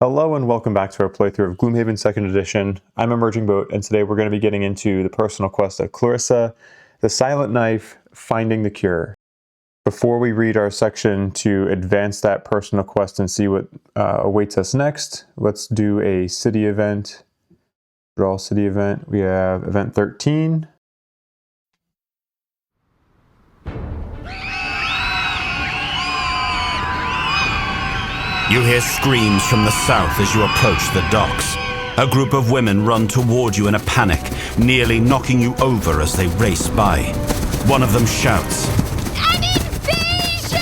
Hello and welcome back to our playthrough of Gloomhaven 2nd Edition. I'm Emerging Boat, and today we're going to be getting into the personal quest of Clarissa, the Silent Knife, Finding the Cure. Before we read our section to advance that personal quest and see what awaits us next, let's do a city event. Draw city event. We have event 13. You hear screams from the south as you approach the docks. A group of women run toward you in a panic, nearly knocking you over as they race by. One of them shouts, "An invasion!"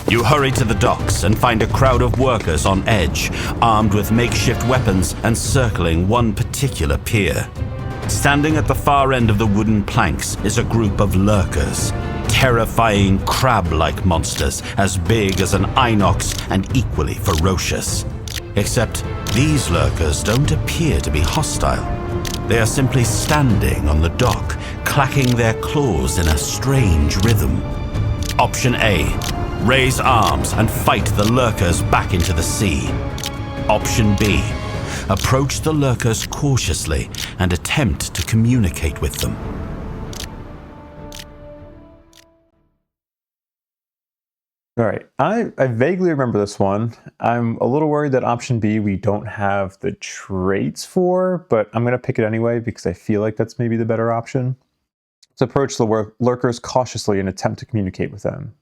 You hurry to the docks and find a crowd of workers on edge, armed with makeshift weapons and circling one particular pier. Standing at the far end of the wooden planks is a group of lurkers. Terrifying crab-like monsters as big as an inox and equally ferocious. Except these lurkers don't appear to be hostile. They are simply standing on the dock, clacking their claws in a strange rhythm. Option A, raise arms and fight the lurkers back into the sea. Option B, approach the lurkers cautiously and attempt to communicate with them. All right, I vaguely remember this one. I'm a little worried that option B we don't have the traits for, but I'm going to pick it anyway because I feel like that's maybe the better option. Let's approach the lurkers cautiously and attempt to communicate with them.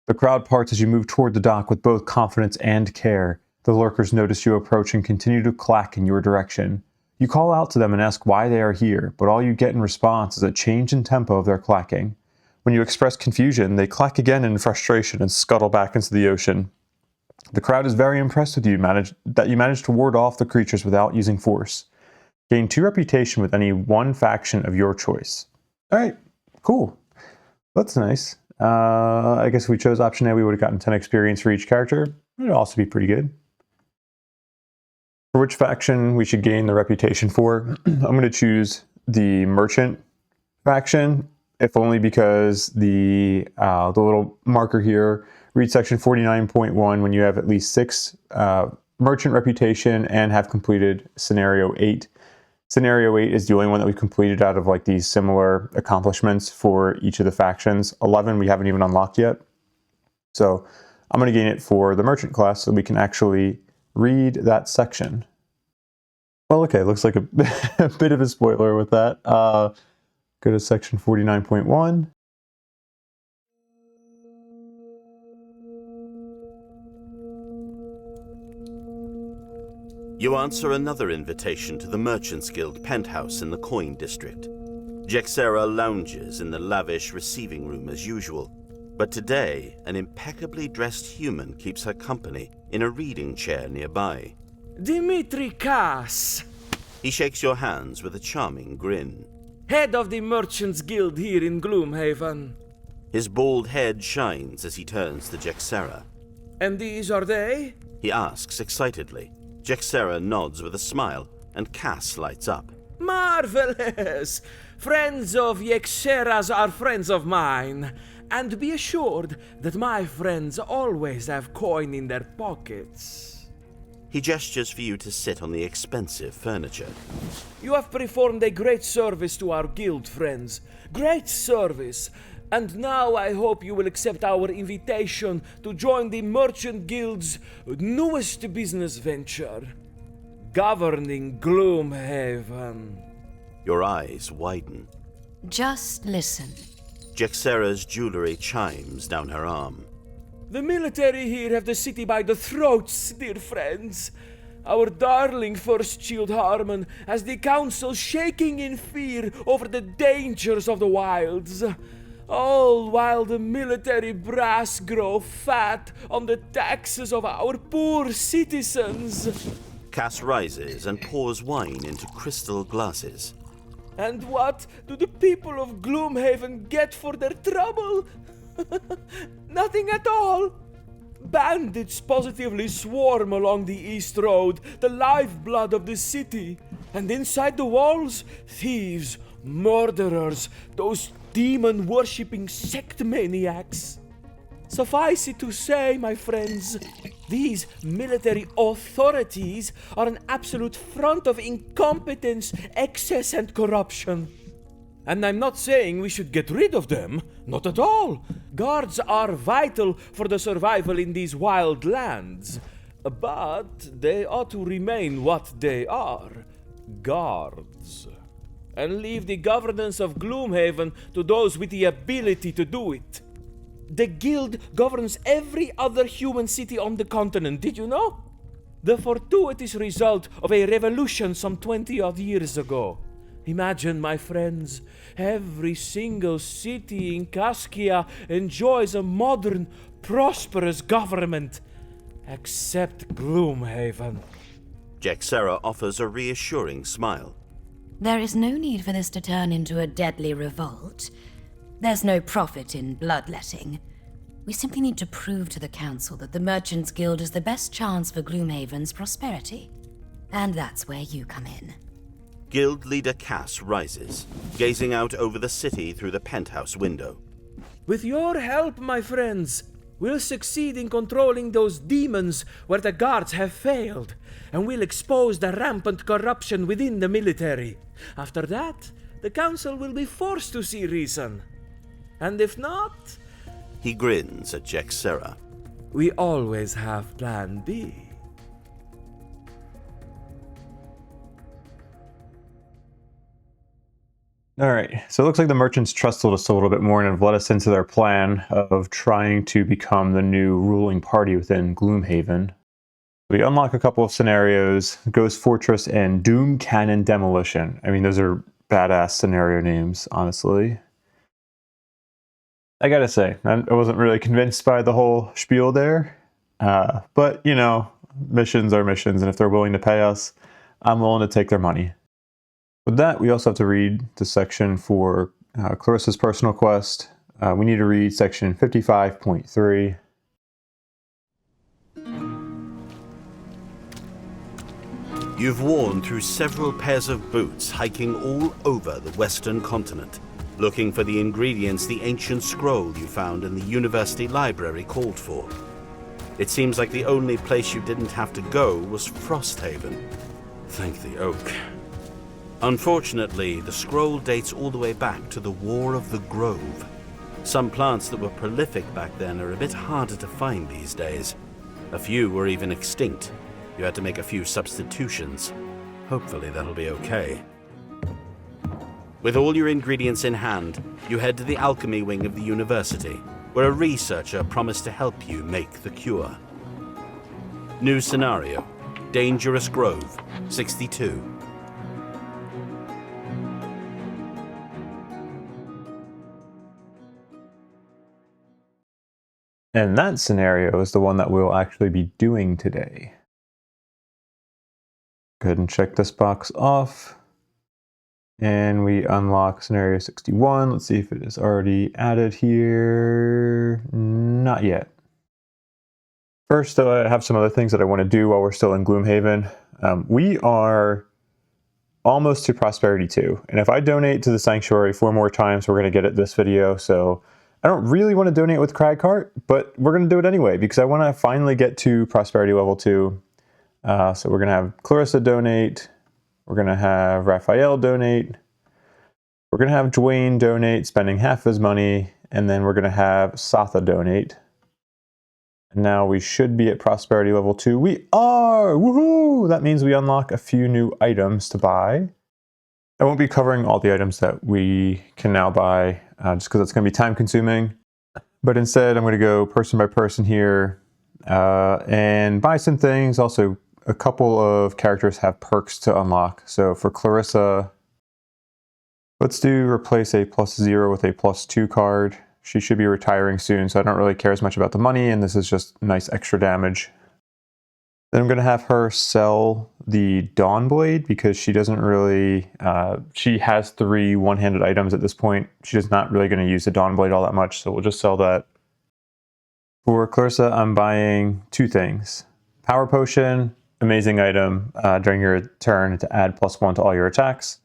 The crowd parts as you move toward the dock with both confidence and care. The lurkers notice you approach and continue to clack in your direction. You call out to them and ask why they are here, but all you get in response is a change in tempo of their clacking. When you express confusion, they clack again in frustration and scuttle back into the ocean. The crowd is very impressed with you that you managed to ward off the creatures without using force. Gain 2 reputation with any one faction of your choice. All right, cool. That's nice. I guess if we chose option A, we would have gotten 10 experience for each character. It would also be pretty good. For which faction we should gain the reputation for, I'm going to choose the merchant faction. If only because the little marker here reads section 49.1 when you have at least 6 merchant reputation and have completed scenario 8. Scenario 8 is the only one that we've completed out of like these similar accomplishments for each of the factions. 11 we haven't even unlocked yet. So I'm going to gain it for the merchant class so we can actually read that section. Well, okay, looks like a bit of a spoiler with that. Go to section 49.1. You answer another invitation to the Merchants Guild penthouse in the Coin District. Jexera lounges in the lavish receiving room as usual, but today an impeccably dressed human keeps her company in a reading chair nearby. Dimitri Kass, He shakes your hands with a charming grin. head of the Merchants Guild here in Gloomhaven. His bald head shines as he turns to Jexera. And these are they? He asks excitedly. Jexera nods with a smile, and Cass lights up. Marvelous! Friends of Jexera's are friends of mine. And be assured that my friends always have coin in their pockets. He gestures for you to sit on the expensive furniture. You have performed a great service to our guild, friends. Great service. And now I hope you will accept our invitation to join the Merchant Guild's newest business venture, governing Gloomhaven. Your eyes widen. Just listen. Jexera's jewelry chimes down her arm. The military here have the city by the throats, dear friends. Our darling First Shield Harmon has the council shaking in fear over the dangers of the wilds. All while the military brass grow fat on the taxes of our poor citizens. Cass rises and pours wine into crystal glasses. And what do the people of Gloomhaven get for their trouble? Nothing at all. Bandits positively swarm along the East Road, the lifeblood of the city. And inside the walls, thieves, murderers, those demon-worshipping sect maniacs. Suffice it to say, my friends, these military authorities are an absolute front of incompetence, excess, and corruption. And I'm not saying we should get rid of them, not at all. Guards are vital for the survival in these wild lands. But they ought to remain what they are, guards. And leave the governance of Gloomhaven to those with the ability to do it. The guild governs every other human city on the continent, did you know? The fortuitous result of a revolution some 20-odd years ago. Imagine, my friends, every single city in Caskia enjoys a modern, prosperous government, except Gloomhaven. Jexera offers a reassuring smile. There is no need for this to turn into a deadly revolt. There's no profit in bloodletting. We simply need to prove to the Council that the Merchants Guild is the best chance for Gloomhaven's prosperity. And that's where you come in. Guild leader Cass rises, gazing out over the city through the penthouse window. With your help, my friends, we'll succeed in controlling those demons where the guards have failed, and we'll expose the rampant corruption within the military. After that, the Council will be forced to see reason. And if not... He grins at Jexera. We always have Plan B. All right, so it looks like the merchants trusted us a little bit more and have let us into their plan of trying to become the new ruling party within Gloomhaven. We unlock a couple of scenarios, Ghost Fortress and Doom Cannon Demolition. I mean, those are badass scenario names, honestly. I gotta say, I wasn't really convinced by the whole spiel there, but, you know, missions are missions, and if they're willing to pay us, I'm willing to take their money. With that, we also have to read the section for Clarissa's personal quest. We need to read section 55.3. You've worn through several pairs of boots, hiking all over the western continent, looking for the ingredients the ancient scroll you found in the university library called for. It seems like the only place you didn't have to go was Frosthaven. Thank the oak. Unfortunately, the scroll dates all the way back to the War of the Grove. Some plants that were prolific back then are a bit harder to find these days. A few were even extinct. You had to make a few substitutions. Hopefully that'll be okay. With all your ingredients in hand, you head to the alchemy wing of the university, where a researcher promised to help you make the cure. New scenario: Dangerous Grove, 62. And that scenario is the one that we'll actually be doing today. Go ahead and check this box off. And we unlock scenario 61. Let's see if it is already added here. Not yet. First, though, I have some other things that I want to do while we're still in Gloomhaven. We are almost to Prosperity 2. And if I donate to the Sanctuary 4 more times, we're going to get it this video. So I don't really want to donate with Cragheart, but we're going to do it anyway because I want to finally get to Prosperity level 2. So we're going to have Clarissa donate. We're going to have Raphael donate. We're going to have Dwayne donate, spending half his money. And then we're going to have Satha donate. And now we should be at Prosperity level 2. We are! Woohoo! That means we unlock a few new items to buy. I won't be covering all the items that we can now buy, just because it's going to be time consuming. But instead, I'm going to go person by person here and buy some things. Also, a couple of characters have perks to unlock. So for Clarissa, let's do replace a +0 with a +2 card. She should be retiring soon, so I don't really care as much about the money, and this is just nice extra damage. Then I'm going to have her sell the Dawnblade because she doesn't really, she has 3 one-handed items at this point. She's not really going to use the Dawnblade all that much, so we'll just sell that. For Clarissa, I'm buying 2 things. Power Potion, amazing item during your turn to add +1 to all your attacks.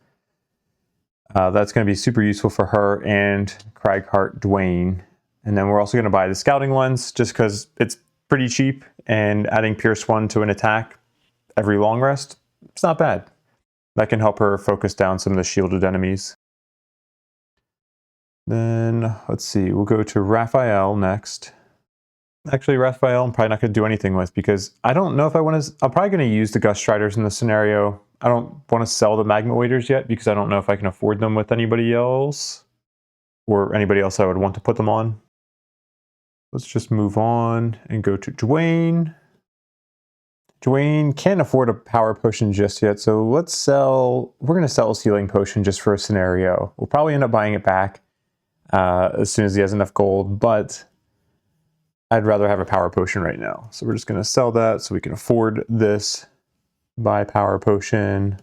That's going to be super useful for her and Cragheart Dwayne. And then we're also going to buy the scouting ones just because it's pretty cheap, and adding Pierce 1 to an attack every long rest, it's not bad. That can help her focus down some of the shielded enemies. Then, let's see, we'll go to Raphael next. Actually, Raphael I'm probably not going to do anything with because I don't know if I want to... I'm probably going to use the Gust Striders in this scenario. I don't want to sell the Magma Waders yet because I don't know if I can afford them with anybody else. Or anybody else I would want to put them on. Let's just move on and go to Dwayne. Dwayne can't afford a power potion just yet, so let's sell... We're going to sell his healing potion just for a scenario. We'll probably end up buying it back as soon as he has enough gold, but I'd rather have a power potion right now. So we're just going to sell that so we can afford this. Buy power potion.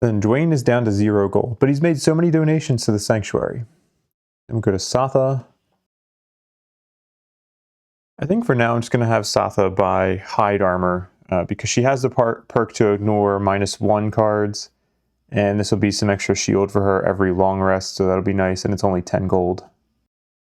Then Dwayne is down to 0 gold, but he's made so many donations to the sanctuary. Then we'll go to Satha. I think for now I'm just going to have Satha buy hide armor because she has the perk to ignore -1 cards, and this will be some extra shield for her every long rest, so that'll be nice, and it's only 10 gold.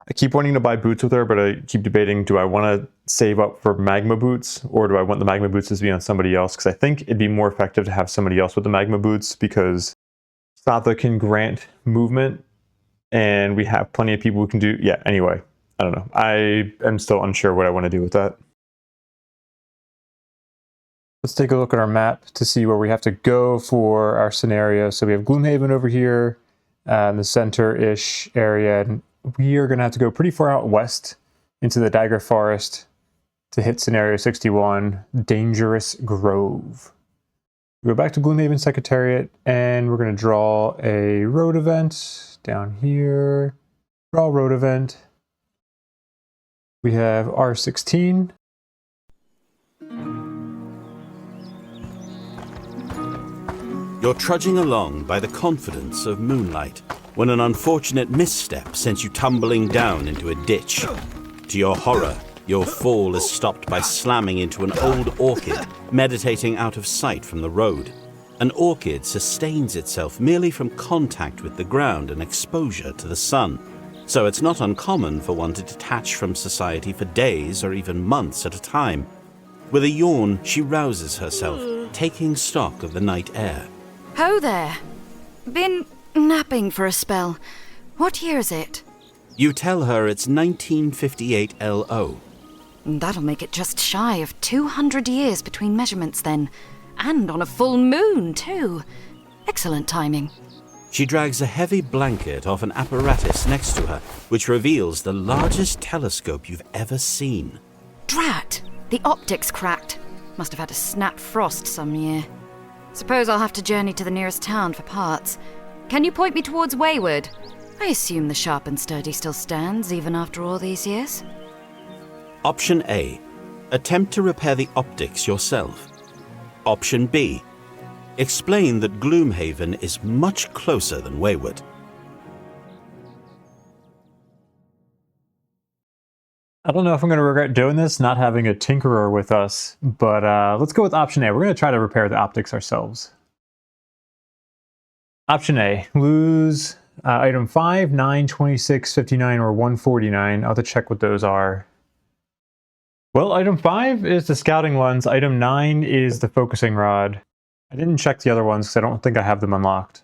I keep wanting to buy boots with her, but I keep debating, do I want to save up for magma boots, or do I want the magma boots to be on somebody else? Because I think it'd be more effective to have somebody else with the magma boots, because Satha can grant movement, and we have plenty of people who can do... Yeah, anyway. I don't know. I am still unsure what I want to do with that. Let's take a look at our map to see where we have to go for our scenario. So we have Gloomhaven over here in the center-ish area. And we are going to have to go pretty far out west into the Dagger Forest to hit scenario 61, Dangerous Grove. We go back to Gloomhaven Secretariat, and we're going to draw a road event down here. Draw road event. We have R16. You're trudging along by the confidence of moonlight when an unfortunate misstep sends you tumbling down into a ditch. To your horror, your fall is stopped by slamming into an old orchid meditating out of sight from the road. An orchid sustains itself merely from contact with the ground and exposure to the sun. So it's not uncommon for one to detach from society for days or even months at a time. With a yawn, she rouses herself, taking stock of the night air. Ho there. Been napping for a spell. What year is it? You tell her it's 1958 LO. That'll make it just shy of 200 years between measurements then. And on a full moon, too. Excellent timing. She drags a heavy blanket off an apparatus next to her, which reveals the largest telescope you've ever seen. Drat! The optics cracked. Must have had a snap frost some year. Suppose I'll have to journey to the nearest town for parts. Can you point me towards Wayward? I assume the sharp and sturdy still stands, even after all these years. Option A. Attempt to repair the optics yourself. Option B. Explain that Gloomhaven is much closer than Wayward. I don't know if I'm going to regret doing this, not having a Tinkerer with us, but let's go with option A. We're going to try to repair the optics ourselves. Option A, lose item 5, 9, 26, 59, or 149. I'll have to check what those are. Well, item 5 is the scouting ones. Item 9 is the focusing rod. I didn't check the other ones because I don't think I have them unlocked.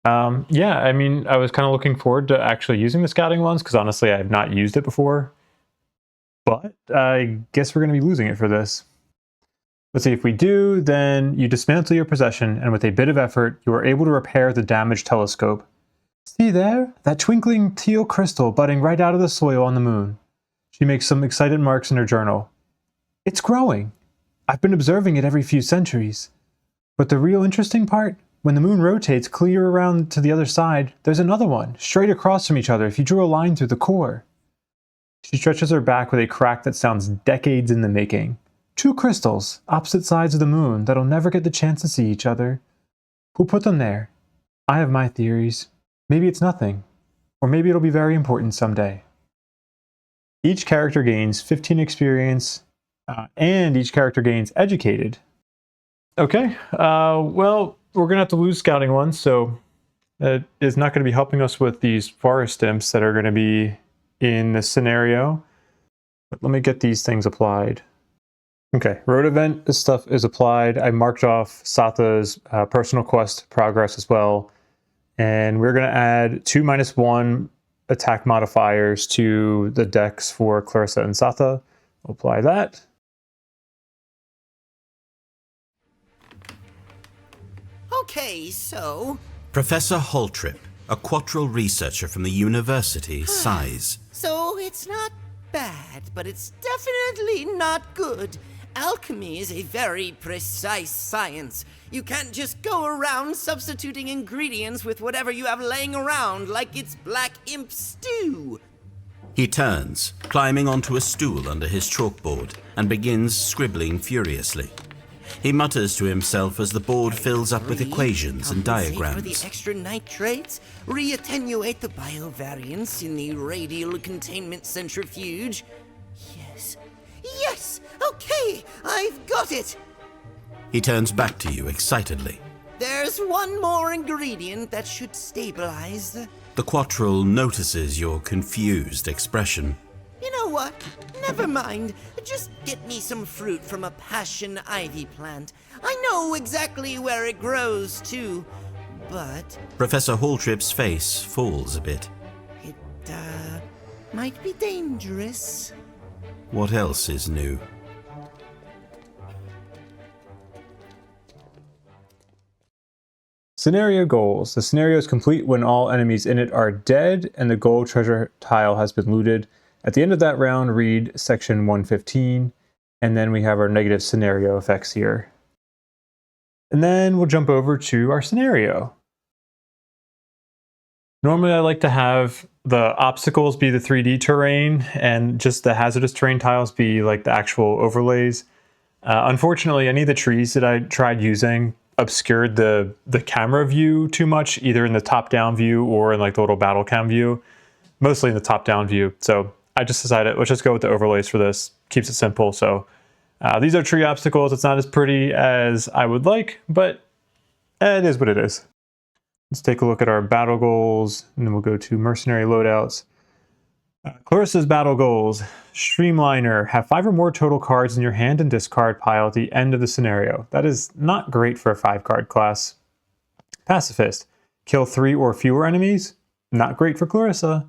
Yeah, I mean, I was kind of looking forward to actually using the scouting ones because honestly, I have not used it before. But I guess we're going to be losing it for this. Let's see, if we do, then you dismantle your possession, and with a bit of effort, you are able to repair the damaged telescope. See there? That twinkling teal crystal budding right out of the soil on the moon. She makes some excited marks in her journal. It's growing. I've been observing it every few centuries. But the real interesting part, when the moon rotates clear around to the other side, there's another one, straight across from each other if you drew a line through the core. She stretches her back with a crack that sounds decades in the making. 2 crystals, opposite sides of the moon, that'll never get the chance to see each other. Who put them there? I have my theories. Maybe it's nothing. Or maybe it'll be very important someday. Each character gains 15 experience, and each character gains educated. Okay, well, we're going to have to lose scouting ones, so it is not going to be helping us with these forest imps that are going to be in this scenario. But let me get these things applied. Okay, road event stuff is applied. I marked off Satha's personal quest progress as well. And we're going to add 2 -1 attack modifiers to the decks for Clarissa and Satha. Apply that. Okay, so... Professor Holtrip, a Quattril researcher from the university, sighs. So it's not bad, but it's definitely not good. Alchemy is a very precise science. You can't just go around substituting ingredients with whatever you have laying around like it's black imp stew. He turns, climbing onto a stool under his chalkboard, and begins scribbling furiously. He mutters to himself as the board fills up with equations and Compensate for diagrams. the extra nitrates, reattenuate the biovariance in the radial containment centrifuge. Yes, okay, I've got it. He turns back to you excitedly. There's one more ingredient that should stabilize the... The Quattril notices your confused expression. You know what? Never mind. Just get me some fruit from a passion ivy plant. I know exactly where it grows, too. But Professor Holtrip's face falls a bit. it, might be dangerous. What else is new? Scenario goals. The scenario is complete when all enemies in it are dead and the gold treasure tile has been looted. At the end of that round, read section 115, and then we have our negative scenario effects here. And then we'll jump over to our scenario. Normally I like to have the obstacles be the 3D terrain and just the hazardous terrain tiles be like the actual overlays. Unfortunately, any of the trees that I tried using obscured the camera view too much, either in the top-down view or in like the little battle cam view. Mostly in the top-down view. So I just decided, let's just go with the overlays for this. Keeps it simple. So these are tree obstacles. It's not as pretty as I would like, but it is what it is. Let's take a look at our battle goals, and then we'll go to Mercenary loadouts. Clarissa's battle goals. Streamliner. Have 5 or more total cards in your hand and discard pile at the end of the scenario. That is not great for a 5-card class. Pacifist. Kill 3 or fewer enemies. Not great for Clarissa.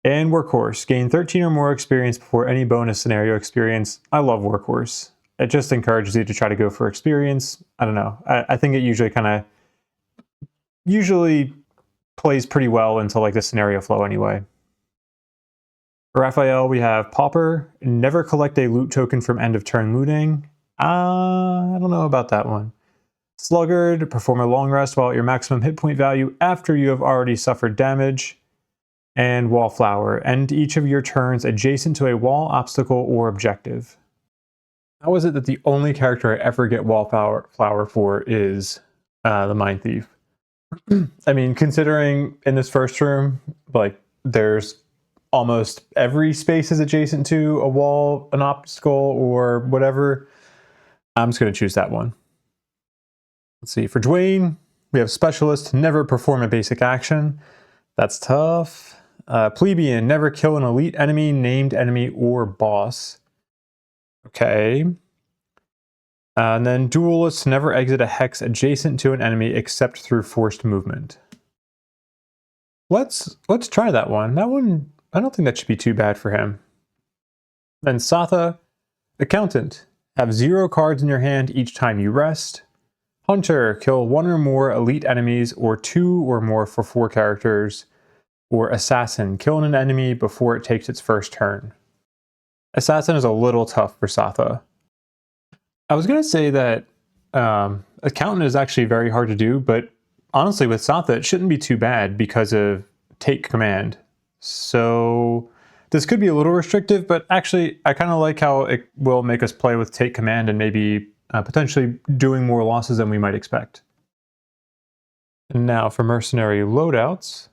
And Workhorse. Gain 13 or more experience before any bonus scenario experience. I love Workhorse. It just encourages you to try to go for experience. I don't know. I think it usually plays pretty well into like the scenario flow anyway. For Raphael, we have Pauper. Never collect a loot token from end of turn looting. I don't know about that one. Sluggard. Perform a long rest while at your maximum hit point value after you have already suffered damage. And Wallflower. End each of your turns adjacent to a wall, obstacle, or objective. How is it that the only character I ever get Wallflower for is the Mindthief? I mean, considering in this first room, like, there's almost every space is adjacent to a wall, an obstacle, or whatever, I'm just going to choose that one. Let's see. For Dwayne, we have Specialist. Never perform a basic action. That's tough. Plebeian. Never kill an elite enemy, named enemy, or boss. Okay. And then Duelist. Never exit a hex adjacent to an enemy except through forced movement. Let's try that one. That one, I don't think that should be too bad for him. Then Satha. Accountant. Have 0 cards in your hand each time you rest. Hunter. Kill 1 or more elite enemies or 2 or more for 4 characters. Or Assassin. Kill an enemy before it takes its first turn. Assassin is a little tough for Satha. I was going to say that Accountant is actually very hard to do, but honestly with Satha it shouldn't be too bad because of Take Command. So this could be a little restrictive, but actually I kind of like how it will make us play with Take Command and maybe potentially doing more losses than we might expect. And now for Mercenary loadouts.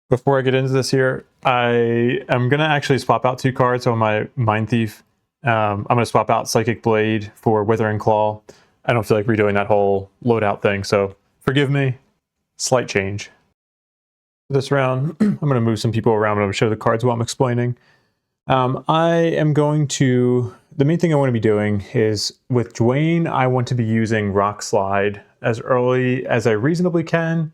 Before I get into this here, I am going to actually swap out 2 cards on my Mindthief. I'm going to swap out Psychic Blade for Withering Claw. I don't feel like redoing that whole loadout thing, so forgive me. Slight change. This round, I'm going to move some people around. I'm going to show the cards while I'm explaining. I am going to... The main thing I want to be doing is, with Dwayne, I want to be using Rock Slide as early as I reasonably can.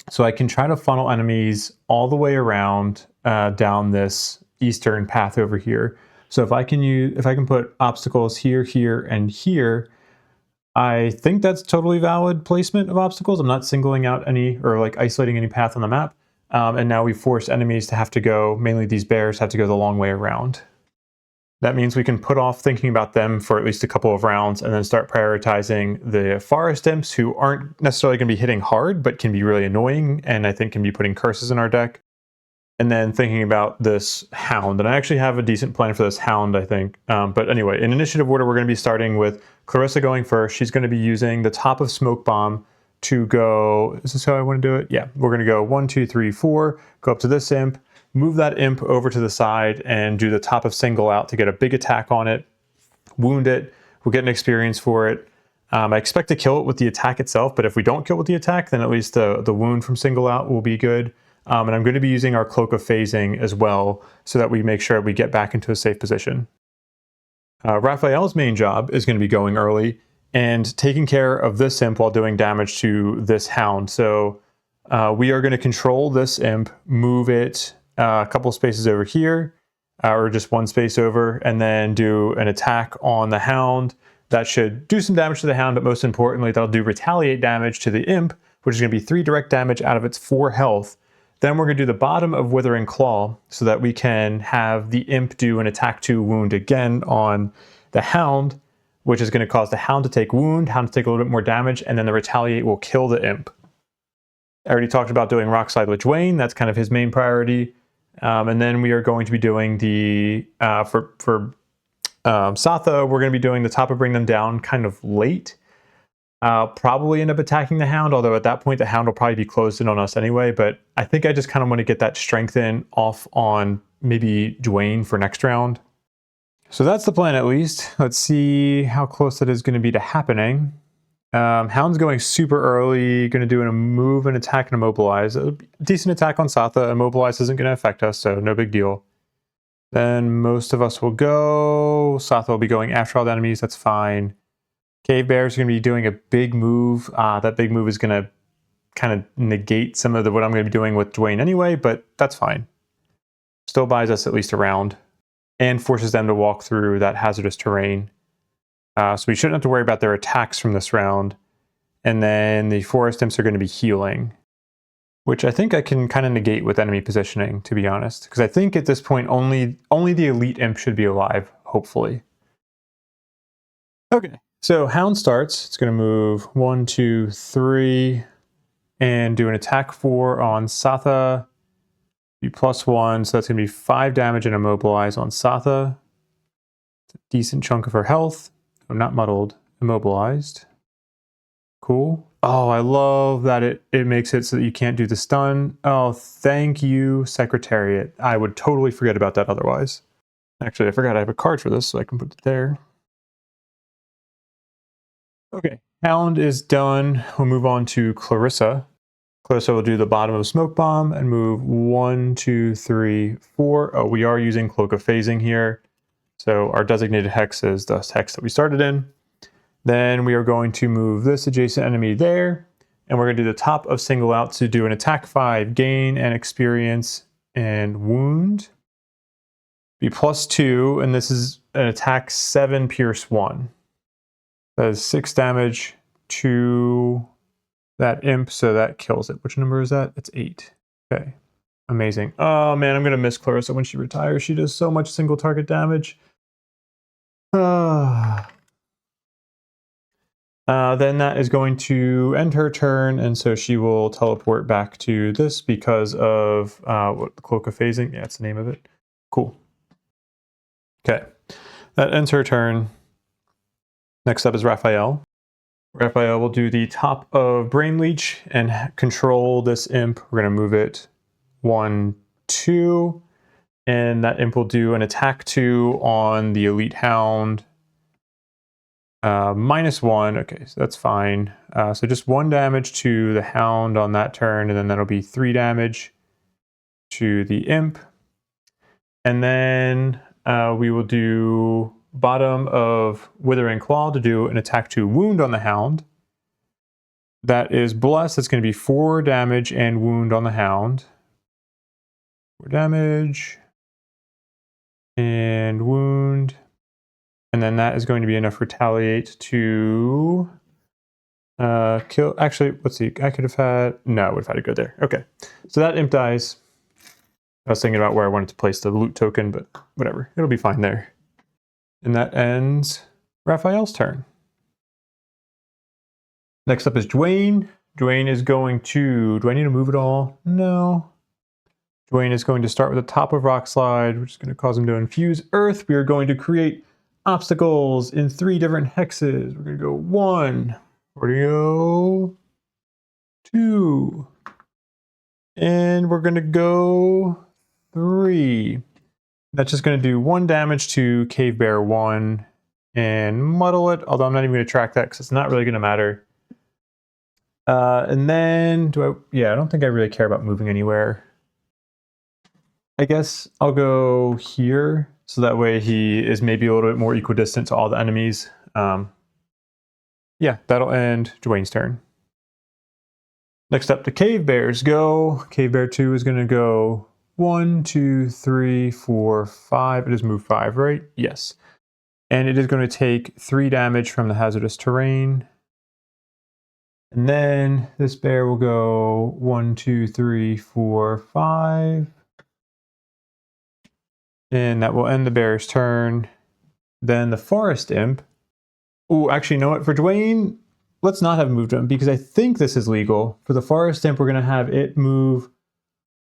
So I can try to funnel enemies all the way around down this eastern path over here. So if I can put obstacles here, here, and here, I think that's totally valid placement of obstacles. I'm not singling out any or like isolating any path on the map. And now we force enemies to have to go, mainly these bears have to go the long way around. That means we can put off thinking about them for at least a couple of rounds and then start prioritizing the forest imps who aren't necessarily going to be hitting hard, but can be really annoying and I think can be putting curses in our deck. And then thinking about this hound. And I actually have a decent plan for this hound, I think. But anyway, in initiative order, we're going to be starting with Clarissa going first. She's going to be using the top of Smoke Bomb to go... Is this how I want to do it? Yeah, we're going to go 1, 2, 3, 4, go up to this imp, move that imp over to the side and do the top of Single Out to get a big attack on it, wound it. We'll get an experience for it. I expect to kill it with the attack itself, but if we don't kill with the attack, then at least the wound from Single Out will be good. And I'm going to be using our Cloak of Phasing as well so that we make sure we get back into a safe position. Raphael's main job is going to be going early and taking care of this imp while doing damage to this hound. So we are going to control this imp, move it a couple spaces over here, or just 1 space over, and then do an attack on the hound. That should do some damage to the hound, but most importantly, that'll do retaliate damage to the imp, which is going to be 3 direct damage out of its 4 health. Then we're going to do the bottom of Withering Claw so that we can have the imp do an attack 2 wound again on the hound, which is going to cause the hound to take wound, hound to take a little bit more damage, and then the retaliate will kill the imp. I already talked about doing Rock Slide with Dwayne. That's kind of his main priority. And then we are going to be doing the, for Satha, we're going to be doing the top of Bring Them Down kind of late. Probably end up attacking the hound, although at that point the hound will probably be closed in on us anyway, but I think I just kind of want to get that strength in off on maybe Dwayne for next round. So that's the plan at least. Let's see how close that is going to be to happening. Hound's going super early, going to do a move, an attack, and immobilize. A decent attack on Satha. Immobilize isn't going to affect us, so no big deal. Then most of us will go. Satha will be going after all the enemies, that's fine. Cave Bears are going to be doing a big move. That big move is going to kind of negate some of what I'm going to be doing with Dwayne anyway, but that's fine. Still buys us at least a round and forces them to walk through that hazardous terrain. So we shouldn't have to worry about their attacks from this round. And then the forest imps are going to be healing, which I think I can kind of negate with enemy positioning, to be honest. Because I think at this point only the elite imp should be alive, hopefully. Okay. So Hound starts, it's going to move 1, 2, 3, and do an attack 4 on Satha. Be +1, so that's going to be 5 damage and immobilize on Satha. It's a decent chunk of her health. I'm not muddled, immobilized. Cool. Oh, I love that it makes it so that you can't do the stun. Oh, thank you, Secretariat. I would totally forget about that otherwise. Actually, I forgot I have a card for this, so I can put it there. Okay, Hound is done. We'll move on to Clarissa. Clarissa will do the bottom of Smoke Bomb and move 1, 2, 3, 4. Oh, we are using Cloak of Phasing here. So our designated hex is the hex that we started in. Then we are going to move this adjacent enemy there. And we're going to do the top of Single Out to do an attack 5, gain and experience and wound. Be +2, and this is an attack 7, pierce 1. That is 6 damage to that imp, so that kills it. Which number is that? It's 8. Okay, amazing. Oh man, I'm going to miss Clarissa when she retires. She does so much single target damage. Then that is going to end her turn, and so she will teleport back to this because of what, the Cloak of Phasing? Yeah, that's the name of it. Cool. Okay, that ends her turn. Next up is Raphael. Raphael will do the top of Brain Leech and control this imp. We're going to move it 1, 2, and that imp will do an attack 2 on the Elite Hound. -1, okay, so that's fine. So just 1 damage to the Hound on that turn, and then that'll be 3 damage to the imp. And then we will do bottom of Withering Claw to do an attack 2 wound on the Hound. That is blessed. That's going to be 4 damage and wound on the Hound. 4 damage and wound. And then that is going to be enough retaliate to kill. Actually, let's see. I could have had. No, I would have had to go there. Okay. So that imp dies. I was thinking about where I wanted to place the loot token, but whatever. It'll be fine there. And that ends Raphael's turn. Next up is Dwayne. Dwayne is going to... Do I need to move it all? No. Dwayne is going to start with the top of Rock Slide, which is going to cause him to infuse Earth. We are going to create obstacles in 3 different hexes. We're going to go 1. We're going to go 2. And we're going to go 3. That's just going to do 1 damage to Cave Bear 1 and muddle it, although I'm not even going to track that because it's not really going to matter. And then, I don't think I really care about moving anywhere. I guess I'll go here, so that way he is maybe a little bit more equidistant to all the enemies. Yeah, that'll end Dwayne's turn. Next up, the Cave Bears go. Cave Bear 2 is going to go 1, 2, 3, 4, 5. It is move 5, right? Yes. And it is going to take 3 damage from the hazardous terrain. And then this bear will go 1, 2, 3, 4, 5. And that will end the bear's turn. Then the Forest Imp. Oh, actually, you know what? For Dwayne, let's not have moved him because I think this is legal. For the Forest Imp, we're going to have it move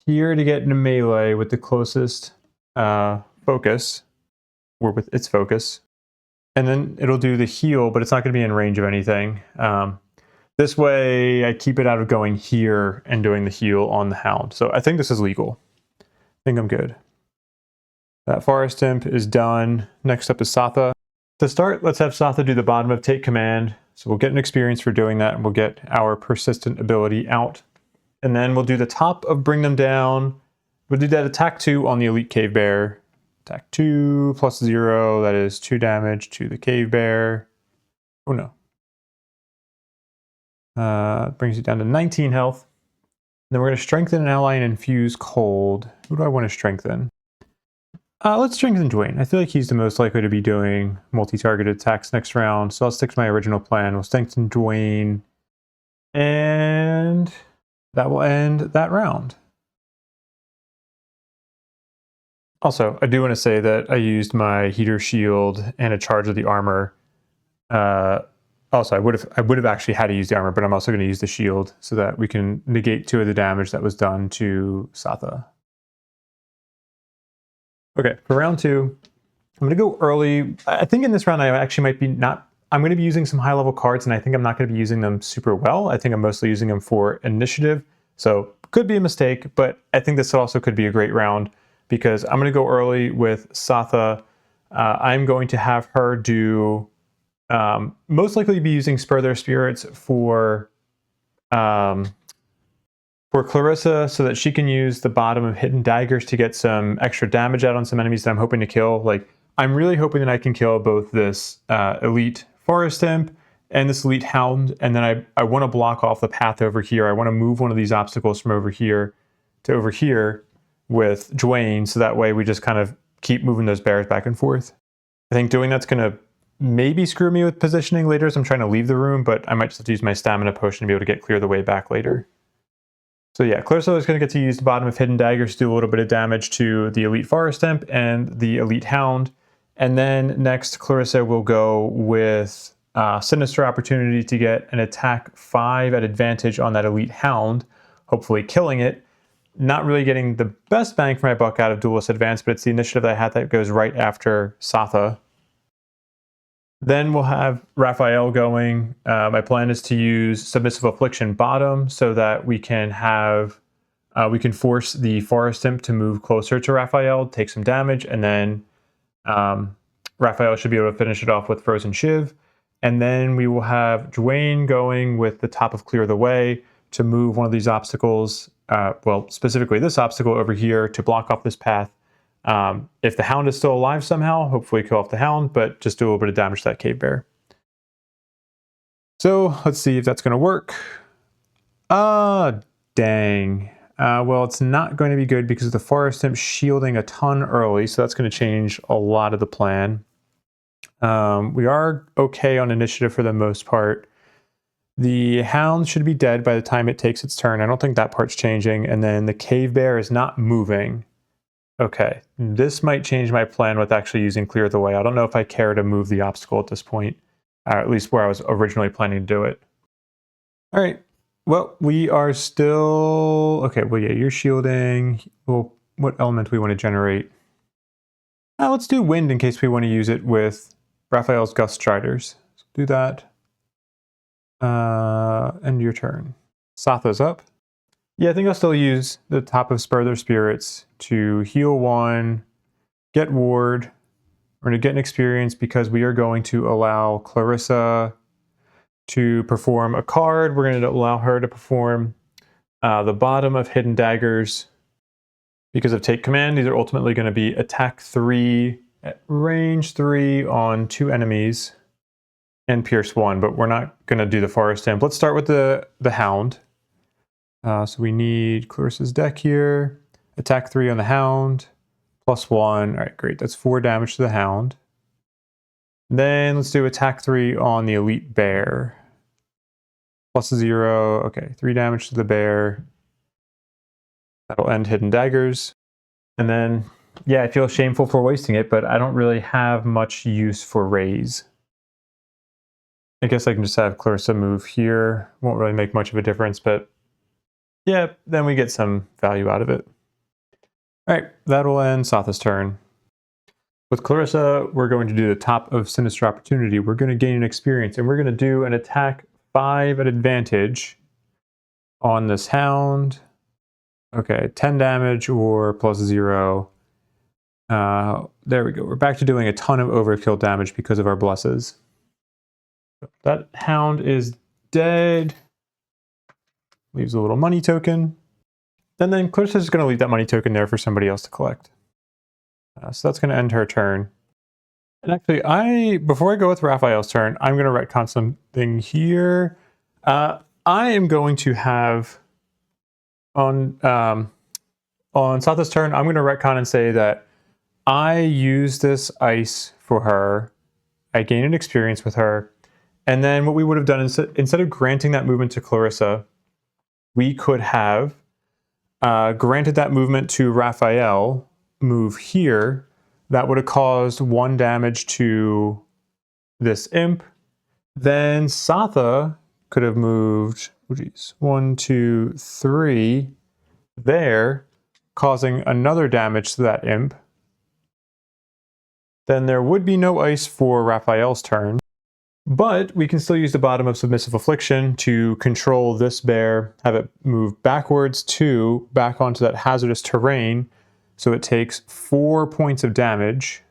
here to get into melee with the closest focus, or with its focus. And then it'll do the heal, but it's not going to be in range of anything. This way, I keep it out of going here and doing the heal on the Hound. So I think this is legal. I think I'm good. That Forest Imp is done. Next up is Satha. To start, let's have Satha do the bottom of Take Command. So we'll get an experience for doing that, and we'll get our persistent ability out. And then we'll do the top of Bring Them Down. We'll do that attack 2 on the Elite Cave Bear. Attack 2 plus 0, that is 2 damage to the Cave Bear. Oh no. Brings it down to 19 health. And then we're going to strengthen an ally and infuse cold. Who do I want to strengthen? Let's strengthen Dwayne. I feel like he's the most likely to be doing multi-targeted attacks next round, so I'll stick to my original plan. We'll strengthen Dwayne, and that will end that round. Also, I do want to say that I used my heater shield and a charge of the armor. Also, I would have actually had to use the armor, but I'm also going to use the shield so that we can negate 2 of the damage that was done to Satha. Okay, for round 2, I'm going to go early. I think in this round I actually might be not... I'm going to be using some high-level cards, and I think I'm not going to be using them super well. I think I'm mostly using them for initiative, so could be a mistake, but I think this also could be a great round because I'm going to go early with Satha. I'm going to have her do... most likely be using Spur Their Spirits for Clarissa so that she can use the bottom of Hidden Daggers to get some extra damage out on some enemies that I'm hoping to kill. Like, I'm really hoping that I can kill both this Elite Forest Imp and this Elite Hound, and then I want to block off the path over here. I want to move one of these obstacles from over here to over here with Dwayne, so that way we just kind of keep moving those bears back and forth. I think doing that's going to maybe screw me with positioning later as I'm trying to leave the room, but I might just have to use my stamina potion to be able to get clear the way back later. So yeah, Clarissa is going to get to use the bottom of Hidden Daggers to do a little bit of damage to the Elite Forest Imp and the Elite Hound. And then next, Clarissa will go with Sinister Opportunity to get an attack 5 at advantage on that Elite Hound, hopefully killing it. Not really getting the best bang for my buck out of Duelist Advance, but it's the initiative that I had that goes right after Satha. Then we'll have Raphael going. My plan is to use Submissive Affliction bottom so that we can have we can force the Forest Imp to move closer to Raphael, take some damage, and then Raphael should be able to finish it off with Frozen Shiv. And then we will have Dwayne going with the top of Clear the Way to move one of these obstacles, well, specifically this obstacle over here to block off this path. If the Hound is still alive somehow, hopefully kill off the Hound, but just do a little bit of damage to that Cave Bear. So let's see if that's going to work. Dang. Well, it's not going to be good because of the Forest Imp shielding a ton early, so that's going to change a lot of the plan. We are okay on initiative for the most part. The Hound should be dead by the time it takes its turn. I don't think that part's changing. And then the Cave Bear is not moving. Okay, this might change my plan with actually using Clear the Way. I don't know if I care to move the obstacle at this point, at least where I was originally planning to do it. All right, well, we are still... Okay, well, yeah, you're shielding. Well, what element do we want to generate? Let's do Wind in case we want to use it with Raphael's Gust Striders. So do that. End your turn. Satha's up. Yeah, I think I'll still use the top of Spur Their Spirits to heal 1, get Ward. We're going to get an experience because we are going to allow Clarissa to perform a card. We're going to allow her to perform the bottom of Hidden Daggers because of Take Command. These are ultimately going to be attack 3 at range 3 on 2 enemies and Pierce 1, but we're not going to do the Forest Imp. Let's start with the Hound. So we need Clarissa's deck here. Attack 3 on the Hound, +1. All right, great. That's 4 damage to the Hound. Then let's do attack 3 on the Elite Bear. +0. Okay, 3 damage to the bear. That'll end Hidden Daggers. And then, yeah, I feel shameful for wasting it, but I don't really have much use for Raise. I guess I can just have Clarissa move here. Won't really make much of a difference, but yeah, then we get some value out of it. All right, that'll end Satha's turn. With Clarissa, we're going to do the top of Sinister Opportunity. We're going to gain an experience, and we're going to do an attack 5 at advantage on this Hound. Okay, 10 damage or +0. There we go. We're back to doing a ton of overkill damage because of our blesses. That Hound is dead. Leaves a little money token. And then Clarissa's just going to leave that money token there for somebody else to collect. So that's going to end her turn. And actually, before I go with Raphael's turn, I'm going to retcon something here. I am going to have on Satha's turn, I'm going to retcon and say that I use this ice for her. I gain an experience with her. And then what we would have done is instead of granting that movement to Clarissa, we could have granted that movement to Raphael, move here. That would have caused 1 damage to this imp. Then Satha could have moved 1, 2, 3 there, causing another damage to that imp. Then there would be no ice for Raphael's turn. But we can still use the bottom of Submissive Affliction to control this bear, have it move backwards back onto that hazardous terrain, so it takes 4 points of damage.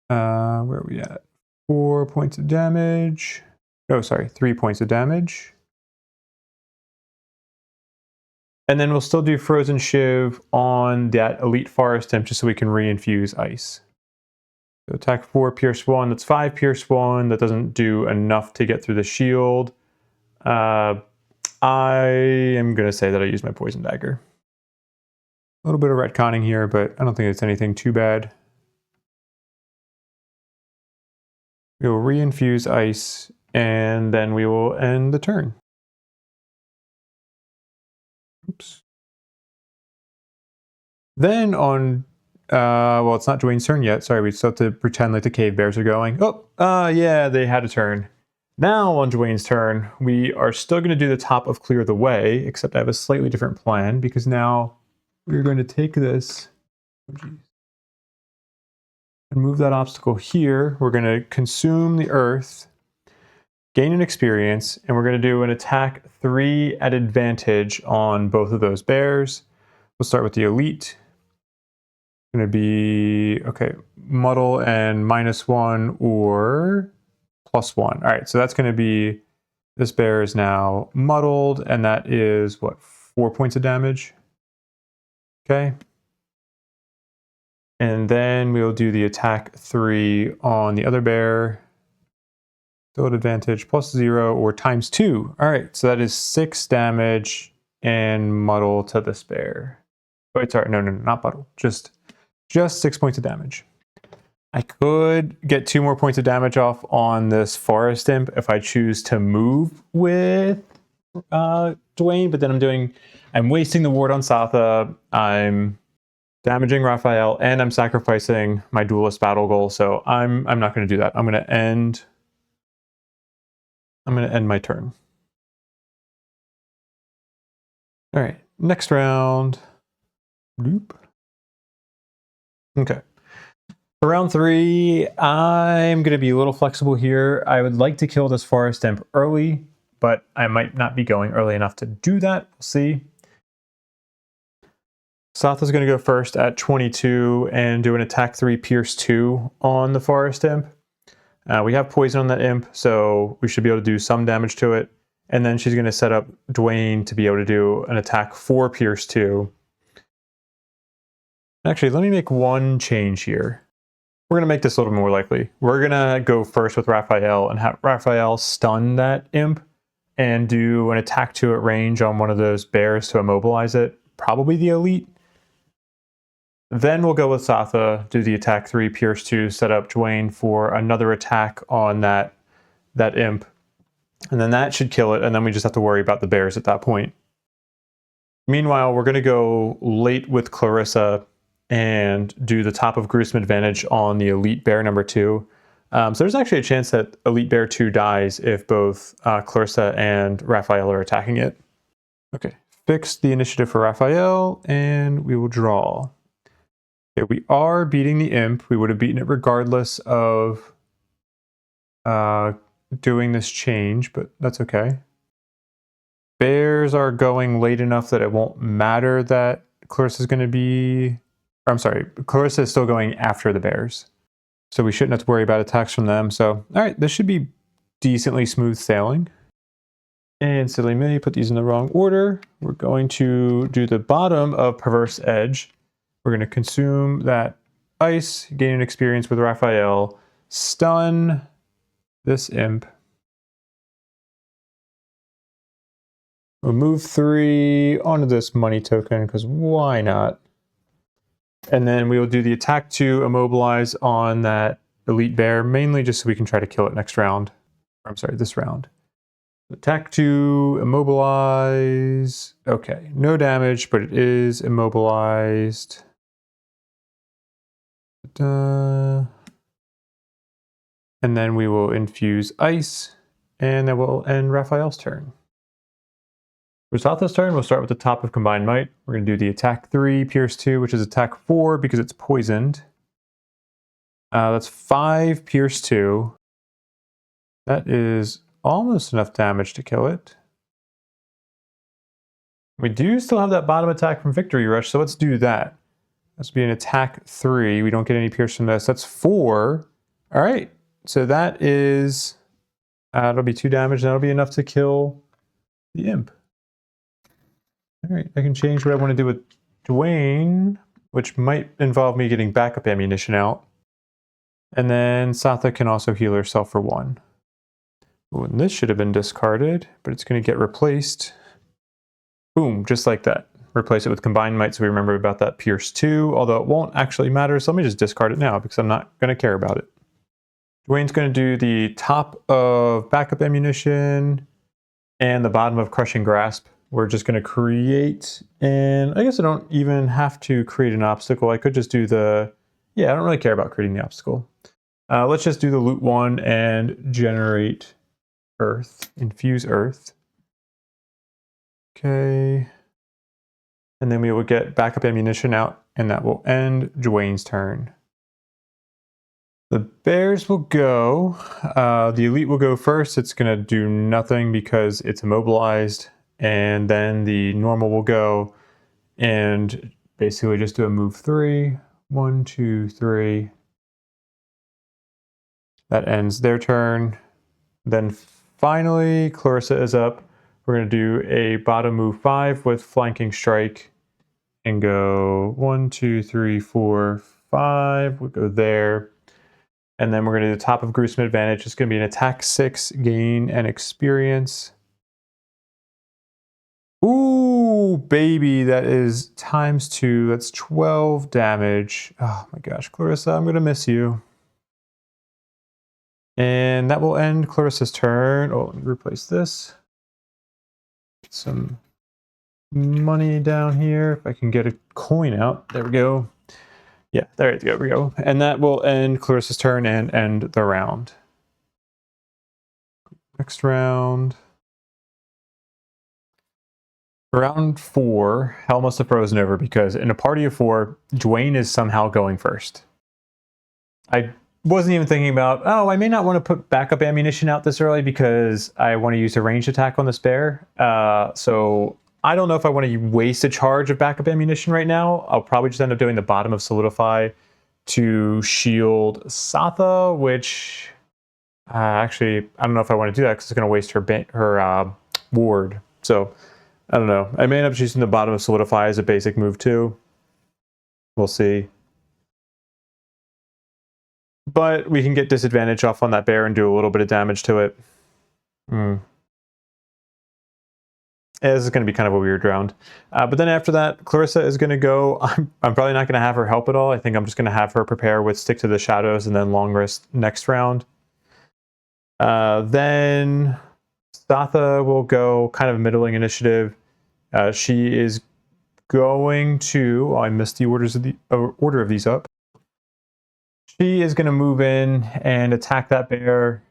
Where are we at? 4 points of damage. Oh, sorry, 3 points of damage. And then we'll still do Frozen Shiv on that Elite Forest Imp just so we can re-infuse ice. So attack 4, Pierce 1, that's 5 Pierce 1, that doesn't do enough to get through the shield. I am going to say that I use my Poison Dagger. A little bit of retconning here, but I don't think it's anything too bad. We will re-infuse ice, and then we will end the turn. Oops. Then on... well, it's not Dwayne's turn yet. Sorry, we still have to pretend like the cave bears are going. Yeah, they had a turn. Now on Dwayne's turn, we are still going to do the top of Clear the Way, except I have a slightly different plan because now we're going to take this. And move that obstacle here. We're going to consume the earth, gain an experience, and we're going to do an attack 3 at advantage on both of those bears. We'll start with the elite. Going to be, okay, muddle and -1 or +1. All right, so that's going to be, this bear is now muddled, and that is, what, 4 points of damage? Okay. And then we'll do the attack 3 on the other bear. Still at advantage, +0 or ×2. All right, so that is 6 damage and muddle to this bear. Wait, sorry, no, not muddle. Just 6 points of damage. I could get 2 more points of damage off on this forest imp if I choose to move with Dwayne, but then I'm wasting the ward on Satha. I'm damaging Raphael, and I'm sacrificing my duelist battle goal, so I'm not going to do that. I'm going to end my turn. All right, next round. Bloop. Okay. For round 3, I'm going to be a little flexible here. I would like to kill this forest imp early, but I might not be going early enough to do that. We'll see. Satha's going to go first at 22 and do an attack 3 pierce 2 on the forest imp. We have poison on that imp, so we should be able to do some damage to it. And then she's going to set up Dwayne to be able to do an attack 4 pierce 2. Actually, let me make one change here. We're going to make this a little more likely. We're going to go first with Raphael and have Raphael stun that imp and do an attack 2 at range on one of those bears to immobilize it. Probably the elite. Then we'll go with Satha, do the attack 3, pierce 2, set up Dwayne for another attack on that imp. And then that should kill it, and then we just have to worry about the bears at that point. Meanwhile, we're going to go late with Clarissa and do the top of gruesome advantage on the elite bear number 2. So there's actually a chance that elite bear 2 dies if both Clarissa and Raphael are attacking it. Okay, fix the initiative for Raphael, and we will draw. Okay, we are beating the imp. We would have beaten it regardless of doing this change, but that's okay. Bears are going late enough that it won't matter that Clarissa is going to be... I'm sorry, Clarissa is still going after the bears. So we shouldn't have to worry about attacks from them. So, all right, this should be decently smooth sailing. And silly me, put these in the wrong order. We're going to do the bottom of Perverse Edge. We're going to consume that ice, gain an experience with Raphael, stun this imp. We'll move 3 onto this money token, because why not? And then we will do the attack 2 immobilize on that elite bear, mainly just so we can try to kill it next round. I'm sorry, this round. Attack 2, immobilize. Okay, no damage, but it is immobilized. And then we will infuse ice, and then we'll end Raphael's turn. For Satha's turn, we'll start with the top of Combined Might. We're going to do the attack 3, pierce 2, which is attack 4 because it's poisoned. That's 5 pierce 2. That is almost enough damage to kill it. We do still have that bottom attack from Victory Rush, so let's do that. This will be an attack 3. We don't get any pierce from this. That's 4. All right. So that is... that'll be 2 damage. That'll be enough to kill the imp. All right. I can change what I want to do with Dwayne, which might involve me getting backup ammunition out. And then Satha can also heal herself for 1. Ooh, and this should have been discarded, but it's going to get replaced. Boom, just like that. Replace it with Combined Might so we remember about that Pierce 2, although it won't actually matter, so let me just discard it now because I'm not going to care about it. Dwayne's going to do the top of backup ammunition and the bottom of Crushing Grasp. We're just going to create, and I guess I don't even have to create an obstacle. I could just do the, yeah, I don't really care about creating the obstacle. Let's just do the loot 1 and generate earth, infuse earth. Okay. And then we will get backup ammunition out, and that will end Dwayne's turn. The bears will go. The elite will go first. It's going to do nothing because it's immobilized. And then the normal will go and basically just do a move 3. 1, 2, 3. That ends their turn. Then finally, Clarissa is up. We're going to do a bottom move 5 with flanking strike and go 1, 2, 3, 4, 5. We'll go there. And then we're going to do the top of gruesome advantage. It's going to be an attack 6, gain and experience. Ooh, baby, that is times 2. That's 12 damage. Oh my gosh, Clarissa, I'm going to miss you. And that will end Clarissa's turn. Oh, let me replace this. Get some money down here. If I can get a coin out. There we go. Yeah, there we go. And that will end Clarissa's turn and end the round. Next round. Round 4, hell must have frozen over because in a party of 4, Dwayne is somehow going first. I wasn't even thinking about, oh, I may not want to put backup ammunition out this early because I want to use a ranged attack on this bear. So I don't know if I want to waste a charge of backup ammunition right now. I'll probably just end up doing the bottom of Solidify to shield Satha, which actually, I don't know if I want to do that because it's going to waste her ward. So I don't know. I may end up just using the bottom of Solidify as a basic move too. We'll see. But we can get disadvantage off on that bear and do a little bit of damage to it. Yeah, this is going to be kind of a weird round. But then after that, Clarissa is going to go. I'm probably not going to have her help at all. I think I'm just going to have her prepare with Stick to the Shadows and then Long Rest next round. Then Satha will go kind of middling initiative. She is going to... Oh, I missed the order of these up. She is going to move in and attack that bear.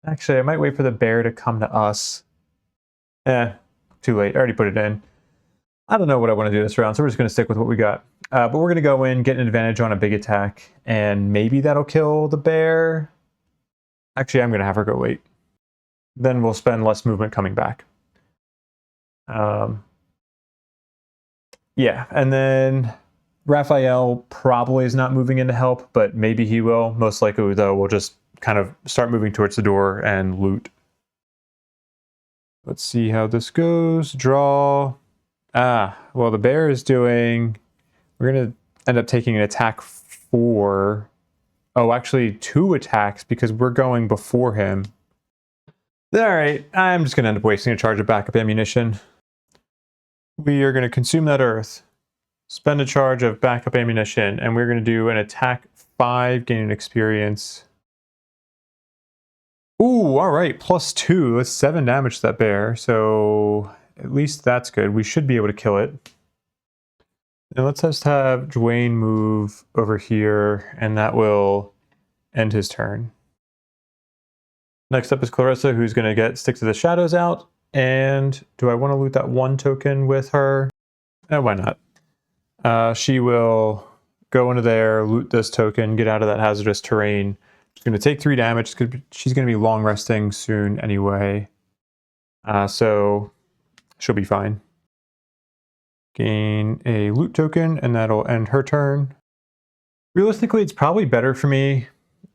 Actually, I might wait for the bear to come to us. Too late. I already put it in. I don't know what I want to do this round, so we're just going to stick with what we got. But we're going to go in, get an advantage on a big attack, and maybe that'll kill the bear. Actually, I'm going to have her go wait. Then we'll spend less movement coming back. Yeah, and then Raphael probably is not moving in to help, but maybe he will. Most likely, though, we'll just kind of start moving towards the door and loot. Let's see how this goes. Draw. Well, the bear is doing... We're going to end up taking an attack 4. Oh, actually 2 attacks because we're going before him. All right, I'm just going to end up wasting a charge of backup ammunition. We are going to consume that earth, spend a charge of backup ammunition, and we're going to do an attack 5, gain an experience. Ooh, all right, +2. That's 7 damage to that bear, so at least that's good. We should be able to kill it. And let's just have Dwayne move over here, and that will end his turn. Next up is Clarissa, who's going to get Stick to the Shadows out. And do I want to loot that 1 token with her? Why not? She will go into there, loot this token, get out of that hazardous terrain. She's going to take 3 damage. She's going to be long resting soon anyway. So she'll be fine. Gain a loot token, and that'll end her turn. Realistically, it's probably better for me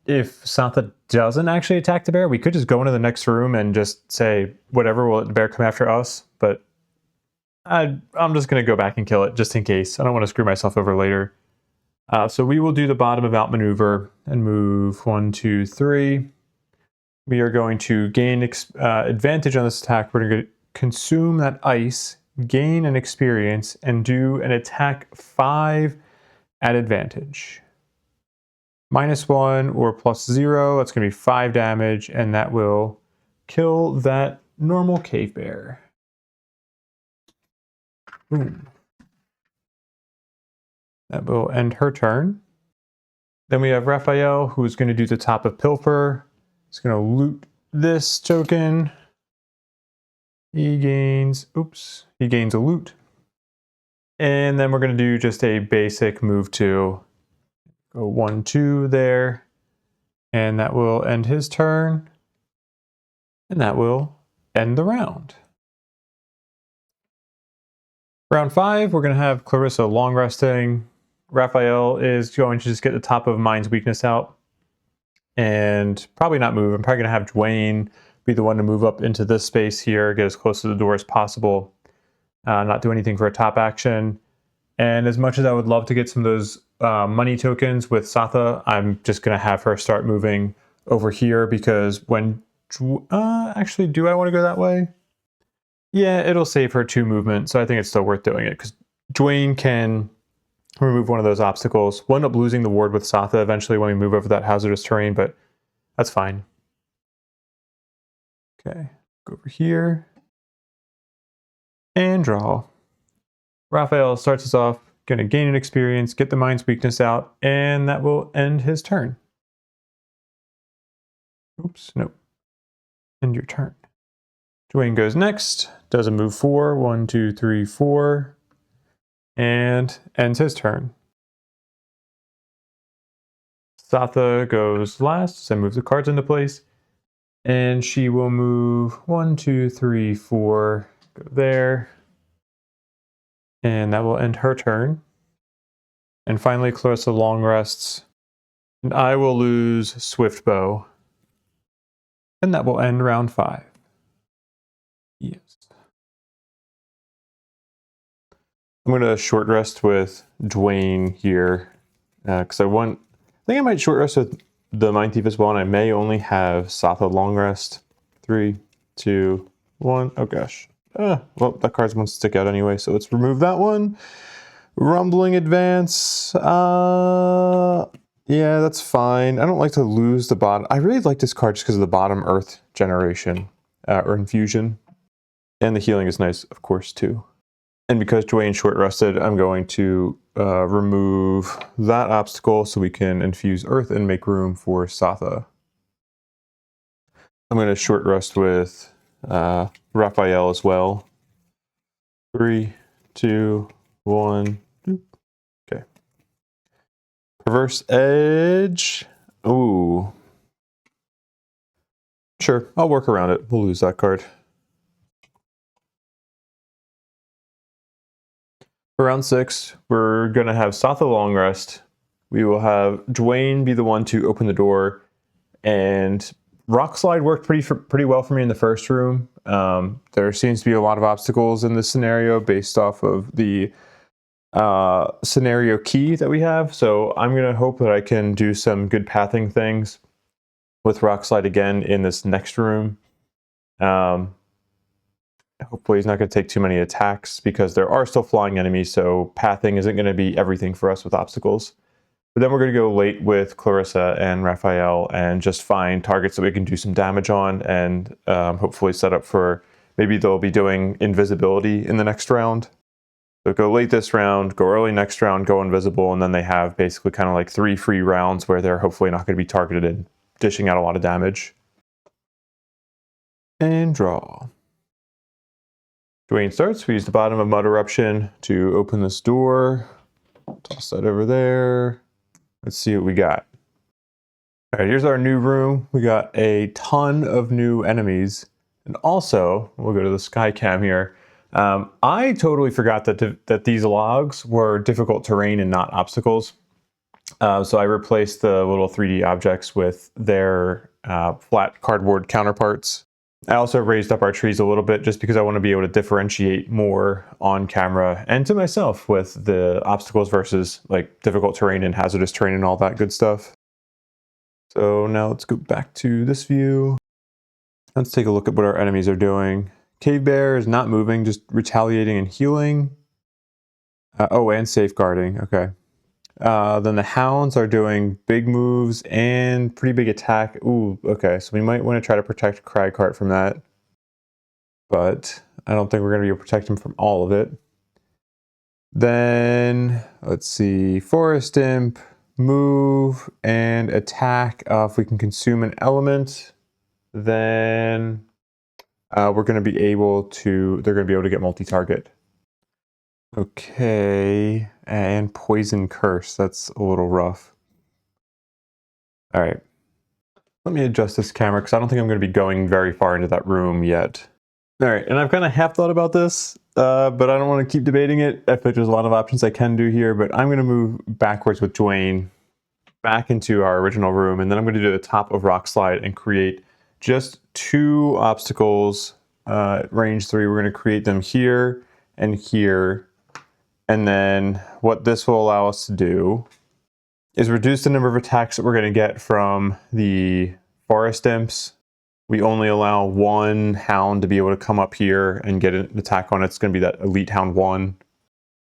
if Satha doesn't actually attack the bear. We could just go into the next room and just say, whatever, we'll let the bear come after us. But I'm just going to go back and kill it, just in case. I don't want to screw myself over later. So we will do the bottom of outmaneuver and move 1, 2, 3. We are going to gain advantage on this attack. We're going to consume that ice, gain an experience, and do an attack 5 at advantage. -1 or +0, that's going to be 5 damage, and that will kill that normal cave bear. Boom. That will end her turn. Then we have Raphael, who's going to do the top of Pilfer. He's going to loot this token. He gains a loot. And then we're going to do just a basic move 2. Go 1, 2 there. And that will end his turn. And that will end the round. Round 5, we're going to have Clarissa long resting. Raphael is going to just get the top of Mind's weakness out. And probably not move. I'm probably going to have Dwayne be the one to move up into this space here, get as close to the door as possible. Not do anything for a top action. And as much as I would love to get some of those money tokens with Satha, I'm just going to have her start moving over here because when... actually, do I want to go that way? Yeah, it'll save her 2 movement, so I think it's still worth doing it because Dwayne can remove one of those obstacles. We'll end up losing the ward with Satha eventually when we move over that hazardous terrain, but that's fine. Okay, go over here and draw. Raphael starts us off, going to gain an experience, get the Mind's weakness out, and that will end his turn. Oops, nope. End your turn. Dwayne goes next, does a move 4, 1, 2, 3, 4, and ends his turn. Satha goes last, so move the cards into place, and she will move 1, 2, 3, 4, go there, and that will end her turn. And finally, Clarissa long rests, and I will lose Swift Bow, and that will end round 5. Yes. I'm going to short rest with Dwayne here because I think I might short rest with the Mindthief as well, and I may only have Satha long rest. 3, 2, 1. Oh gosh. Well, that card's going to stick out anyway, so let's remove that one. Rumbling Advance. Yeah, that's fine. I don't like to lose the bottom. I really like this card just because of the bottom Earth generation or infusion. And the healing is nice, of course, too. And because Dwayne short rested, I'm going to remove that obstacle so we can infuse Earth and make room for Satha. I'm going to short rest with Raphael as well. 3, 2, 1. Okay. Perverse Edge. Ooh. Sure, I'll work around it. We'll lose that card. For round 6, we're going to have Satha long rest. We will have Dwayne be the one to open the door. And Rock Slide worked pretty well for me in the first room. There seems to be a lot of obstacles in this scenario based off of the scenario key that we have. So I'm going to hope that I can do some good pathing things with Rock Slide again in this next room. Hopefully he's not going to take too many attacks because there are still flying enemies, so pathing isn't going to be everything for us with obstacles. But then we're going to go late with Clarissa and Raphael and just find targets that we can do some damage on and hopefully set up for maybe they'll be doing invisibility in the next round. So go late this round, go early next round, go invisible, and then they have basically kind of like 3 free rounds where they're hopefully not going to be targeted and dishing out a lot of damage. And draw. Dwayne starts. We use the bottom of Mud Eruption to open this door. Toss that over there. Let's see what we got. All right, here's our new room. We got a ton of new enemies. And also, we'll go to the sky cam here. I totally forgot that these logs were difficult terrain and not obstacles. So I replaced the little 3D objects with their flat cardboard counterparts. I also raised up our trees a little bit just because I want to be able to differentiate more on camera and to myself with the obstacles versus like difficult terrain and hazardous terrain and all that good stuff. So now let's go back to this view. Let's take a look at what our enemies are doing. Cave Bear is not moving, just retaliating and healing. Oh, and safeguarding. Okay. Then the Hounds are doing big moves and pretty big attack. Ooh, okay. So we might want to try to protect Cragheart from that. But I don't think we're going to be able to protect him from all of it. Then, let's see. Forest Imp, move, and attack. If we can consume an element, then we're going to be able to... They're going to be able to get multi-target. Okay, and Poison Curse, that's a little rough. All right. Let me adjust this camera because I don't think I'm going to be going very far into that room yet. All right, and I've kind of half thought about this, but I don't want to keep debating it. I think there's a lot of options I can do here, but I'm going to move backwards with Dwayne back into our original room, and then I'm going to do the top of Rock Slide and create just 2 obstacles, range 3. We're going to create them here and here, and then what this will allow us to do is reduce the number of attacks that we're going to get from the forest imps. We only allow 1 hound to be able to come up here and get an attack on it. It's going to be that elite hound 1.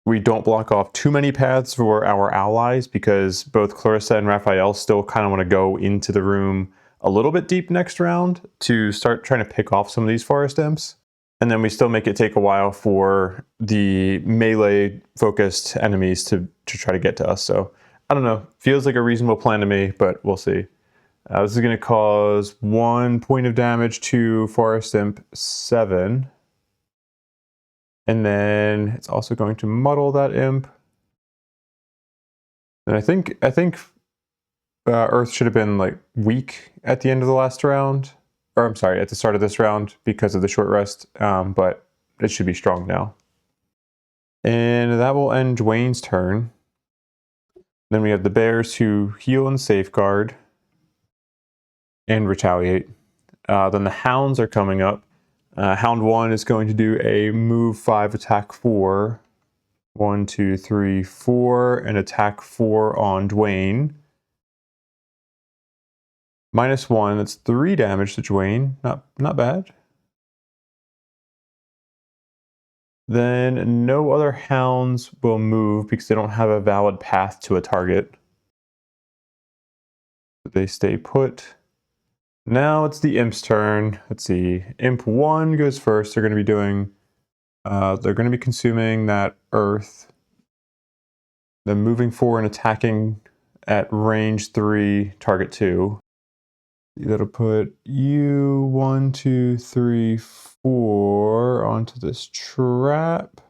We don't block off too many paths for our allies because both Clarissa and Raphael still kind of want to go into the room a little bit deep next round to start trying to pick off some of these forest imps. And then we still make it take a while for the melee focused enemies to try to get to us. So I don't know, feels like a reasonable plan to me, but we'll see. This is going to cause 1 point of damage to Forest Imp 7. And then it's also going to muddle that imp. And I think Earth should have been like weak at the end of the last round. Or I'm sorry, at the start of this round because of the short rest. But it should be strong now. And that will end Dwayne's turn. Then we have the bears who heal and safeguard and retaliate. Then the hounds are coming up. Hound 1 is going to do a move 5, attack 4. 1, 2, 3, 4, and attack 4 on Dwayne. -1, that's 3 damage to Dwayne. Not bad. Then no other hounds will move because they don't have a valid path to a target. They stay put. Now it's the imp's turn. Let's see. Imp 1 goes first. They're going to be doing, they're going to be consuming that earth. Then moving forward and attacking at range 3, target 2. That'll put you 1, 2, 3, 4 onto this trap.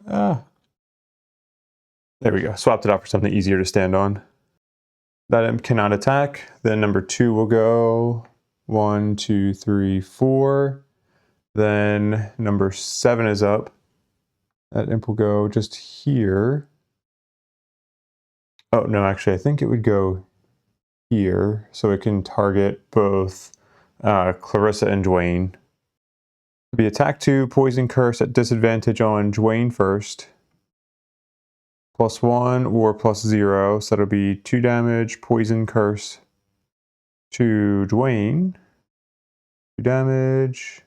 There we go. Swapped it out for something easier to stand on. That imp cannot attack. Then number 2 will go 1, 2, 3, 4. Then number 7 is up. That imp will go just here. Oh, no, actually, I think it would go here so it can target both Clarissa and Dwayne. It'll be attack 2, poison curse at disadvantage on Dwayne first. +1 or +0, so that'll be 2 damage, poison curse to Dwayne. 2 damage,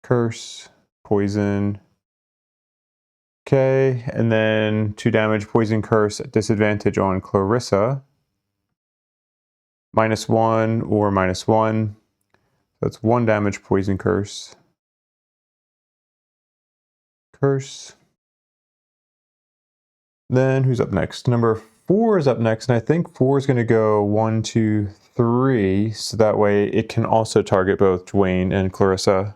curse, poison. Okay, and then 2 damage, poison curse at disadvantage on Clarissa. -1 or -1. That's 1 damage, poison curse. Curse. Then who's up next? Number 4 is up next, and I think 4 is going to go 1, 2, 3, so that way it can also target both Dwayne and Clarissa.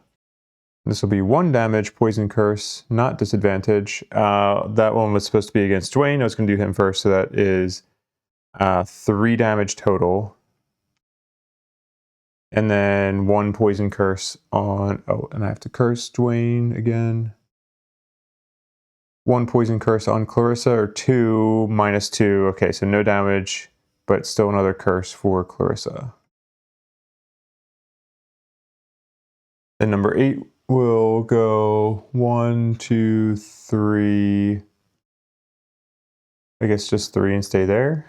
This will be 1 damage, poison curse, not disadvantage. That one was supposed to be against Dwayne. I was going to do him first, so that is 3 damage total. And then 1 poison curse on, oh, and I have to curse Dwayne again. 1 poison curse on Clarissa, or 2 -2. Okay, so no damage, but still another curse for Clarissa. Then number 8 will go 1, 2, 3. I guess just 3 and stay there.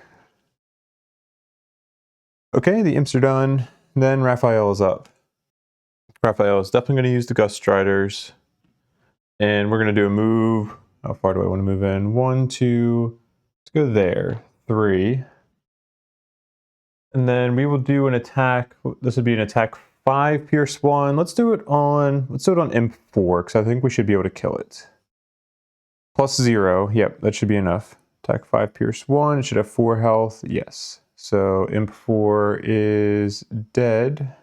Okay, the imps are done. Then Raphael is up. Raphael is definitely going to use the Gust Striders. And we're going to do a move. How far do I want to move in? 1, 2, let's go there. 3. And then we will do an attack. This would be an attack 5, Pierce 1. Let's do it on Imp 4, because I think we should be able to kill it. +0, yep, that should be enough. Attack 5, Pierce 1, it should have 4 health, yes. So Imp 4 is dead.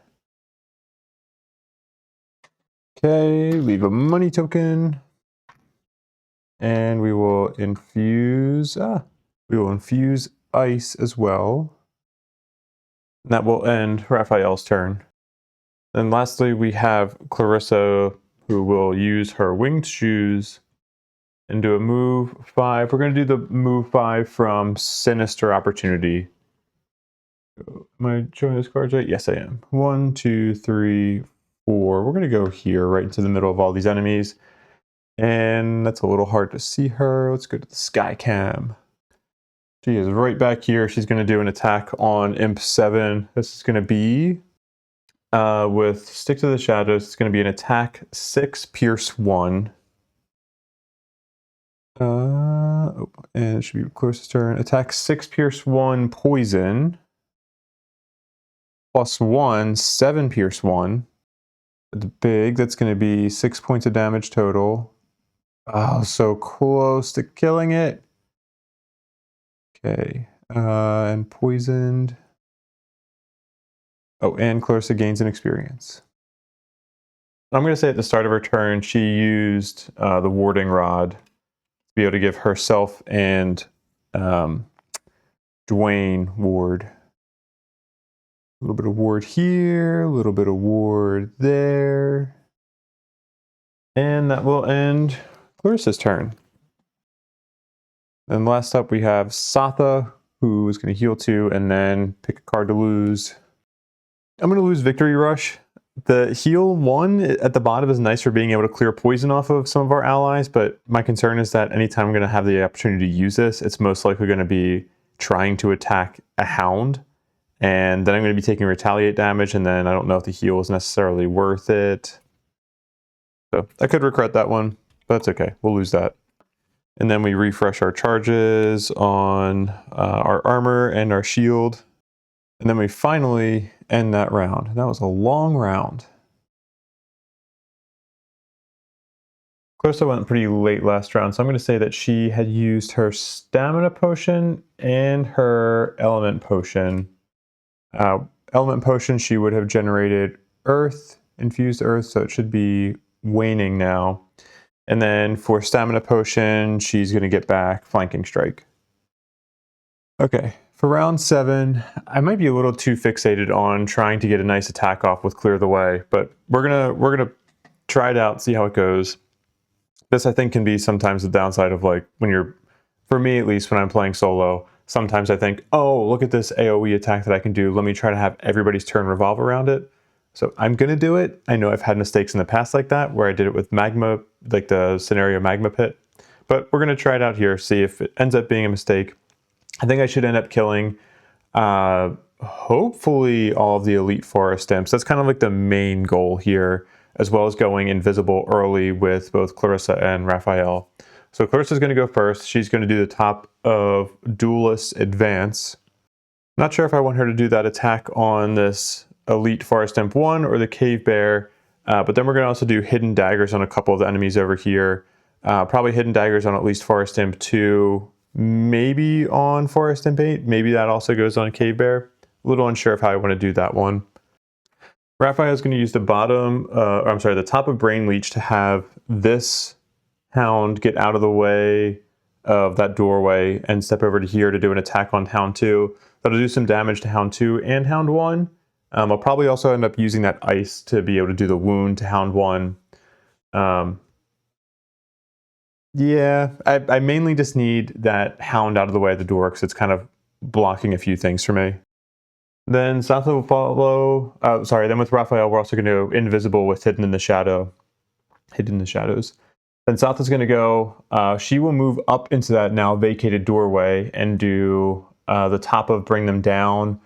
Okay, leave a money token. And we will infuse ice as well. And that will end Raphael's turn. And lastly, we have Clarissa, who will use her winged shoes and do a move 5. We're going to do the move 5 from Sinister Opportunity. Am I showing those cards right? Yes, I am. 1, 2, 3, 4. We're going to go here, right into the middle of all these enemies. And that's a little hard to see her. Let's go to the sky cam. She is right back here. She's going to do an attack on Imp 7. This is going to be with Stick to the Shadows. It's going to be an attack 6, Pierce 1. And it should be Clarissa's turn. Attack 6, Pierce 1, Poison. +1, 7, Pierce 1. It's big. That's going to be 6 points of damage total. Oh, so close to killing it. Okay. And poisoned. Oh, and Clarissa gains an experience. I'm going to say at the start of her turn, she used the warding rod to be able to give herself and Dwayne ward. A little bit of ward here, a little bit of ward there. And that will end Clarissa's turn. And last up we have Satha, who is going to heal 2 and then pick a card to lose. I'm going to lose Victory Rush. The heal 1 at the bottom is nice for being able to clear poison off of some of our allies, but my concern is that anytime I'm going to have the opportunity to use this, it's most likely going to be trying to attack a hound, and then I'm going to be taking retaliate damage, and then I don't know if the heal is necessarily worth it. So I could regret that one, but that's okay. We'll lose that. And then we refresh our charges on our armor and our shield. And then we finally end that round. That was a long round. Clarissa went pretty late last round, so I'm going to say that she had used her stamina potion and her element potion. Element potion, she would have generated earth, infused earth, so it should be waning now. And then for stamina potion, she's going to get back flanking strike. Okay, for round 7, I might be a little too fixated on trying to get a nice attack off with Clear the Way, but we're gonna try it out, see how it goes. This I think can be sometimes the downside of, like, when you're, for me at least, when I'm playing solo, sometimes I think, oh, look at this AoE attack that I can do. Let me try to have everybody's turn revolve around it. So I'm going to do it. I know I've had mistakes in the past like that, where I did it with magma, like the scenario magma pit. But we're going to try it out here, see if it ends up being a mistake. I think I should end up killing, hopefully, all of the elite forest imps. That's kind of like the main goal here, as well as going invisible early with both Clarissa and Raphael. So Clarissa's going to go first. She's going to do the top of Duelist Advance. Not sure if I want her to do that attack on this Elite Forest Imp 1 or the Cave Bear, but then we're going to also do Hidden Daggers on a couple of the enemies over here. Probably Hidden Daggers on at least Forest Imp 2, maybe on Forest Imp 8. Maybe that also goes on Cave Bear. A little unsure of how I want to do that one. Raphael is going to use the the top of Brain Leech to have this Hound get out of the way of that doorway and step over to here to do an attack on Hound 2. That'll do some damage to Hound 2 and Hound 1. I'll probably also end up using that ice to be able to do the wound to Hound 1. Yeah, I mainly just need that Hound out of the way of the door because it's kind of blocking a few things for me. Then Satha will follow, then with Raphael, we're also going to go Invisible with Hidden in the Shadows. Then Satha's going to go, she will move up into that now vacated doorway and do the top of Bring Them Down.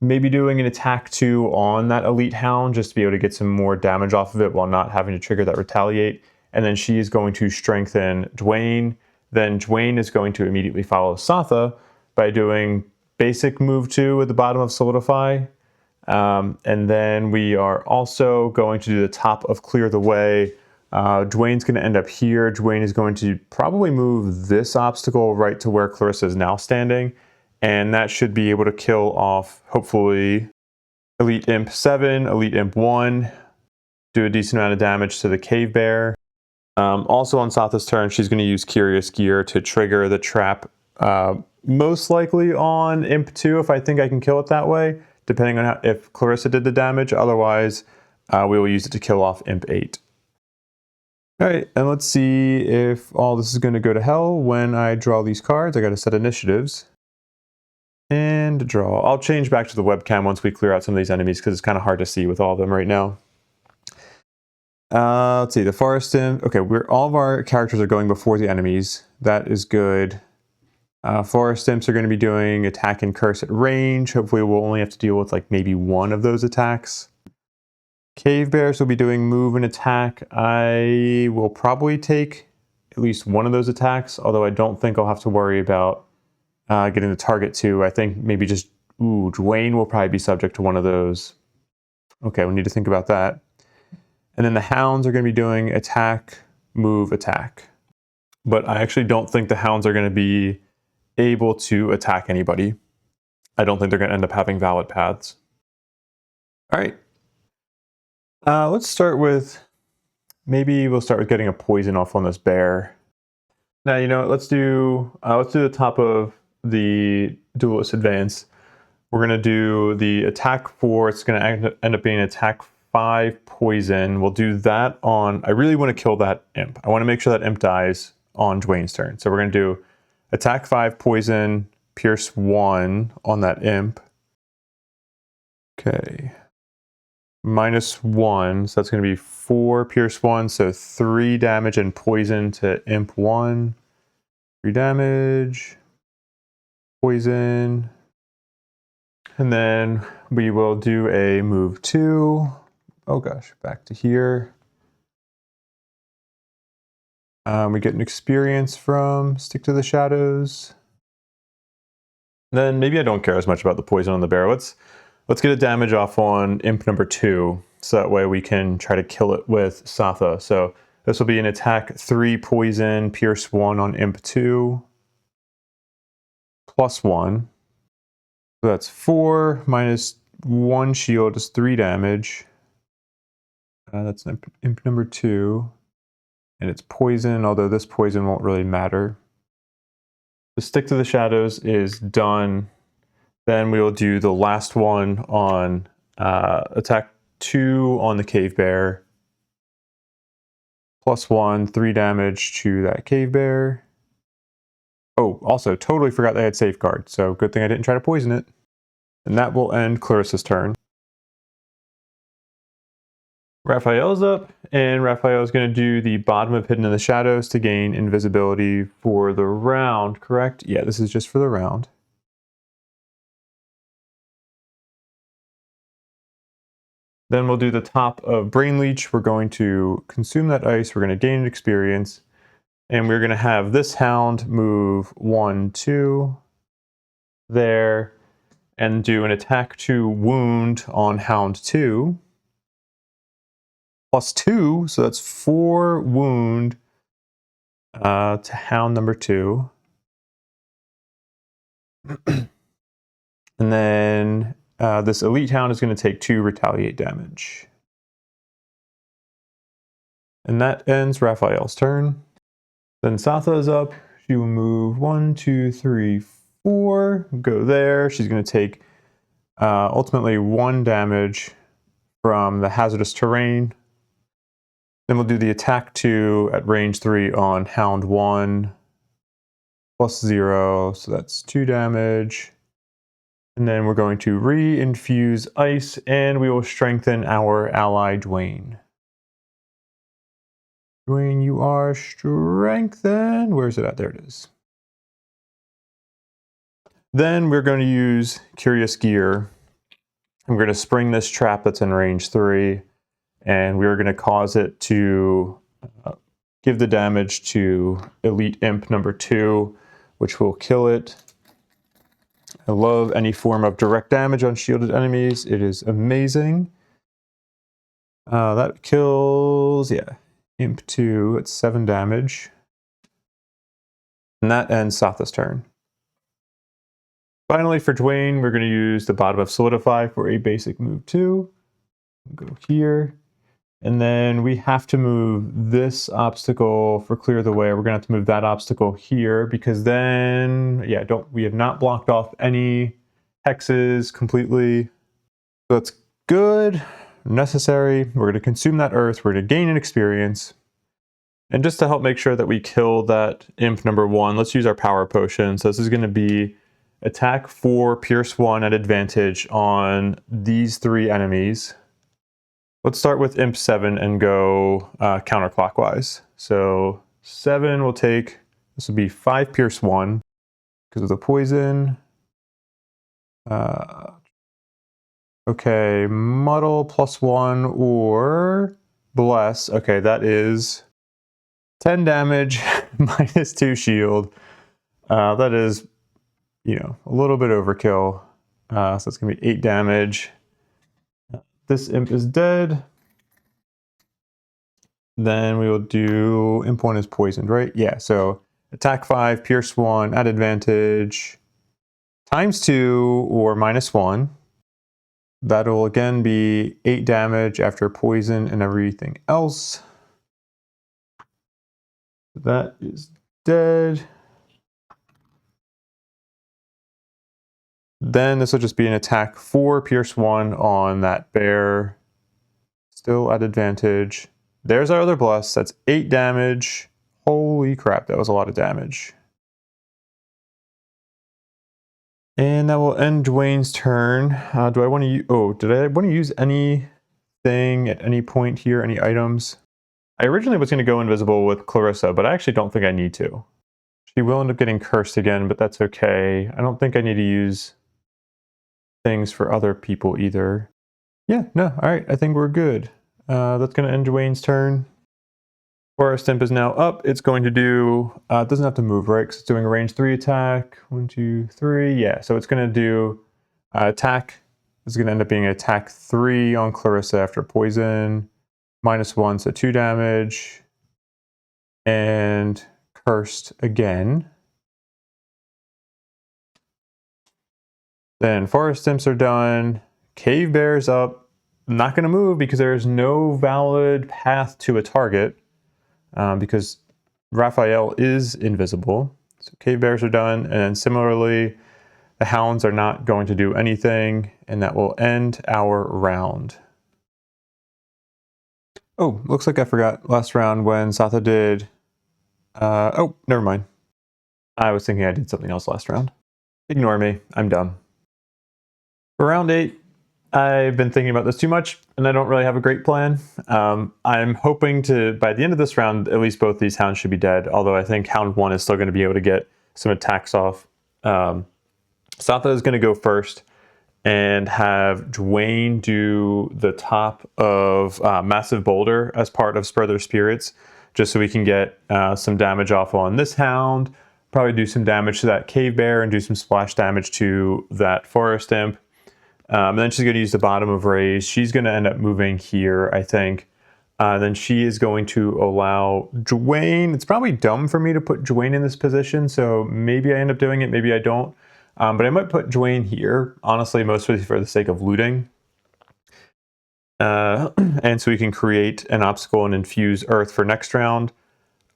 Maybe doing an attack 2 on that Elite Hound just to be able to get some more damage off of it while not having to trigger that Retaliate. And then she is going to strengthen Dwayne. Then Dwayne is going to immediately follow Satha by doing basic move 2 at the bottom of Solidify. And then we are also going to do the top of Clear the Way. Dwayne's going to end up here. Dwayne is going to probably move this obstacle right to where Clarissa is now standing. And that should be able to kill off, hopefully, Elite Imp 7, Elite Imp 1, do a decent amount of damage to the Cave Bear. Also on Satha's turn, she's going to use Curious Gear to trigger the trap most likely on Imp 2 if I think I can kill it that way, depending on if Clarissa did the damage. Otherwise, we will use it to kill off Imp 8. Alright, and let's see if all this is going to go to hell when I draw these cards. I got to set initiatives. And draw. I'll change back to the webcam once we clear out some of these enemies because it's kind of hard to see with all of them right now. Let's see, the Forest Imp. Okay, all of our characters are going before the enemies. That is good. Forest Imps are going to be doing attack and curse at range. Hopefully we'll only have to deal with like maybe one of those attacks. Cave Bears will be doing move and attack. I will probably take at least one of those attacks, although I don't think I'll have to worry about getting the target too. I think maybe just, Dwayne will probably be subject to one of those. Okay, we need to think about that. And then the Hounds are going to be doing attack, move, attack. But I actually don't think the Hounds are going to be able to attack anybody. I don't think they're going to end up having valid paths. All right. Let's start with, maybe we'll start with getting a poison off on this bear. Now, you know what, let's do the top of the Duelist Advance. We're going to do the attack 4. It's going to end up being attack 5 poison. We'll do that on, I really want to kill that imp. I want to make sure that imp dies on Dwayne's turn. So we're going to do attack 5 poison, pierce 1 on that imp. Okay. -1, so that's going to be 4 pierce 1, so 3 damage and poison to imp 1. 3 damage, poison, and then we will do a move 2. Oh gosh, back to here. We get an experience from Stick to the Shadows. Then maybe I don't care as much about the poison on the bear. Let's get a damage off on imp number 2, so that way we can try to kill it with Satha. So this will be an attack 3 poison, pierce 1 on imp 2, +1. So that's 4 minus 1 shield is 3 damage. That's imp number 2. And it's poison, although this poison won't really matter. The Stick to the Shadows is done. Then we will do the last one on attack 2 on the Cave Bear. +1, 3 damage to that Cave Bear. Oh, also, totally forgot they had Safeguard, so good thing I didn't try to poison it. And that will end Clarissa's turn. Raphael's up, and Raphael's going to do the bottom of Hidden in the Shadows to gain invisibility for the round, correct? Yeah, this is just for the round. Then we'll do the top of Brain Leech. We're going to consume that ice, we're going to gain an experience, and we're going to have this Hound move 1, 2, there, and do an attack 2 wound on Hound 2. +2, so that's 4 wound to Hound number 2. And then this Elite Hound is going to take 2 retaliate damage. And that ends Raphael's turn. Then Satha is up. She will move 1, 2, 3, 4. Go there. She's going to take ultimately 1 damage from the hazardous terrain. Then we'll do the attack 2 at range 3 on Hound 1. +0, so that's 2 damage. And then we're going to re-infuse ice, and we will strengthen our ally Dwayne. Dwayne, you are strengthened. Where is it at? There it is. Then we're going to use Curious Gear. I'm going to spring this trap that's in range 3. And we're going to cause it to give the damage to Elite Imp number 2, which will kill it. I love any form of direct damage on shielded enemies. It is amazing. That kills, Imp 2 at 7 damage. And that ends Satha's turn. Finally, for Dwayne, we're going to use the bottom of Solidify for a basic move 2. Go here. And then we have to move this obstacle for clear the way. We're gonna have to move that obstacle here because then, yeah, we have not blocked off any hexes completely. So that's good, necessary. We're gonna consume that earth. We're gonna gain an experience. And just to help make sure that we kill that imp number 1, let's use our power potion. So this is gonna be attack 4, pierce 1 at advantage on these 3 enemies. Let's start with imp 7 and go counterclockwise. So 7 will take, this will be 5 pierce 1 because of the poison. Okay, muddle +1 or bless. Okay, that is 10 damage minus 2 shield. That is, you know, a little bit overkill. So it's gonna be 8 damage. This imp is dead. Then we will do imp 1 is poisoned, right? Yeah, so attack 5, pierce 1 at advantage, ×2 or -1. That'll again be 8 damage after poison and everything else. That is dead. Then this will just be an attack 4, pierce 1 on that bear. Still at advantage. There's our other bless. That's 8 damage. Holy crap, that was a lot of damage. And that will end Dwayne's turn. Do I want to use... Oh, did I want to use anything at any point here? Any items? I originally was going to go invisible with Clarissa, but I actually don't think I need to. She will end up getting cursed again, but that's okay. I don't think I need to use things for other people either. Yeah, no, alright, I think we're good. That's going to end Dwayne's turn. Forest Imp is now up. It's going to do, it doesn't have to move, right? Because it's doing a range 3 attack. 1, 2, 3. Yeah, so it's going to do attack. It's going to end up being attack 3 on Clarissa after poison. -1, so 2 damage. And cursed again. Then Forest Imps are done. Cave Bear's up. I'm not going to move because there is no valid path to a target. Because Raphael is invisible. So Cave Bears are done, and then similarly, the Hounds are not going to do anything, and that will end our round. Oh, looks like I forgot last round when Satha did... oh, never mind. I was thinking I did something else last round. Ignore me, I'm dumb. For round 8, I've been thinking about this too much, and I don't really have a great plan. I'm hoping to, by the end of this round, at least both these Hounds should be dead, although I think Hound 1 is still going to be able to get some attacks off. Satha is going to go first and have Dwayne do the top of Massive Boulder as part of Spur Their Spirits, just so we can get some damage off on this Hound, probably do some damage to that Cave Bear, and do some splash damage to that Forest Imp. And then she's going to use the bottom of Raise. She's going to end up moving here, I think. Then she is going to allow Dwayne. It's probably dumb for me to put Dwayne in this position, so maybe I end up doing it, maybe I don't. But I might put Dwayne here, honestly, mostly for the sake of looting. And so we can create an obstacle and infuse Earth for next round.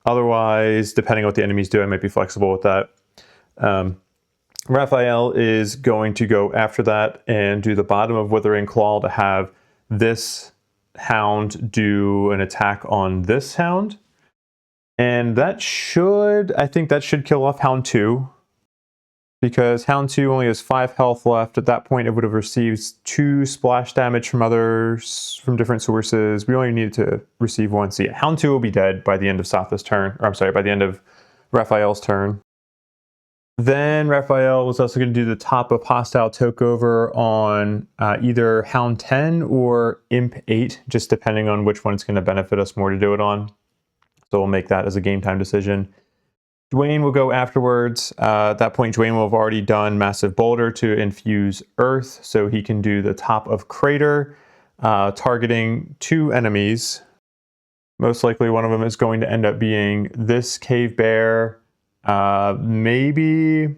Otherwise, depending on what the enemies do, I might be flexible with that. Raphael is going to go after that and do the bottom of Withering Claw to have this Hound do an attack on this Hound. And that should, I think that should kill off Hound 2. Because Hound 2 only has 5 health left. At that point, it would have received 2 splash damage from different sources. We only needed to receive 1. So yeah, Hound 2 will be dead by the end of Satha's turn. Or I'm sorry, by the end of Raphael's turn. Then Raphael was also going to do the top of Hostile Takeover on either Hound 10 or Imp 8, just depending on which one it's going to benefit us more to do it on. So we'll make that as a game time decision. Dwayne will go afterwards. At that point, Dwayne will have already done Massive Boulder to infuse Earth, so he can do the top of Crater, targeting 2 enemies. Most likely one of them is going to end up being this Cave Bear. Maybe...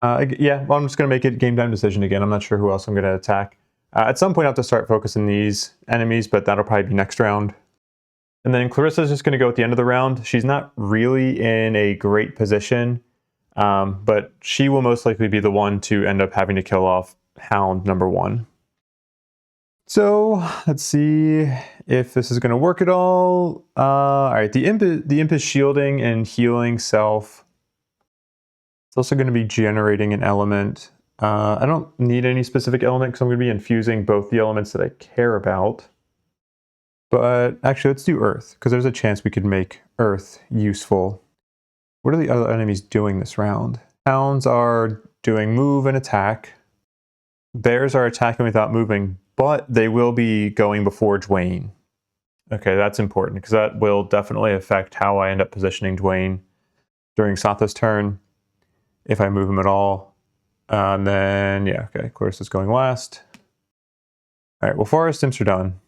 yeah, well, I'm just going to make it game time decision again. I'm not sure who else I'm going to attack. At some point I'll have to start focusing these enemies, but that'll probably be next round. And then Clarissa's just going to go at the end of the round. She's not really in a great position, but she will most likely be the one to end up having to kill off Hound number 1. So let's see if this is going to work at all. All right, the imp is shielding and healing self. It's also going to be generating an element. I don't need any specific element because I'm going to be infusing both the elements that I care about. But actually, let's do Earth, because there's a chance we could make Earth useful. What are the other enemies doing this round? Hounds are doing move and attack. Bears are attacking without moving, but they will be going before Dwayne. Okay, that's important, because that will definitely affect how I end up positioning Dwayne during Satha's turn, if I move him at all. And then, yeah, okay, Clarissa's going last. All right, well, forest imps are done.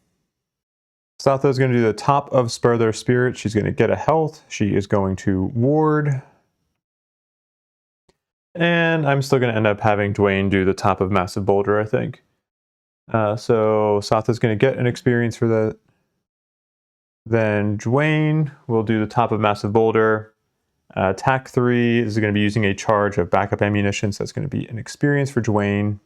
Satha is going to do the top of Spur Their Spirit. She's going to get a health. She is going to ward. And I'm still going to end up having Dwayne do the top of Massive Boulder, I think. So Satha is going to get an experience for that. Then Dwayne will do the top of Massive Boulder. Attack 3 is going to be using a charge of backup ammunition, so that's going to be an experience for Dwayne.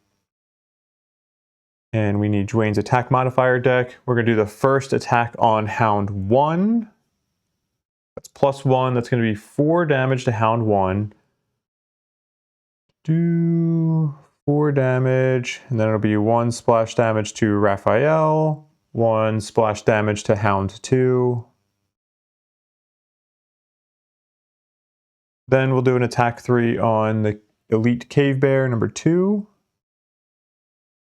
And we need Dwayne's attack modifier deck. We're going to do the first attack on Hound 1. That's +1. That's going to be 4 damage to Hound 1. Do 4 damage, and then it'll be 1 splash damage to Raphael, 1 splash damage to Hound 2. Then we'll do an attack 3 on the Elite Cave Bear number 2.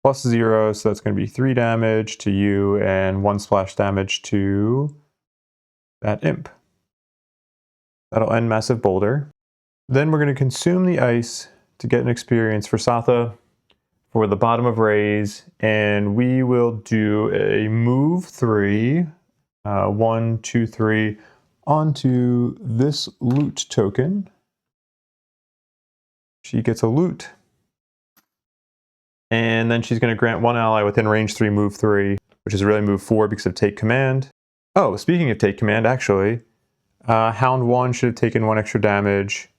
+0, so that's going to be 3 damage to you and 1 splash damage to that imp. That'll end Massive Boulder. Then we're going to consume the ice to get an experience for Satha for the bottom of Raise, and we will do a move 3, 1, 2, 3, onto this loot token. She gets a loot. And then she's going to grant 1 ally within range 3, move 3, which is really move 4 because of Take Command. Oh, speaking of Take Command, actually, Hound 1 should have taken 1 extra damage,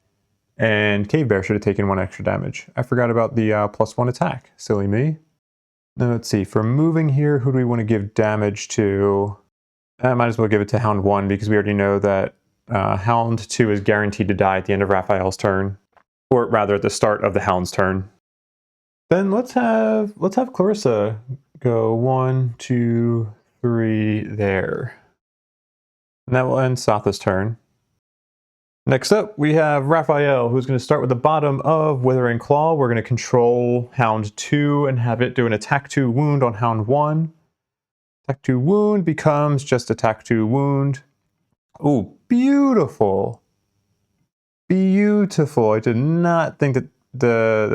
and Cave Bear should have taken 1 extra damage. I forgot about the +1 attack. Silly me. Now let's see, for moving here, who do we want to give damage to? I might as well give it to Hound 1 because we already know that Hound 2 is guaranteed to die at the end of Raphael's turn, or rather at the start of the Hound's turn. Then let's have Clarissa go 1, 2, 3 there. And that will end Satha's turn. Next up, we have Raphael, who's going to start with the bottom of Withering Claw. We're going to control Hound 2 and have it do an attack 2 wound on Hound 1. Attack 2 wound becomes just attack 2 wound. Oh, beautiful. Beautiful. I did not think that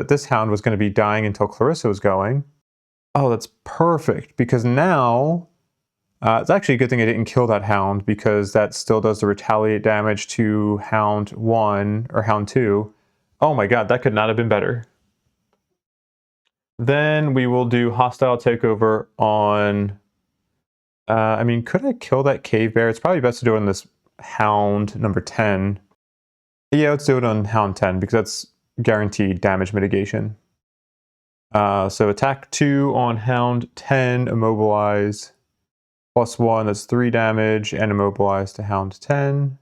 this Hound was going to be dying until Clarissa was going. Oh, that's perfect, because now it's actually a good thing I didn't kill that Hound, because that still does the retaliate damage to Hound 1 or Hound 2. Oh my god, that could not have been better. Then we will do hostile takeover on I mean, could I kill that Cave Bear? It's probably best to do it on this Hound number 10. Yeah, let's do it on Hound 10 because that's guaranteed damage mitigation. So attack 2 on Hound 10, immobilize. +1, that's 3 damage, and immobilize to Hound 10.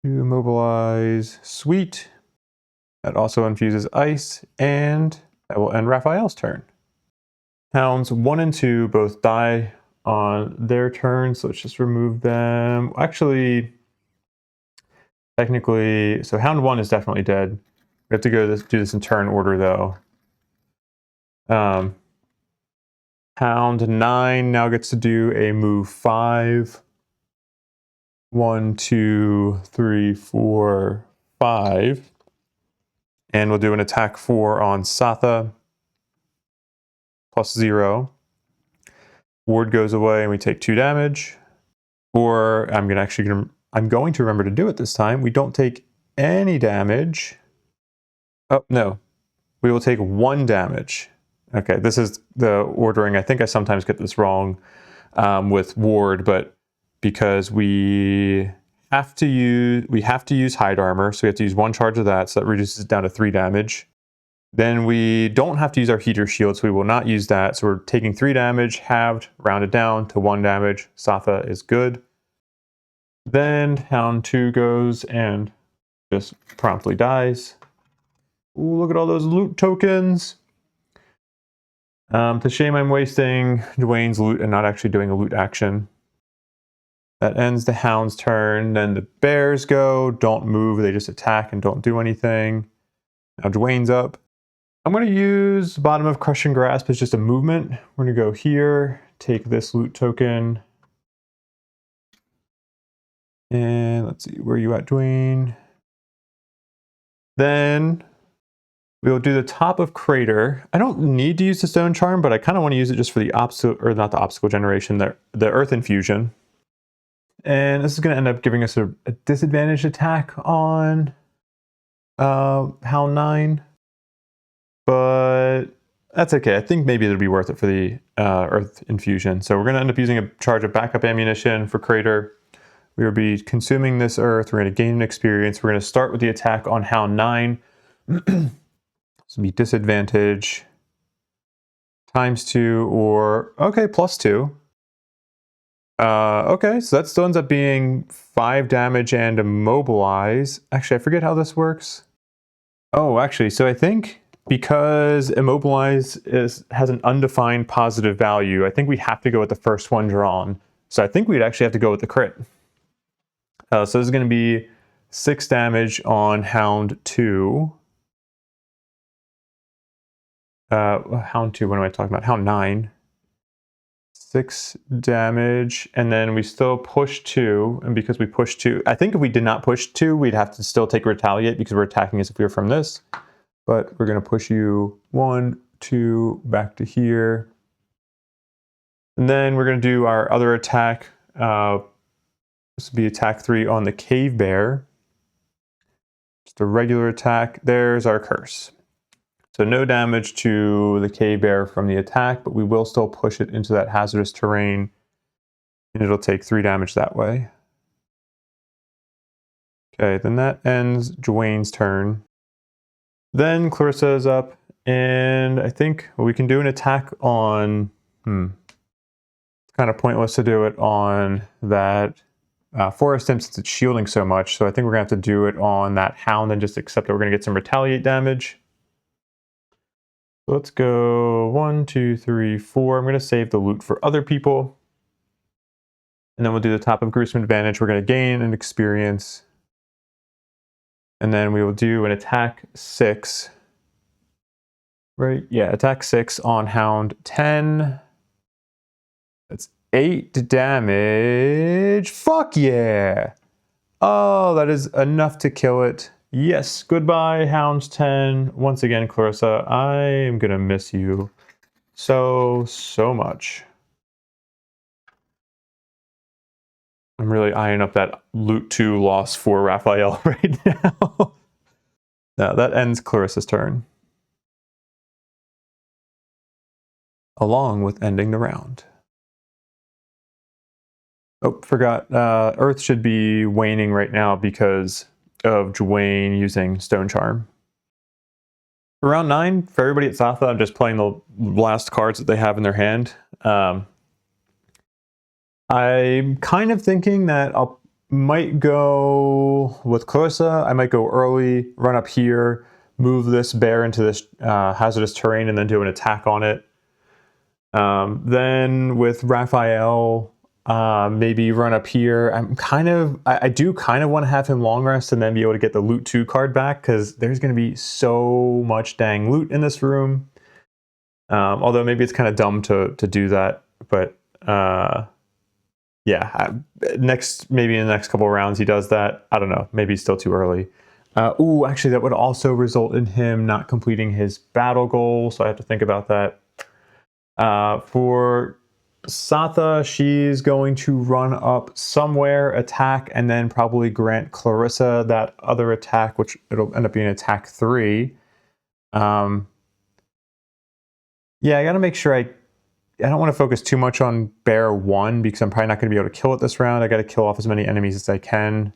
Immobilize, sweet. That also infuses ice, and that will end Raphael's turn. Hounds 1 and 2 both die on their turn, so let's just remove them. Actually, technically, so Hound 1 is definitely dead. We have to do this in turn order, though. Hound 9 now gets to do a move 5. 1, 2, 3, 4, 5. And we'll do an attack 4 on Satha. +0. Ward goes away and we take 2 damage. Or I'm going to remember to do it this time. We don't take any damage. Oh, no. we will take 1 damage. Okay, this is the ordering. I think I sometimes get this wrong with ward, but because we have to use hide armor, so we have to use 1 charge of that, so that reduces it down to 3 damage. Then we don't have to use our heater shield, so we will not use that. So we're taking 3 damage, halved, rounded down to 1 damage. Satha is good. Then Hound 2 goes and just promptly dies. Ooh, look at all those loot tokens. It's a shame I'm wasting Dwayne's loot and not actually doing a loot action. That ends the Hound's turn. Then the bears go. Don't move. They just attack and don't do anything. Now Dwayne's up. I'm going to use bottom of Crushing Grasp as just a movement. We're going to go here, take this loot token. And let's see, where are you at, Dwayne? Then we'll do the top of Crater. I don't need to use the Stone Charm, but I kind of want to use it just for the obstacle, or not the obstacle generation, the Earth Infusion. And this is going to end up giving us a disadvantaged attack on Hound 9. But that's okay. I think maybe it'll be worth it for the Earth Infusion. So we're going to end up using a charge of backup ammunition for Crater. We will be consuming this Earth. We're going to gain an experience. We're going to start with the attack on Hound 9. This will be disadvantage ×2 or, okay, +2. Okay, so that still ends up being 5 damage and immobilize. Actually, I forget how this works. Oh, actually, so I think because immobilize has an undefined positive value, I think we have to go with the first one drawn. So I think we'd actually have to go with the crit. So this is going to be 6 damage on Hound 2. Hound 2, what am I talking about? Hound 9. 6 damage, and then we still push 2, and because we push 2, I think if we did not push 2, we'd have to still take retaliate because we're attacking as if we were from this. But we're going to push you 1, 2, back to here. And then we're going to do our other attack. This will be attack 3 on the Cave Bear. Just a regular attack. There's our curse. So no damage to the Cave Bear from the attack, but we will still push it into that hazardous terrain, and it'll take 3 damage that way. Okay, then that ends Dwayne's turn. Then Clarissa is up, and I think we can do an attack on... It's kind of pointless to do it on that Forest Imp since it's shielding so much, so I think we're going to have to do it on that Hound and just accept that we're going to get some retaliate damage. Let's go 1, 2, 3, 4. I'm going to save the loot for other people. And then we'll do the top of Gruesome Advantage. We're going to gain an experience. And then we will do an attack 6. Right? Yeah, attack 6 on Hound 10. That's 8 damage. Fuck yeah! Oh, that is enough to kill it. Yes, goodbye, Hounds 10. Once again, Clarissa, I am going to miss you so much. I'm really eyeing up that loot 2 loss for Raphael right now. Now, that ends Clarissa's turn. Along with ending the round. Oh, forgot. Earth should be waning right now because of Dwayne using Stone Charm. For round 9, for everybody at Satha, I'm just playing the last cards that they have in their hand. I'm kind of thinking that I might go with Clarissa. I might go early, run up here, move this bear into this hazardous terrain, and then do an attack on it. Then with Raphael, maybe run up here. I do kind of want to have him long rest and then be able to get the loot 2 card back because there's going to be so much dang loot in this room. Although maybe it's kind of dumb to do that, but yeah, maybe in the next couple of rounds he does that. I don't know, maybe it's still too early. Ooh, actually that would also result in him not completing his battle goal, so I have to think about that. For Satha, she's going to run up somewhere, attack, and then probably grant Clarissa that other attack, which it'll end up being attack 3. Yeah, I gotta make sure I don't want to focus too much on Bear 1 because I'm probably not going to be able to kill it this round. I gotta kill off as many enemies as I can.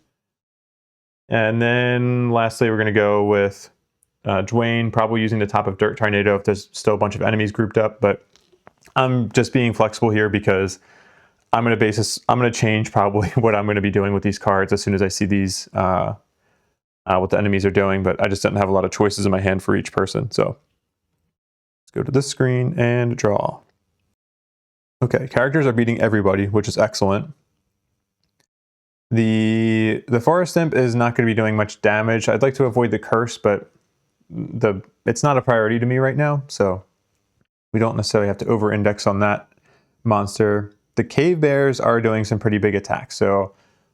And then lastly, we're gonna go with Dwayne, probably using the top of Dirt Tornado if there's still a bunch of enemies grouped up, but I'm just being flexible here because I'm going to change probably what I'm going to be doing with these cards as soon as I see these, what the enemies are doing, but I just didn't have a lot of choices in my hand for each person. So let's go to this screen and draw. Okay, characters are beating everybody, which is excellent. The Forest Imp is not going to be doing much damage. I'd like to avoid the curse, but it's not a priority to me right now, so we don't necessarily have to over-index on that monster. The Cave Bears are doing some pretty big attacks, so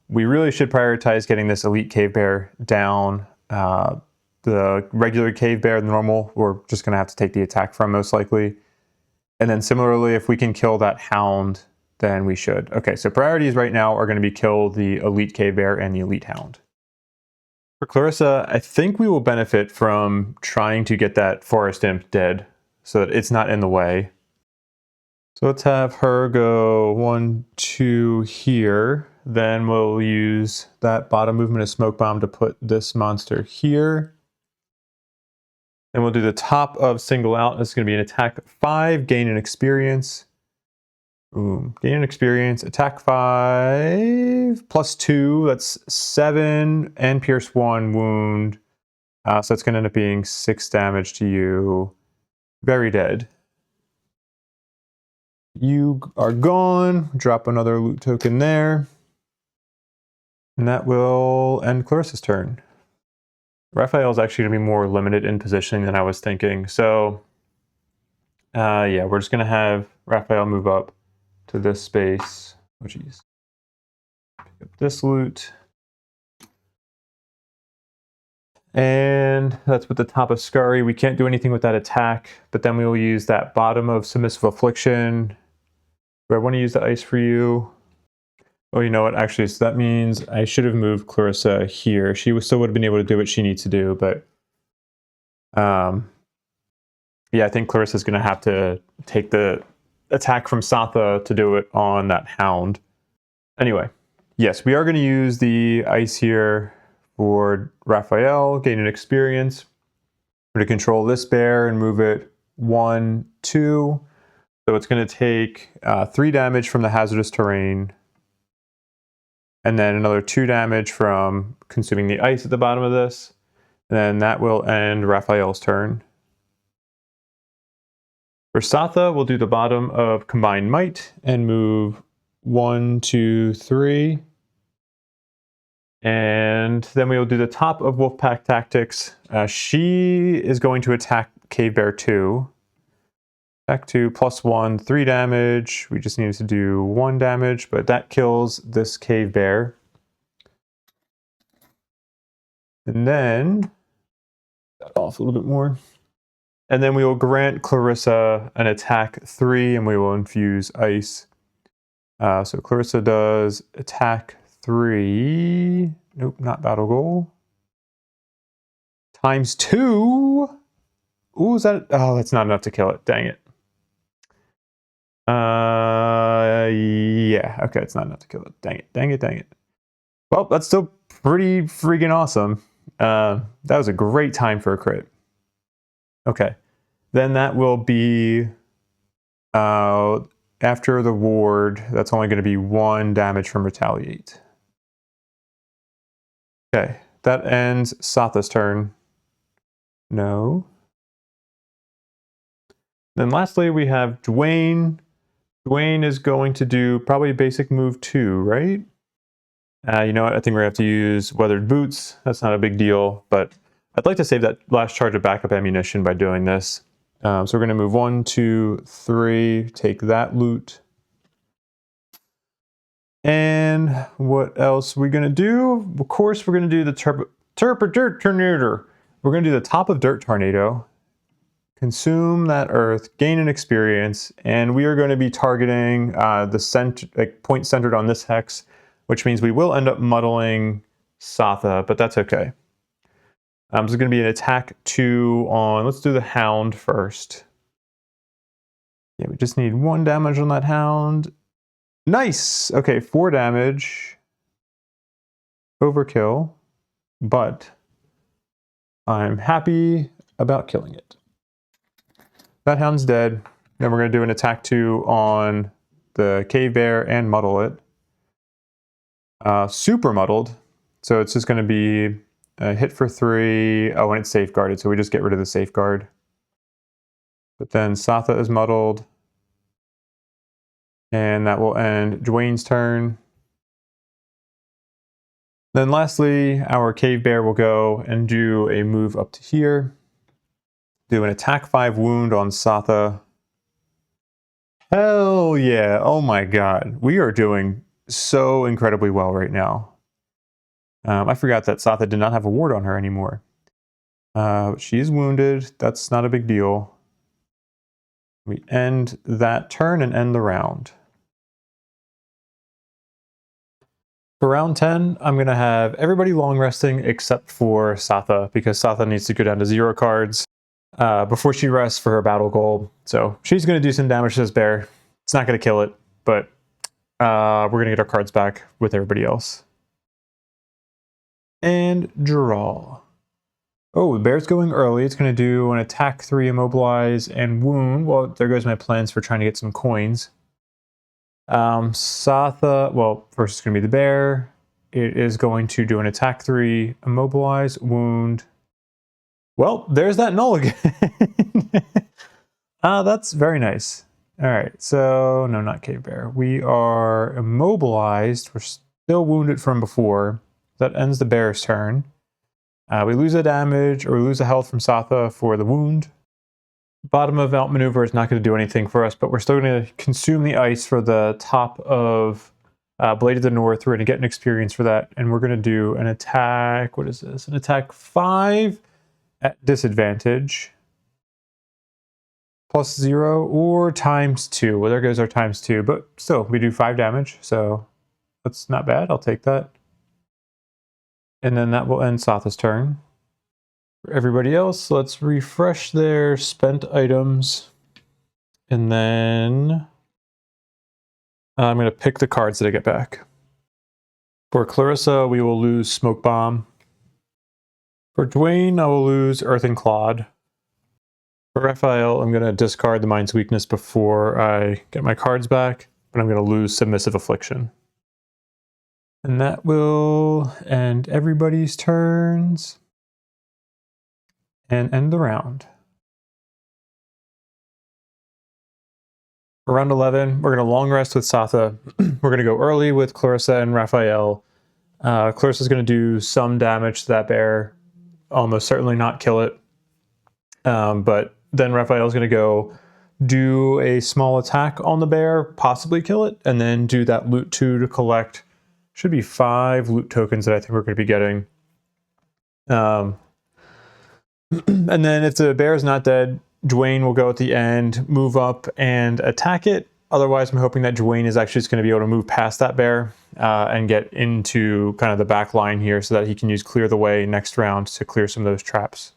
we really should prioritize getting this Elite Cave Bear down. The regular Cave Bear, the normal, we're just going to have to take the attack from most likely. And then similarly, if we can kill that Hound, then we should. Okay, so priorities right now are going to be kill the Elite Cave Bear and the Elite Hound. For Clarissa, I think we will benefit from trying to get that Forest Imp dead so that it's not in the way. So let's have her go 1, 2 here. Then we'll use that bottom movement of Smoke Bomb to put this monster here. Then we'll do the top of Single Out. It's going to be an attack 5, gain an experience. Boom. Gain an experience, attack 5, plus 2, that's 7, and pierce 1 wound. So it's going to end up being 6 damage to you. Very dead. You are gone. Drop another loot token there. And that will end Clarissa's turn. Raphael is actually going to be more limited in positioning than I was thinking. So, yeah, we're just going to have Raphael move up to this space. Oh, geez. Pick up this loot. And that's with the top of Scurry. We can't do anything with that attack, but then we will use that bottom of Submissive Affliction. Do I want to use the ice for you? Oh, you know what? Actually, so that means I should have moved Clarissa here. She still would have been able to do what she needs to do, but yeah, I think Clarissa's going to have to take the attack from Satha to do it on that Hound. Anyway, yes, we are going to use the ice here for Raphael, gain an experience. We're going to control this bear and move it 1, 2. So it's going to take 3 damage from the hazardous terrain. And then another 2 damage from consuming the ice at the bottom of this. And then that will end Raphael's turn. For Satha, we'll do the bottom of Combined Might and move 1, 2, 3. And then we will do the top of Wolfpack Tactics. She is going to attack Cave Bear 2. Attack 2, plus 1, 3 damage. We just need to do 1 damage, but that kills this Cave Bear. And then, that off a little bit more. And then we will grant Clarissa an attack 3, and we will infuse ice. So Clarissa does attack 3. Nope, not battle goal. Times 2. Ooh, is that? Oh, that's not enough to kill it. Dang it. Yeah. Okay, it's not enough to kill it. Dang it. Dang it. Dang it. Well, that's still pretty freaking awesome. That was a great time for a crit. Okay, then that will be after the ward. That's only going to be 1 damage from Retaliate. Okay, that ends Satha's turn. No. Then lastly, we have Dwayne. Dwayne is going to do probably basic move 2, right? You know what? I think we're going to have to use Weathered Boots. That's not a big deal, but I'd like to save that last charge of backup ammunition by doing this. So we're going to move 1, 2, 3, take that loot. And what else are we going to do? Of course, we're going to do the Dirt Tornado. We're going to do the top of Dirt Tornado. Consume that earth, gain an experience, and we are going to be targeting the point centered on this hex, which means we will end up muddling Satha, but that's okay. This is going to be an attack 2 on, let's do the Hound first. Yeah, we just need 1 damage on that Hound. Nice! Okay, 4 damage. Overkill. But I'm happy about killing it. That Hound's dead. Then we're going to do an attack 2 on the Cave Bear and muddle it. Super muddled. So it's just going to be a hit for 3. Oh, and it's safeguarded, so we just get rid of the safeguard. But then Satha is muddled. And that will end Dwayne's turn. Then lastly, our Cave Bear will go and do a move up to here. Do an attack 5 wound on Satha. Hell yeah. Oh my god. We are doing so incredibly well right now. I forgot that Satha did not have a ward on her anymore. She is wounded. That's not a big deal. We end that turn and end the round. For round 10, I'm going to have everybody long resting except for Satha, because Satha needs to go down to 0 cards before she rests for her battle goal. So she's going to do some damage to this bear. It's not going to kill it, but we're going to get our cards back with everybody else. And draw. Oh, the bear's going early. It's going to do an attack 3, immobilize, and wound. Well, there goes my plans for trying to get some coins. Satha, well, first it's going to be the bear. It is going to do an attack 3, immobilize, wound. Well, there's that null again. That's very nice. All right, so no, not Cave Bear. We are immobilized. We're still wounded from before. That ends the bear's turn. We lose a damage, or we lose a health from Satha for the wound. Bottom of outmaneuver is not going to do anything for us, but we're still going to consume the ice for the top of Blade of the North. We're going to get an experience for that, and we're going to do an attack. What is this? An attack 5 at disadvantage. Plus 0 or times 2. Well, there goes our times 2, but still, we do 5 damage, so that's not bad. I'll take that. And then that will end Satha's turn. For everybody else, let's refresh their spent items. And then I'm going to pick the cards that I get back. For Clarissa, we will lose Smoke Bomb. For Dwayne, I will lose Earthen Clod. For Raphael, I'm going to discard the Mind's Weakness before I get my cards back, but I'm going to lose Submissive Affliction. And that will end everybody's turns and end the round. For round 11, we're going to long rest with Satha. We're going to go early with Clarissa and Raphael. Clarissa's going to do some damage to that bear. Almost certainly not kill it. But then Raphael's going to go do a small attack on the bear, possibly kill it, and then do that loot 2 to collect. Should be 5 loot tokens that I think we're going to be getting. And then if the bear is not dead, Dwayne will go at the end, move up and attack it. Otherwise, I'm hoping that Dwayne is actually just going to be able to move past that bear and get into kind of the back line here so that he can use Clear the Way next round to clear some of those traps.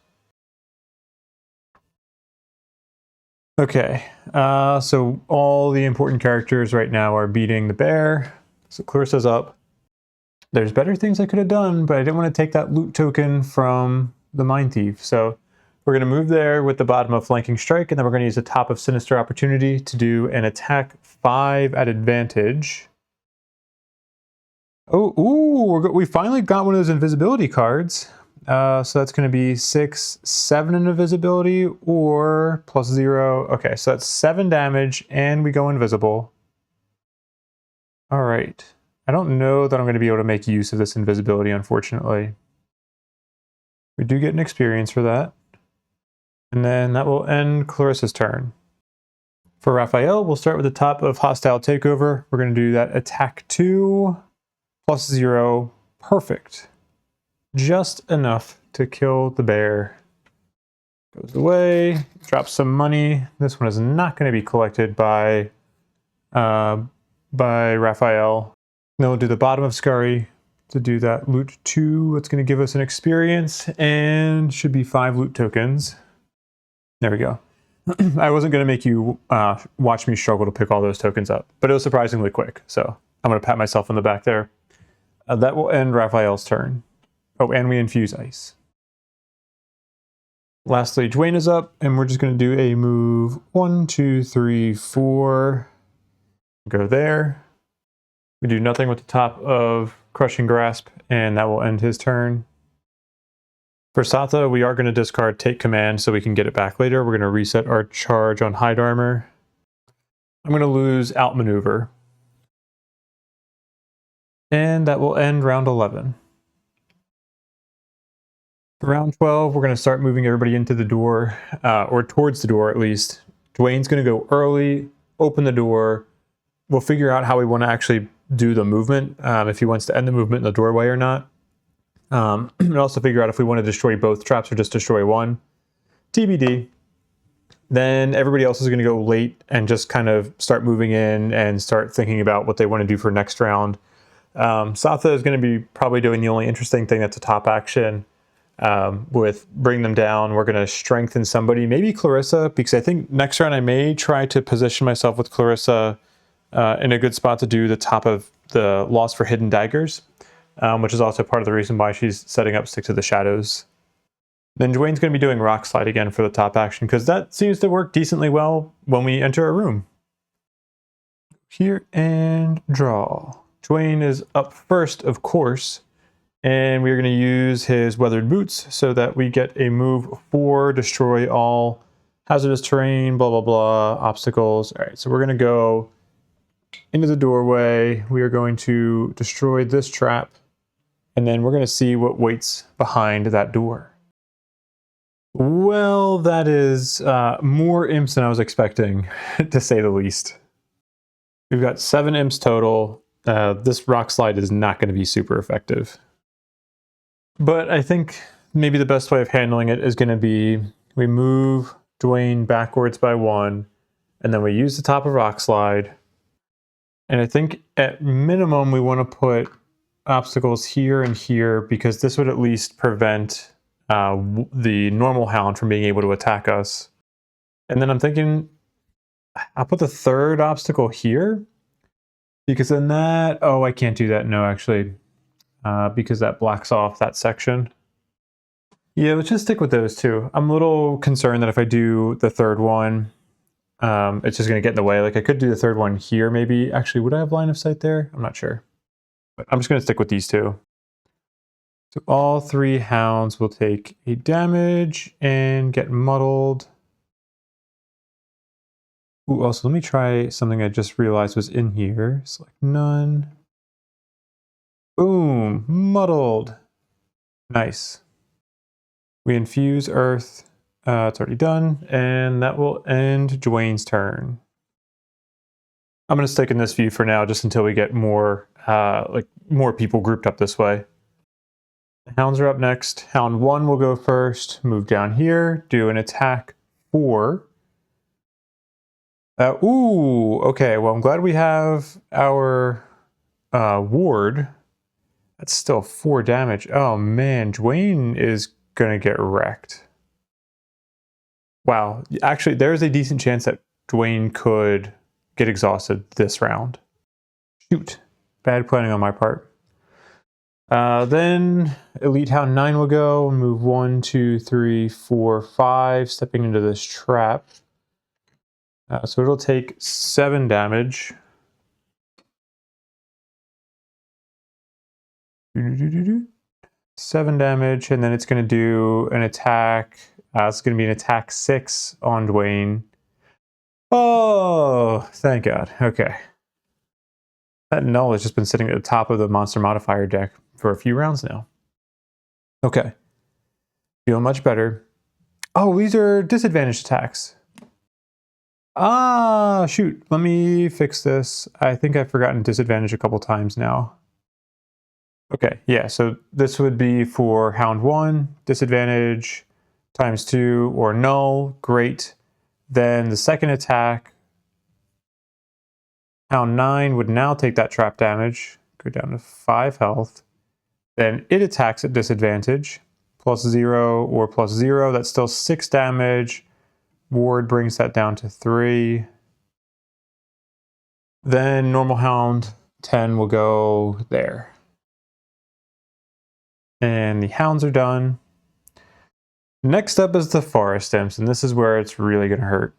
Okay, so all the important characters right now are beating the bear. So Clarissa's up. There's better things I could have done, but I didn't want to take that loot token from the Mindthief. So we're going to move there with the bottom of Flanking Strike, and then we're going to use the top of Sinister Opportunity to do an attack 5 at advantage. Oh, ooh, we finally got one of those invisibility cards. So that's going to be 6, 7 in invisibility, or plus 0. Okay, so that's 7 damage, and we go invisible. All right. I don't know that I'm going to be able to make use of this invisibility, unfortunately. We do get an experience for that. And then that will end Clarissa's turn. For Raphael, we'll start with the top of Hostile Takeover. We're going to do that attack 2, plus 0. Perfect. Just enough to kill the bear. Goes away, drops some money. This one is not going to be collected by Raphael. Then we'll do the bottom of Scurry. to do that. Loot 2, it's going to give us an experience and should be 5 loot tokens. There we go. I wasn't going to make you watch me struggle to pick all those tokens up, but it was surprisingly quick. So I'm going to pat myself on the back there. That will end Raphael's turn. Oh, and we infuse ice. Lastly, Dwayne is up, and we're just going to do a move 1, 2, 3, 4. Go there. We do nothing with the top of Crushing Grasp, and that will end his turn. For Satha, we are going to discard Take Command so we can get it back later. We're going to reset our charge on Hide Armor. I'm going to lose Outmaneuver. And that will end round 11. For round 12, we're going to start moving everybody into the door, or towards the door at least. Dwayne's going to go early, open the door. We'll figure out how we want to actually do the movement, if he wants to end the movement in the doorway or not. And also figure out if we want to destroy both traps or just destroy one. TBD. Then everybody else is going to go late and just kind of start moving in and start thinking about what they want to do for next round. Satha is going to be probably doing the only interesting thing that's a top action. With Bring Them Down, we're going to strengthen somebody, maybe Clarissa, because I think next round I may try to position myself with Clarissa in a good spot to do the top of the Loss for Hidden Daggers. Which is also part of the reason why she's setting up Stick to the Shadows. Then Dwayne's going to be doing Rock Slide again for the top action, because that seems to work decently well when we enter a room. Here and draw. Dwayne is up first, of course, and we're going to use his Weathered Boots so that we get a move 4, destroy all hazardous terrain, blah, blah, blah, obstacles. All right, so we're going to go into the doorway. We are going to destroy this trap. And then we're going to see what waits behind that door. Well, that is more imps than I was expecting, to say the least. We've got 7 imps total. This rock slide is not going to be super effective. But I think maybe the best way of handling it is going to be we move Dwayne backwards by 1, and then we use the top of rock slide. And I think at minimum we want to put obstacles here and here, because this would at least prevent the normal hound from being able to attack us. And then I'm thinking I'll put the 3rd obstacle here, because then that, oh, I can't do that. No, actually, because that blocks off that section. Yeah, let's just stick with those 2. I'm a little concerned that if I do the 3rd one, it's just going to get in the way. Like I could do the 3rd one here, maybe. Actually, would I have line of sight there? I'm not sure. But I'm just going to stick with these 2. So all 3 hounds will take a damage and get muddled. Ooh, also let me try something I just realized was in here. Select none. Boom, muddled. Nice. We infuse earth. It's already done, and that will end Dwayne's turn. I'm going to stick in this view for now, just until we get more more people grouped up this way. The hounds are up next. Hound 1 will go first, move down here, do an attack 4. Ooh, okay, well I'm glad we have our ward. That's still 4 damage. Oh man, Dwayne is gonna get wrecked. Wow, actually there's a decent chance that Dwayne could get exhausted this round. Shoot. Bad planning on my part. Then Elite Hound 9 will go, move 1, 2, 3, 4, 5, stepping into this trap. So it'll take 7 damage. 7 damage, and then it's going to do an attack. It's going to be an attack 6 on Dwayne. Oh, thank God. Okay. That null has just been sitting at the top of the monster modifier deck for a few rounds now. Okay. Feeling much better. Oh, these are disadvantaged attacks. Ah, shoot. Let me fix this. I think I've forgotten disadvantage a couple times now. Okay, yeah, so this would be for Hound 1, disadvantage ×2 or null. Great. Then the second attack, Hound 9 would now take that trap damage, go down to 5 health. Then it attacks at disadvantage. +0 or +0. That's still 6 damage. Ward brings that down to 3. Then normal hound 10 will go there. And the hounds are done. Next up is the forest imps, and this is where it's really going to hurt.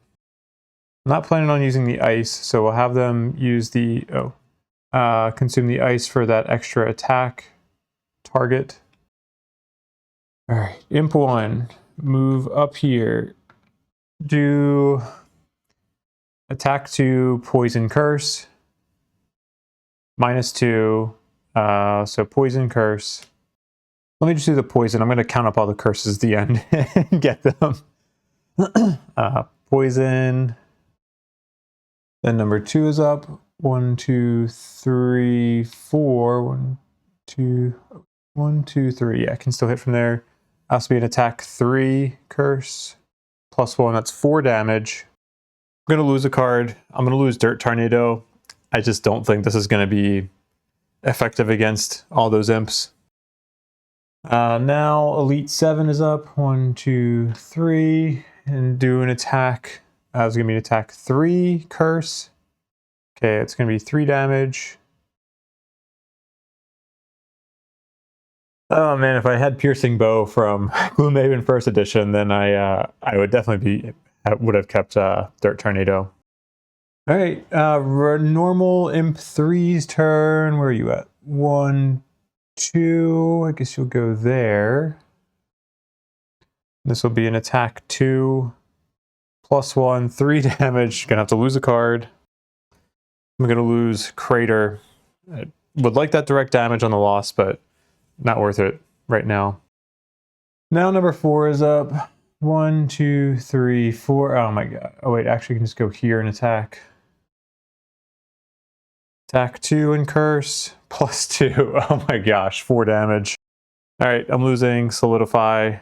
I'm not planning on using the ice, so we'll have them use the consume the ice for that extra attack target. All right, imp 1, move up here. Do attack 2, poison curse. -2, so poison curse. Let me just do the poison. I'm going to count up all the curses at the end and get them. Poison. Then number 2 is up. 1, 2, 3, 4. 1, 2, 1, 2, 3. Yeah, I can still hit from there. Has to be an attack 3 curse. +1, that's 4 damage. I'm going to lose a card. I'm going to lose Dirt Tornado. I just don't think this is going to be effective against all those imps. Now Elite 7 is up. 1, 2, 3. And do an attack. It's going to be an attack 3 curse. Okay, it's going to be 3 damage. Oh man, if I had Piercing Bow from Gloomhaven First Edition, then I would definitely would have kept Dirt Tornado. All right, normal Imp 3's turn. Where are you at? 1, 2. I guess you'll go there. This will be an attack 2, +1, 3 damage. Gonna have to lose a card. I'm gonna lose Crater. I would like that direct damage on the loss, but not worth it right now. Now number 4 is up. 1, 2, 3, 4. Oh my god. Oh wait, actually I can just go here and attack. Attack 2 and curse. +2. Oh my gosh, 4 damage. Alright, I'm losing Solidify.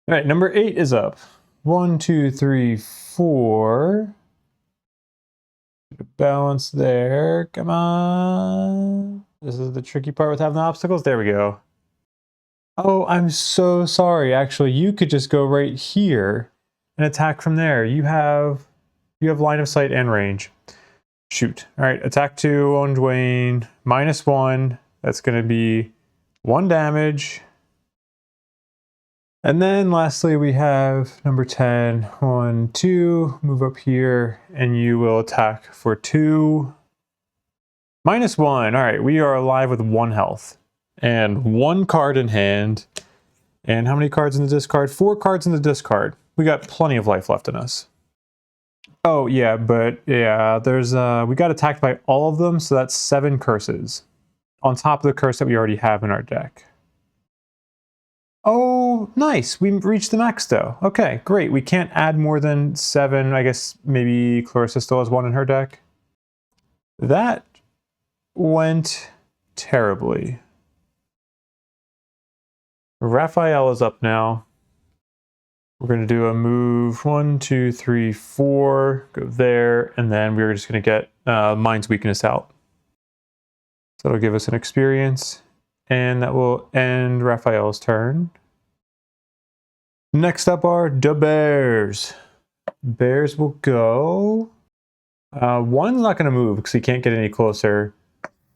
Alright, number 8 is up. 1, 2, 3, 4. Balance there. Come on. This is the tricky part with having the obstacles. There we go. Oh, I'm so sorry. Actually, you could just go right here and attack from there. You have line of sight and range. Shoot. All right, attack 2 on Dwayne. -1. That's going to be 1 damage. And then lastly, we have number 10. 1, 2. Move up here, and you will attack for 2. -1. All right, we are alive with 1 health. And 1 card in hand. And how many cards in the discard? 4 cards in the discard. We got plenty of life left in us. Oh, yeah, but yeah, there's we got attacked by all of them, so that's 7 curses. On top of the curse that we already have in our deck. Oh, nice. We reached the max, though. Okay, great. We can't add more than 7. I guess maybe Clarissa still has 1 in her deck. That went terribly. Raphael is up now. We're going to do a move 1, 2, 3, 4. Go there, and then we're just going to get Mind's Weakness out. So it'll give us an experience. And that will end Raphael's turn. Next up are the bears. Bears will go. 1's not going to move because he can't get any closer.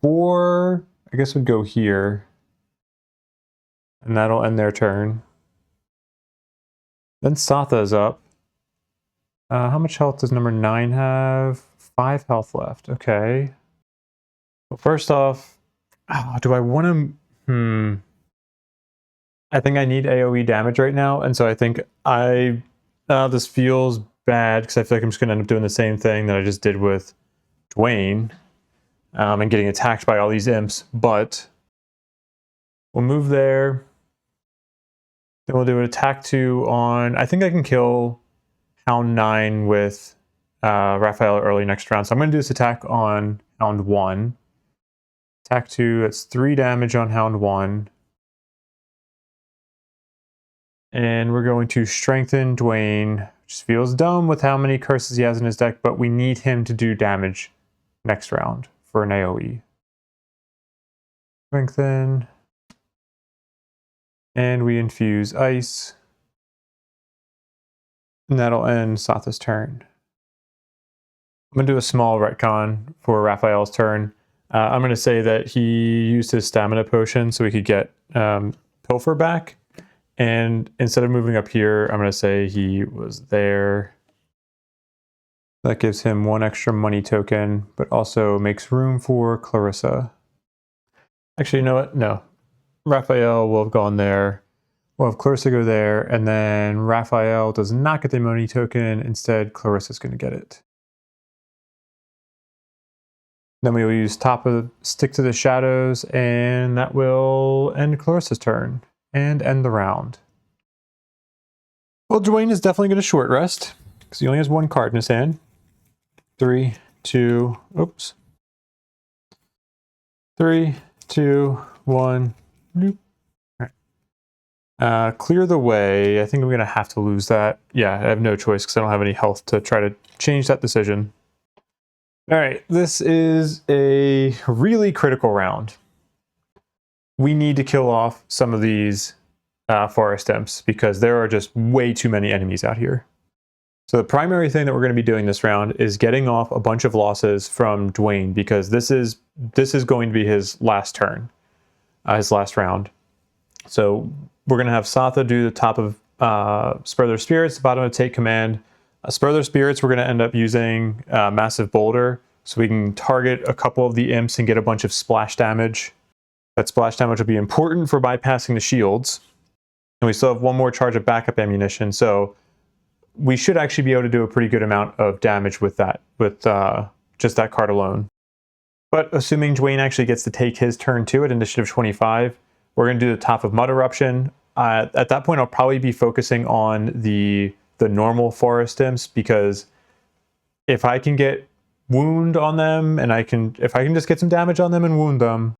4, I guess, would go here. And that'll end their turn. Then Satha is up. How much health does number 9 have? 5 health left. Okay. Well, first off, do I want to... I think I need AoE damage right now, and so I think this feels bad because I feel like I'm just going to end up doing the same thing that I just did with Dwayne and getting attacked by all these imps, but we'll move there. Then we'll do an attack 2 on... I think I can kill Hound 9 with Raphael early next round, so I'm going to do this attack on Hound 1. Attack 2, that's 3 damage on Hound 1. And we're going to strengthen Dwayne, which feels dumb with how many curses he has in his deck, but we need him to do damage next round for an AoE. Strengthen. And we infuse ice. And that'll end Satha's turn. I'm going to do a small retcon for Raphael's turn. I'm going to say that he used his stamina potion so he could get Pilfer back. And instead of moving up here, I'm going to say he was there. That gives him 1 extra money token, but also makes room for Clarissa. Actually, you know what? No. Raphael will have gone there. We'll have Clarissa go there, and then Raphael does not get the money token. Instead, Clarissa's going to get it. Then we will use top of Stick to the Shadows, and that will end Clarissa's turn and end the round. Well, Dwayne is definitely going to short rest because he only has 1 card in his hand. 3, 2, oops. 3, 2, 1. Nope. All right. Clear the way. I think I'm going to have to lose that. Yeah, I have no choice because I don't have any health to try to change that decision. All right, this is a really critical round. We need to kill off some of these forest imps because there are just way too many enemies out here. So the primary thing that we're going to be doing this round is getting off a bunch of losses from Dwayne because this is going to be his last turn, his last round. So we're going to have Satha do the top of Spur Their Spirits, the bottom of Take Command. Spur Their Spirits, we're going to end up using Massive Boulder so we can target a couple of the imps and get a bunch of splash damage. That splash damage will be important for bypassing the shields. And we still have 1 more charge of backup ammunition, so we should actually be able to do a pretty good amount of damage with that, with just that card alone. But assuming Dwayne actually gets to take his turn too at initiative 25, we're going to do the top of Mud Eruption. At that point, I'll probably be focusing on the normal forest imps because if I can get wound on them and if I can just get some damage on them and wound them,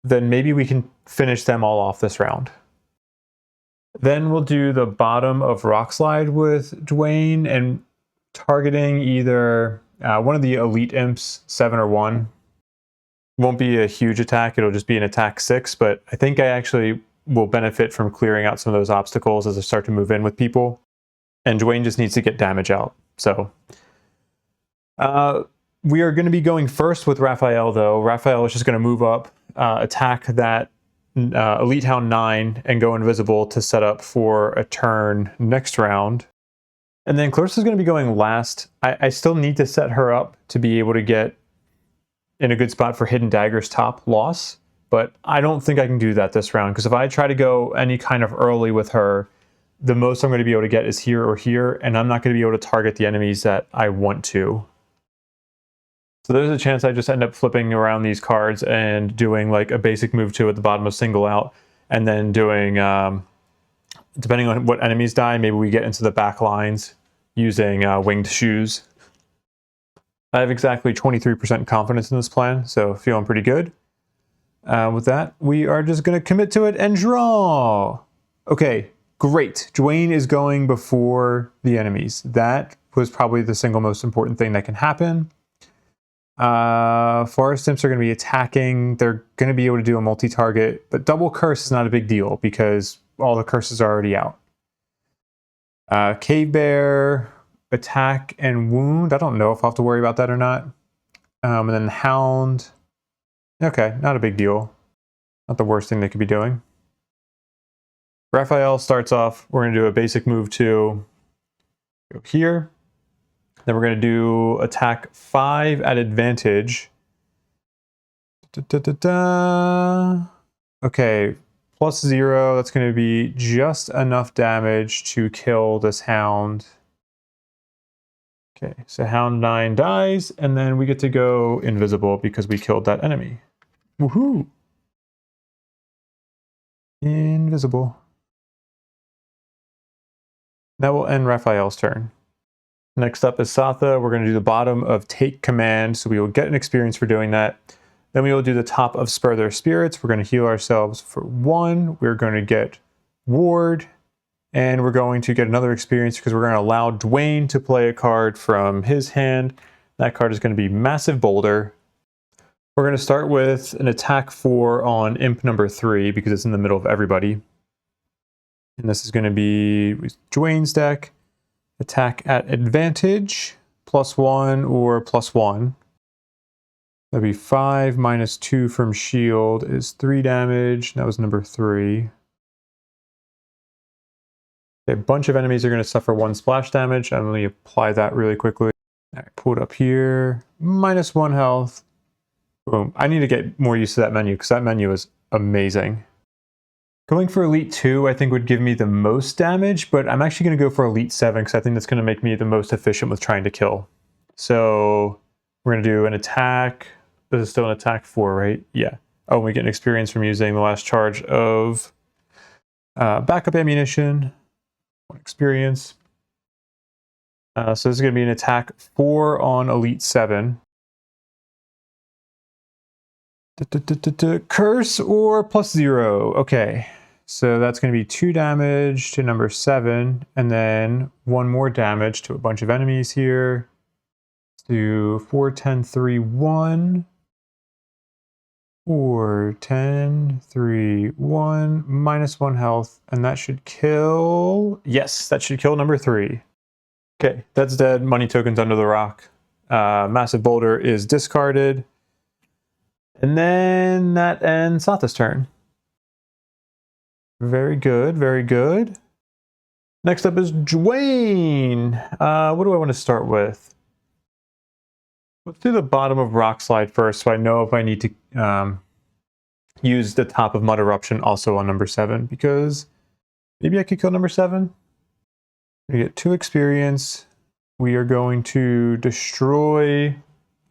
then maybe we can finish them all off this round. Then we'll do the bottom of Rockslide with Dwayne and targeting either one of the elite imps, 7 or 1. Won't be a huge attack, it'll just be an attack 6, but I think I actually will benefit from clearing out some of those obstacles as I start to move in with people. And Dwayne just needs to get damage out. So we are going to be going first with Raphael, though. Raphael is just going to move up, attack that Elite Hound 9 and go invisible to set up for a turn next round. And then Clarissa's going to be going last. I still need to set her up to be able to get in a good spot for Hidden Dagger's top loss, but I don't think I can do that this round because if I try to go any kind of early with her, the most I'm going to be able to get is here or here, and I'm not going to be able to target the enemies that I want to. So there's a chance I just end up flipping around these cards and doing like a basic move 2 at the bottom of Single Out, and then doing, depending on what enemies die, maybe we get into the back lines using Winged Shoes. I have exactly 23% confidence in this plan, so feeling pretty good. With that, we are just going to commit to it and draw. Okay, great. Dwayne is going before the enemies. That was probably the single most important thing that can happen. Forest imps are going to be attacking. They're going to be able to do a multi-target, but double curse is not a big deal because all the curses are already out. Cave Bear, attack and wound. I don't know if I'll have to worry about that or not. And then Hound. Okay, not a big deal. Not the worst thing they could be doing. Raphael starts off. We're going to do a basic move 2. Go here. Then we're going to do attack 5 at advantage. Okay, +0. That's going to be just enough damage to kill this Hound. Okay, so Hound 9 dies, and then we get to go invisible because we killed that enemy. Woohoo! Invisible. That will end Raphael's turn. Next up is Satha. We're going to do the bottom of Take Command, so we will get an experience for doing that. Then we will do the top of Spur Their Spirits. We're going to heal ourselves for 1. We're going to get Ward, and we're going to get another experience because we're going to allow Dwayne to play a card from his hand. That card is going to be Massive Boulder. We're going to start with an attack 4 on imp number 3 because it's in the middle of everybody. And this is going to be Dwayne's deck. Attack at advantage, +1 or +1. That'd be 5 minus 2 from shield is 3 damage. That was number 3. Okay, a bunch of enemies are going to suffer 1 splash damage. I'm going to apply that really quickly. All right, pull it up here. -1 health. Boom. I need to get more used to that menu because that menu is amazing. Going for Elite 2 I think would give me the most damage, but I'm actually going to go for Elite 7 because I think that's going to make me the most efficient with trying to kill. So we're going to do an attack. This is still an attack 4, right? Yeah. Oh, and we get an experience from using the last charge of backup ammunition. 1 experience. So this is going to be an attack 4 on Elite 7. Curse or +0. Okay, so that's going to be 2 damage to number 7, and then 1 more damage to a bunch of enemies here. Let's do 4, 10, 3, 1. 4, 10, 3, 1. -1 health, and that should kill... Yes, that should kill number 3. Okay, that's dead. Money tokens under the rock. Massive boulder is discarded. And then that ends Satha's turn. Very good, very good. Next up is Dwayne. What do I want to start with? Let's do the bottom of Rock Slide first, so I know if I need to use the top of Mud Eruption also on number 7, because maybe I could kill number 7. We get 2 experience. We are going to destroy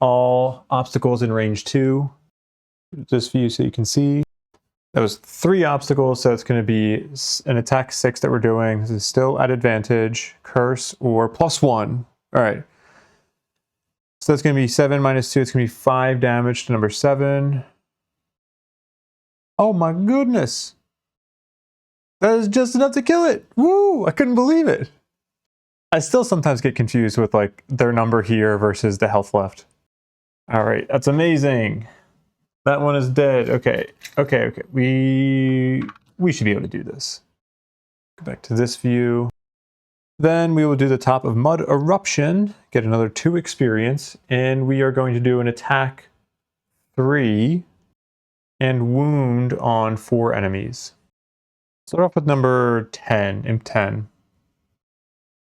all obstacles in range 2. This view so you can see. That was 3 obstacles, so it's going to be an attack 6 that we're doing. This is still at advantage, curse, or +1. All right. So that's going to be 7 minus 2. It's going to be 5 damage to number 7. Oh my goodness. That is just enough to kill it. Woo! I couldn't believe it. I still sometimes get confused with like their number here versus the health left. All right, that's amazing. That one is dead. Okay. We should be able to do this. Go back to this view. Then we will do the top of Mud Eruption, get another 2 experience, and we are going to do an attack 3 and wound on 4 enemies. Start off with number 10, imp 10.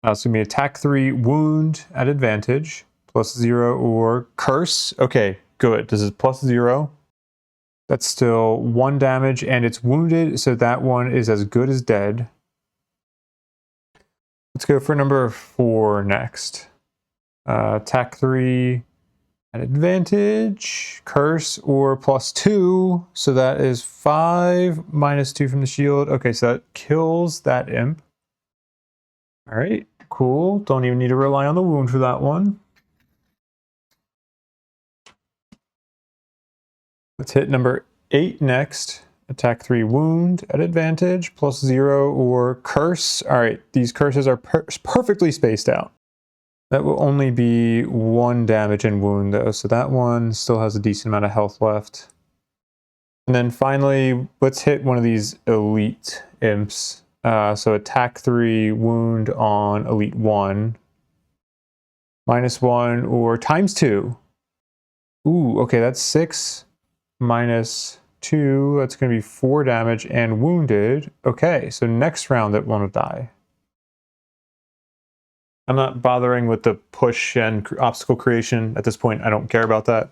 It's going to be attack 3, wound at advantage, +0 or curse. Okay, good. This is +0. That's still 1 damage, and it's wounded, so that one is as good as dead. Let's go for number 4 next. Attack 3 at advantage, curse, or +2, so that is 5 minus 2 from the shield. Okay, so that kills that imp. All right, cool. Don't even need to rely on the wound for that one. Let's hit number 8 next. Attack 3 wound at advantage, +0 or curse. All right, these curses are perfectly spaced out. That will only be 1 damage and wound though, so that one still has a decent amount of health left. And then finally, let's hit one of these elite imps. So attack 3 wound on elite 1. -1 or ×2. Ooh, okay, that's 6 minus 2. That's going to be 4 damage and wounded. Okay, so next round it won't die. I'm not bothering with the push and obstacle creation at this point. I don't care about that.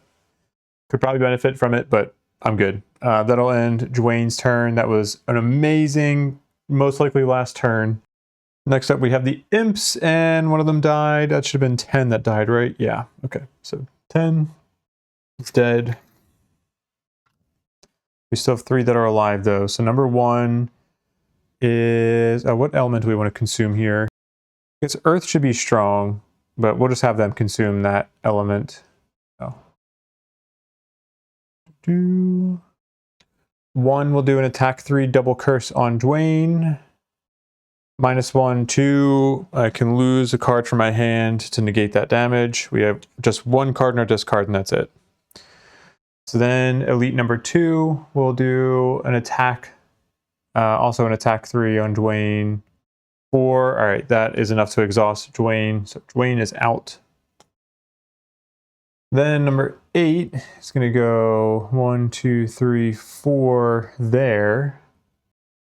Could probably benefit from it, but I'm good. That'll end Dwayne's turn. That was an amazing, most likely last turn. Next up we have the imps, and one of them died. That should have been 10 that died, right? Yeah, okay. So 10 is dead. We still have 3 that are alive though. So number 1 is, what element do we want to consume here? I guess earth should be strong, but we'll just have them consume that element. Oh. 1 will do an attack 3 double curse on Dwayne. -1, 2. I can lose a card from my hand to negate that damage. We have just 1 card in our discard, and that's it. So then elite number 2 will do an attack, also an attack 3 on Dwayne. 4, all right, that is enough to exhaust Dwayne, so Dwayne is out. Then number 8 is going to go 1, 2, 3, 4 there.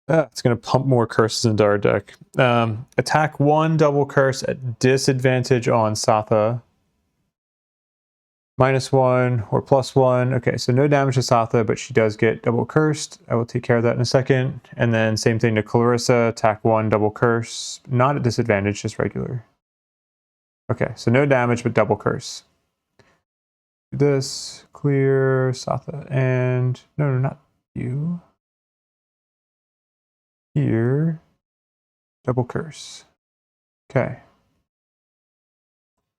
It's going to pump more curses into our deck. Attack 1, double curse at disadvantage on Satha. -1 or +1. Okay, so no damage to Satha, but she does get double cursed. I will take care of that in a second. And then same thing to Clarissa. Attack 1, double curse. Not at disadvantage, just regular. Okay, so no damage, but double curse. This, clear, Satha, and no, not you. Here, double curse. Okay.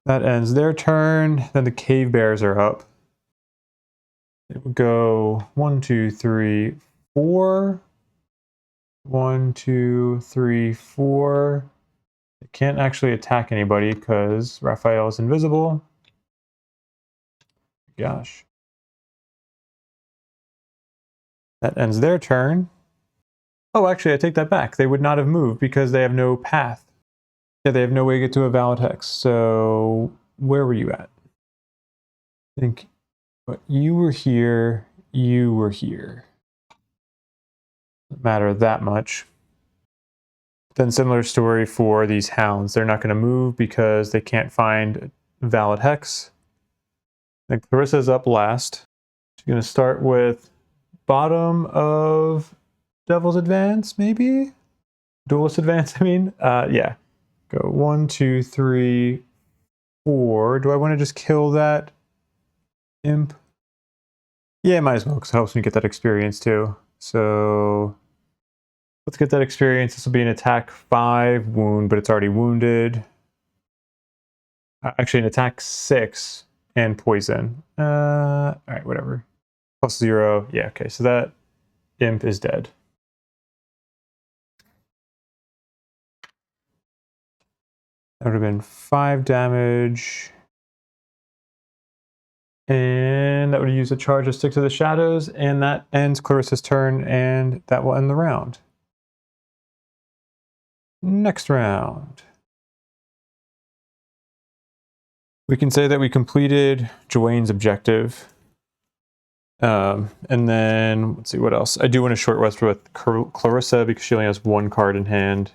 That ends their turn. Then the cave bears are up. It would go 1, 2, 3, 4. 1, 2, 3, 4. It can't actually attack anybody because Raphael is invisible. Gosh. That ends their turn. Oh, actually, I take that back. They would not have moved because they have no path. Yeah, they have no way to get to a valid hex. So where were you at? I think you were here. You were here. Doesn't matter that much. Then similar story for these hounds. They're not going to move because they can't find a valid hex. Then Clarissa's up last. She's going to start with bottom of Devil's Advance, maybe? Duelist Advance, I mean. Yeah. Go 1, 2, 3, 4. Do I want to just kill that imp? Yeah, might as well, because it helps me get that experience too. So let's get that experience. This will be an attack 5 wound, but it's already wounded. Actually, an attack 6 and poison. All right, whatever. +0. Yeah, okay, so that imp is dead. That would have been 5 damage. And that would use a charge of Stick to the Shadows, and that ends Clarissa's turn, and that will end the round. Next round. We can say that we completed Dwayne's objective. And then, let's see, what else? I do want to short rest with Clarissa because she only has 1 card in hand.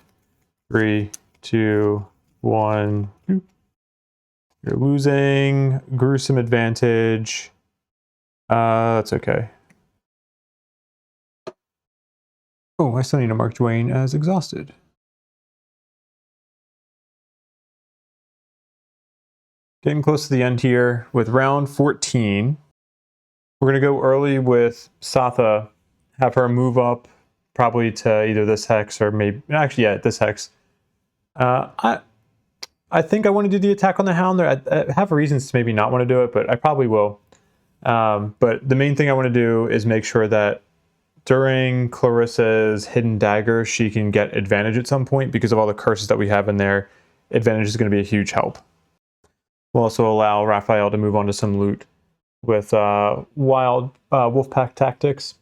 3, 2, 1. You're losing. Gruesome advantage. That's okay. Oh, I still need to mark Dwayne as exhausted. Getting close to the end here with round 14. We're going to go early with Satha, have her move up probably to either this hex or maybe, actually, yeah, this hex. I think I want to do the attack on the Hound there. I have reasons to maybe not want to do it, but I probably will. But the main thing I want to do is make sure that during Clarissa's hidden dagger, she can get advantage at some point because of all the curses that we have in there. Advantage is going to be a huge help. We'll also allow Raphael to move on to some loot with wild Wolfpack tactics.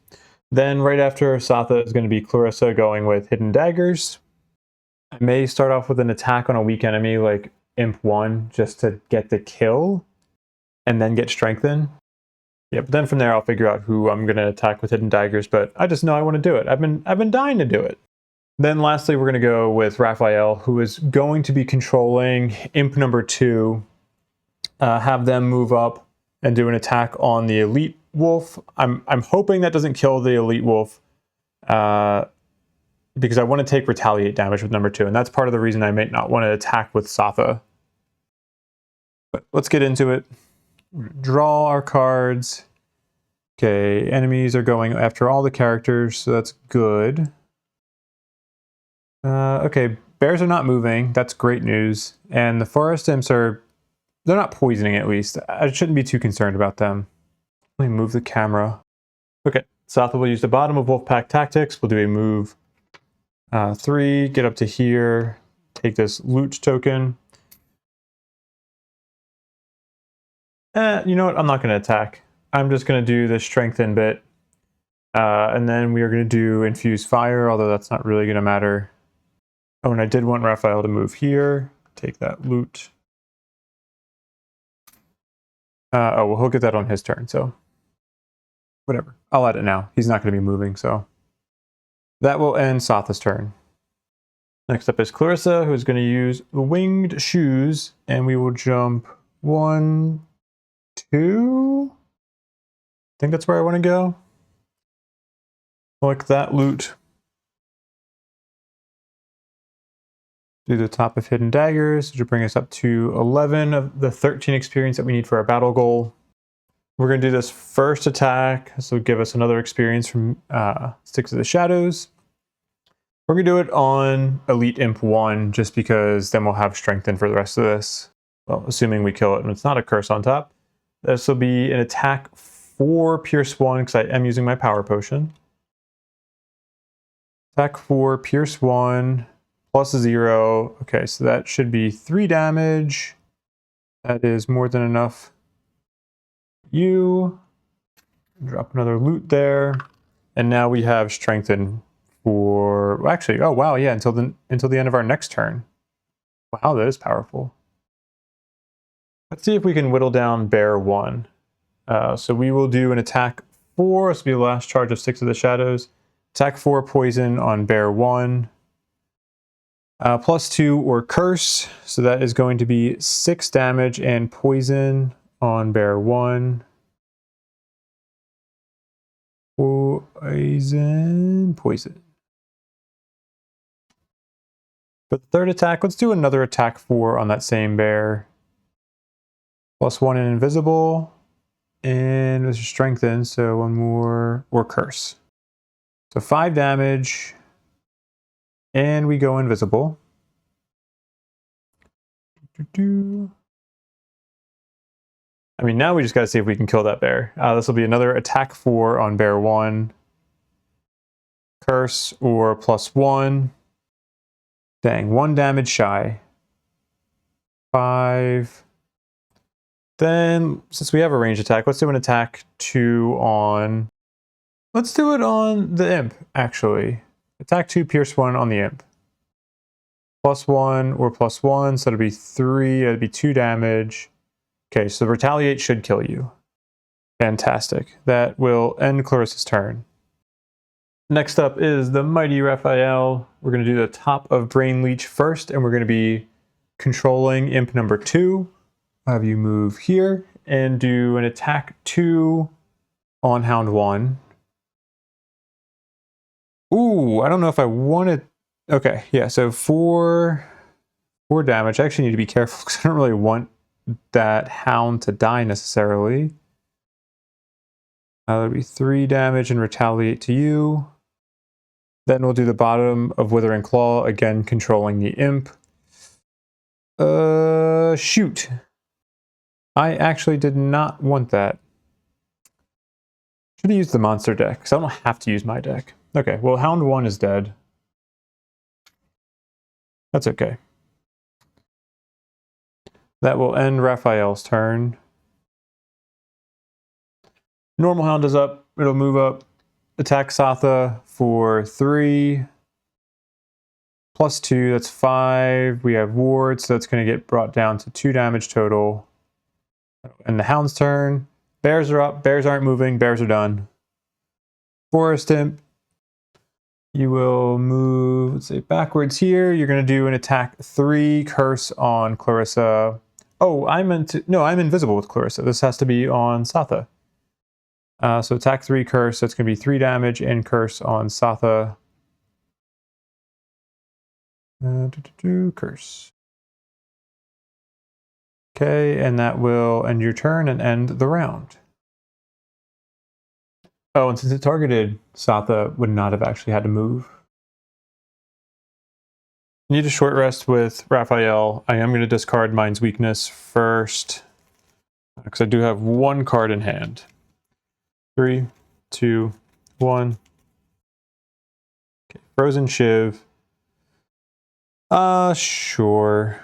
Then right after Satha is going to be Clarissa going with hidden daggers. I may start off with an attack on a weak enemy like Imp 1 just to get the kill and then get strengthened. Yeah, but then from there I'll figure out who I'm going to attack with hidden daggers, but I just know I want to do it. I've been dying to do it. Then lastly we're going to go with Raphael, who is going to be controlling Imp number 2. Have them move up and do an attack on the Elite Wolf. I'm hoping that doesn't kill the Elite Wolf because I want to take retaliate damage with number 2, and that's part of the reason I may not want to attack with Satha. But let's get into it. Draw our cards. Okay, enemies are going after all the characters, so that's good. Okay, bears are not moving. That's great news. And the forest imps are... they're not poisoning, at least. I shouldn't be too concerned about them. Let me move the camera. Okay, Satha will use the bottom of Wolfpack Tactics. We'll do a move 3, get up to here, take this loot token. You know what? I'm not going to attack. I'm just going to do the strengthen bit. And then we are going to do infuse fire, although that's not really going to matter. Oh, and I did want Raphael to move here. Take that loot. Oh, well, he'll get that on his turn, so whatever. I'll add it now. He's not going to be moving, so that will end Satha's turn. Next up is Clarissa, who's going to use the winged shoes, and we will jump 1, 2. I think that's where I want to go. Collect that loot. Do the top of hidden daggers, which will bring us up to 11 of the 13 experience that we need for our battle goal. We're going to do this first attack. This will give us another experience from Sticks of the Shadows. We're going to do it on Elite Imp 1, just because then we'll have Strengthen for the rest of this. Well, assuming we kill it and it's not a curse on top. This will be an attack for Pierce 1, because I am using my power potion. Attack for Pierce 1. Plus 0. Okay, so that should be 3 damage. That is more than enough. You drop another loot there, and now we have strengthen for. Well, actually, oh wow, yeah, until the end of our next turn. Wow, that is powerful. Let's see if we can whittle down Bear 1. So we will do an attack 4. This will be the last charge of Sticks of the Shadows. Attack 4 poison on Bear 1. Plus 2 or curse, so that is going to be 6 damage and poison on Bear 1. Poison. For the third attack, let's do another attack 4 on that same bear. Plus 1 and invisible, and this is strengthened, so 1 more, or curse. So 5 damage. And we go invisible. I mean, now we just got to see if we can kill that bear. This will be another attack 4 on Bear 1. Curse or plus 1. Dang, 1 damage shy. 5. Then, since we have a ranged attack, let's do an attack 2 on... Let's do it on the imp, actually. Attack 2, Pierce 1 on the imp. Plus 1 or plus 1, so it'll be 3, it'll be 2 damage. Okay, so Retaliate should kill you. Fantastic. That will end Clarissa's turn. Next up is the mighty Raphael. We're going to do the top of Brain Leech first, and we're going to be controlling imp number 2. I'll have you move here and do an attack 2 on Hound 1. Ooh, I don't know if I want to... Okay, yeah, so 4 damage. I actually need to be careful because I don't really want that Hound to die necessarily. That'll be 3 damage and retaliate to you. Then we'll do the bottom of Withering Claw, again controlling the imp. Shoot. I actually did not want that. Should have used the monster deck, because I don't have to use my deck. Okay, well, Hound 1 is dead. That's okay. That will end Raphael's turn. Normal Hound is up. It'll move up. Attack Satha for 3. Plus 2, that's 5. We have Ward, so that's going to get brought down to 2 damage total. And the Hound's turn. Bears are up. Bears aren't moving. Bears are done. Forest Imp. You will move, let's say, backwards here. You're going to do an attack 3 curse on Clarissa. Oh, I'm invisible with Clarissa. This has to be on Satha. So attack 3 curse. That's going to be 3 damage and curse on Satha. Curse. Okay, and that will end your turn and end the round. Oh, and since it targeted, Satha would not have actually had to move. Need a short rest with Raphael. I am going to discard Mind's Weakness first, because I do have 1 card in hand. 3, 2, 1. Okay, Frozen Shiv. Sure.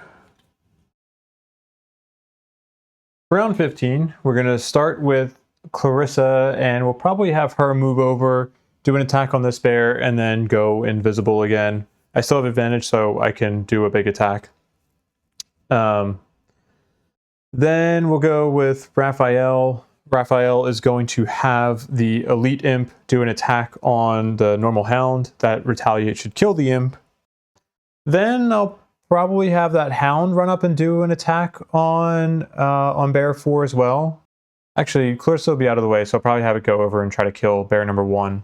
Round 15, we're going to start with Clarissa, and we'll probably have her move over, do an attack on this bear, and then go invisible again. I still have advantage, so I can do a big attack. Then we'll go with Raphael. Raphael is going to have the elite imp do an attack on the normal hound. That retaliate should kill the imp. Then I'll probably have that hound run up and do an attack on bear 4 as well. Actually, Clarissa will be out of the way, so I'll probably have it go over and try to kill bear number 1.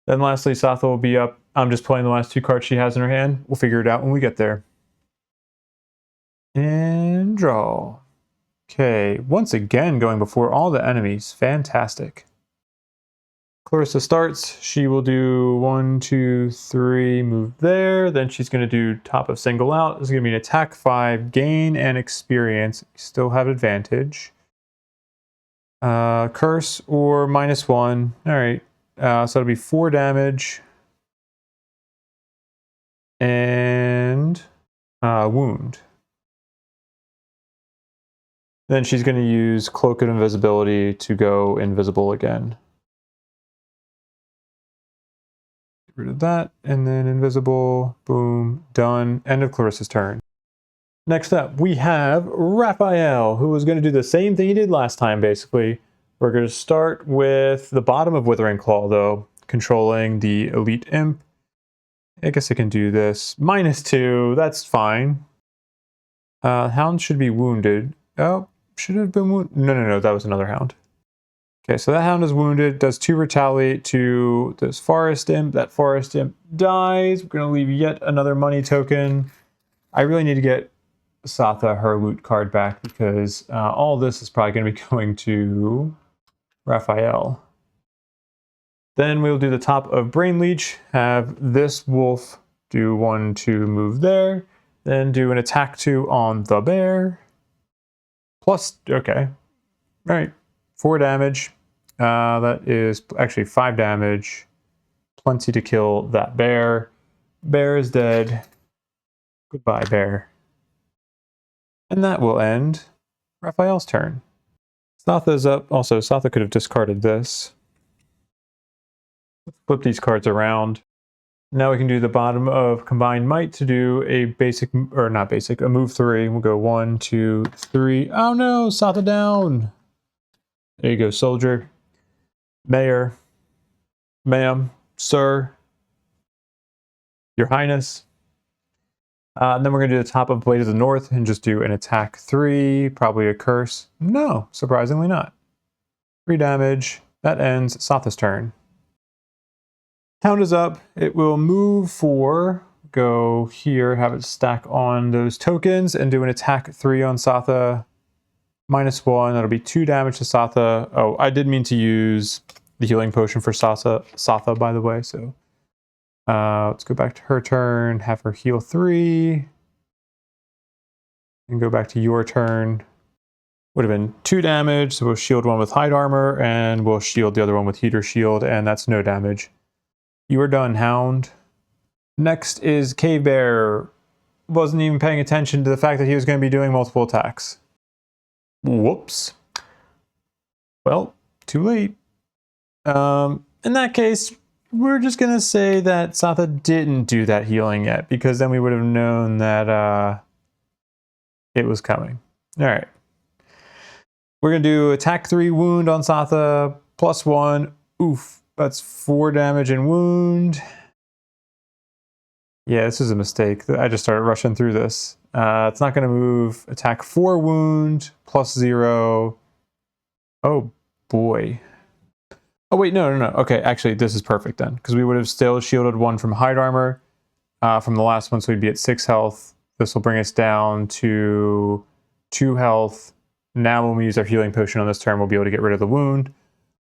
Then lastly, Satha will be up. I'm just playing the last 2 cards she has in her hand. We'll figure it out when we get there. And draw. Okay, once again going before all the enemies. Fantastic. Clarissa starts. She will do 1, 2, 3, move there. Then she's going to do top of single out. This is going to be an attack 5, gain and experience. Still have advantage. Curse or -1. All right. So it'll be 4 damage. And wound. Then she's going to use Cloak of Invisibility to go invisible again. Get rid of that, and then invisible, boom, done. End of Clarissa's turn. Next up, we have Raphael, who is going to do the same thing he did last time, basically. We're going to start with the bottom of Withering Claw, though, controlling the Elite Imp. I guess I can do this. -2, that's fine. Hound should be wounded. Oh. Should have been wounded. No, that was another hound. Okay, so that hound is wounded, does 2 retaliate to this forest imp. That forest imp dies. We're going to leave yet another money token. I really need to get Satha her loot card back because all this is probably going to be going to Raphael. Then we'll do the top of Brain Leech, have this wolf do 1, 2, move there, then do an attack 2 on the bear. Plus, okay. All right. 4 damage. That is actually 5 damage. Plenty to kill that bear. Bear is dead. Goodbye, bear. And that will end Raphael's turn. Satha's up. Also, Satha could have discarded this. Let's flip these cards around. Now we can do the bottom of Combined Might to do a basic, or not basic, a move 3. We'll go 1, 2, 3. Oh no, Satha down. There you go, soldier. Mayor. Ma'am. Sir. Your Highness. And then we're going to do the top of Blade of the North and just do an attack 3. Probably a curse. No, surprisingly not. 3 damage. That ends Satha's turn. Hound is up. It will move 4, go here, have it stack on those tokens, and do an attack 3 on Satha. -1, that'll be 2 damage to Satha. Oh, I did mean to use the healing potion for Satha, by the way, so let's go back to her turn, have her heal 3, and go back to your turn. Would have been 2 damage, so we'll shield one with hide armor, and we'll shield the other one with heater shield, and that's no damage. You are done, Hound. Next is Cave Bear. Wasn't even paying attention to the fact that he was going to be doing multiple attacks. Whoops. Well, too late. In that case, we're just going to say that Satha didn't do that healing yet, because then we would have known that it was coming. All right. We're going to do attack 3 wound on Satha, +1. Oof. That's 4 damage and wound. Yeah, this is a mistake. I just started rushing through this. It's not going to move. Attack 4 wound, +0. Oh, boy. Oh, wait, no. Okay, actually, this is perfect then, because we would have still shielded 1 from hide armor from the last one, so we'd be at 6 health. This will bring us down to 2 health. Now when we use our healing potion on this turn, we'll be able to get rid of the wound.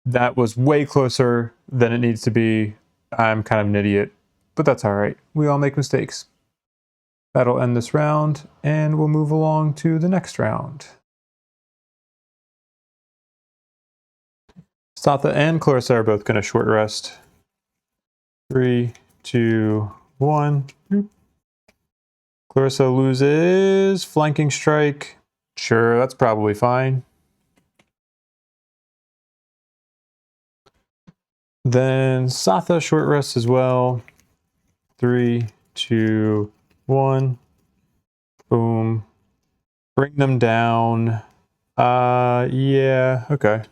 That was way closer than it needs to be. I'm kind of an idiot, but that's all right. We all make mistakes. That'll end this round, and we'll move along to the next round. Satha and Clarissa are both going to short rest. 3, 2, 1. Clarissa loses flanking strike. Sure, that's probably fine. Then Satha short rest as well. 3, 2, 1. Boom. Bring them down. Yeah, okay.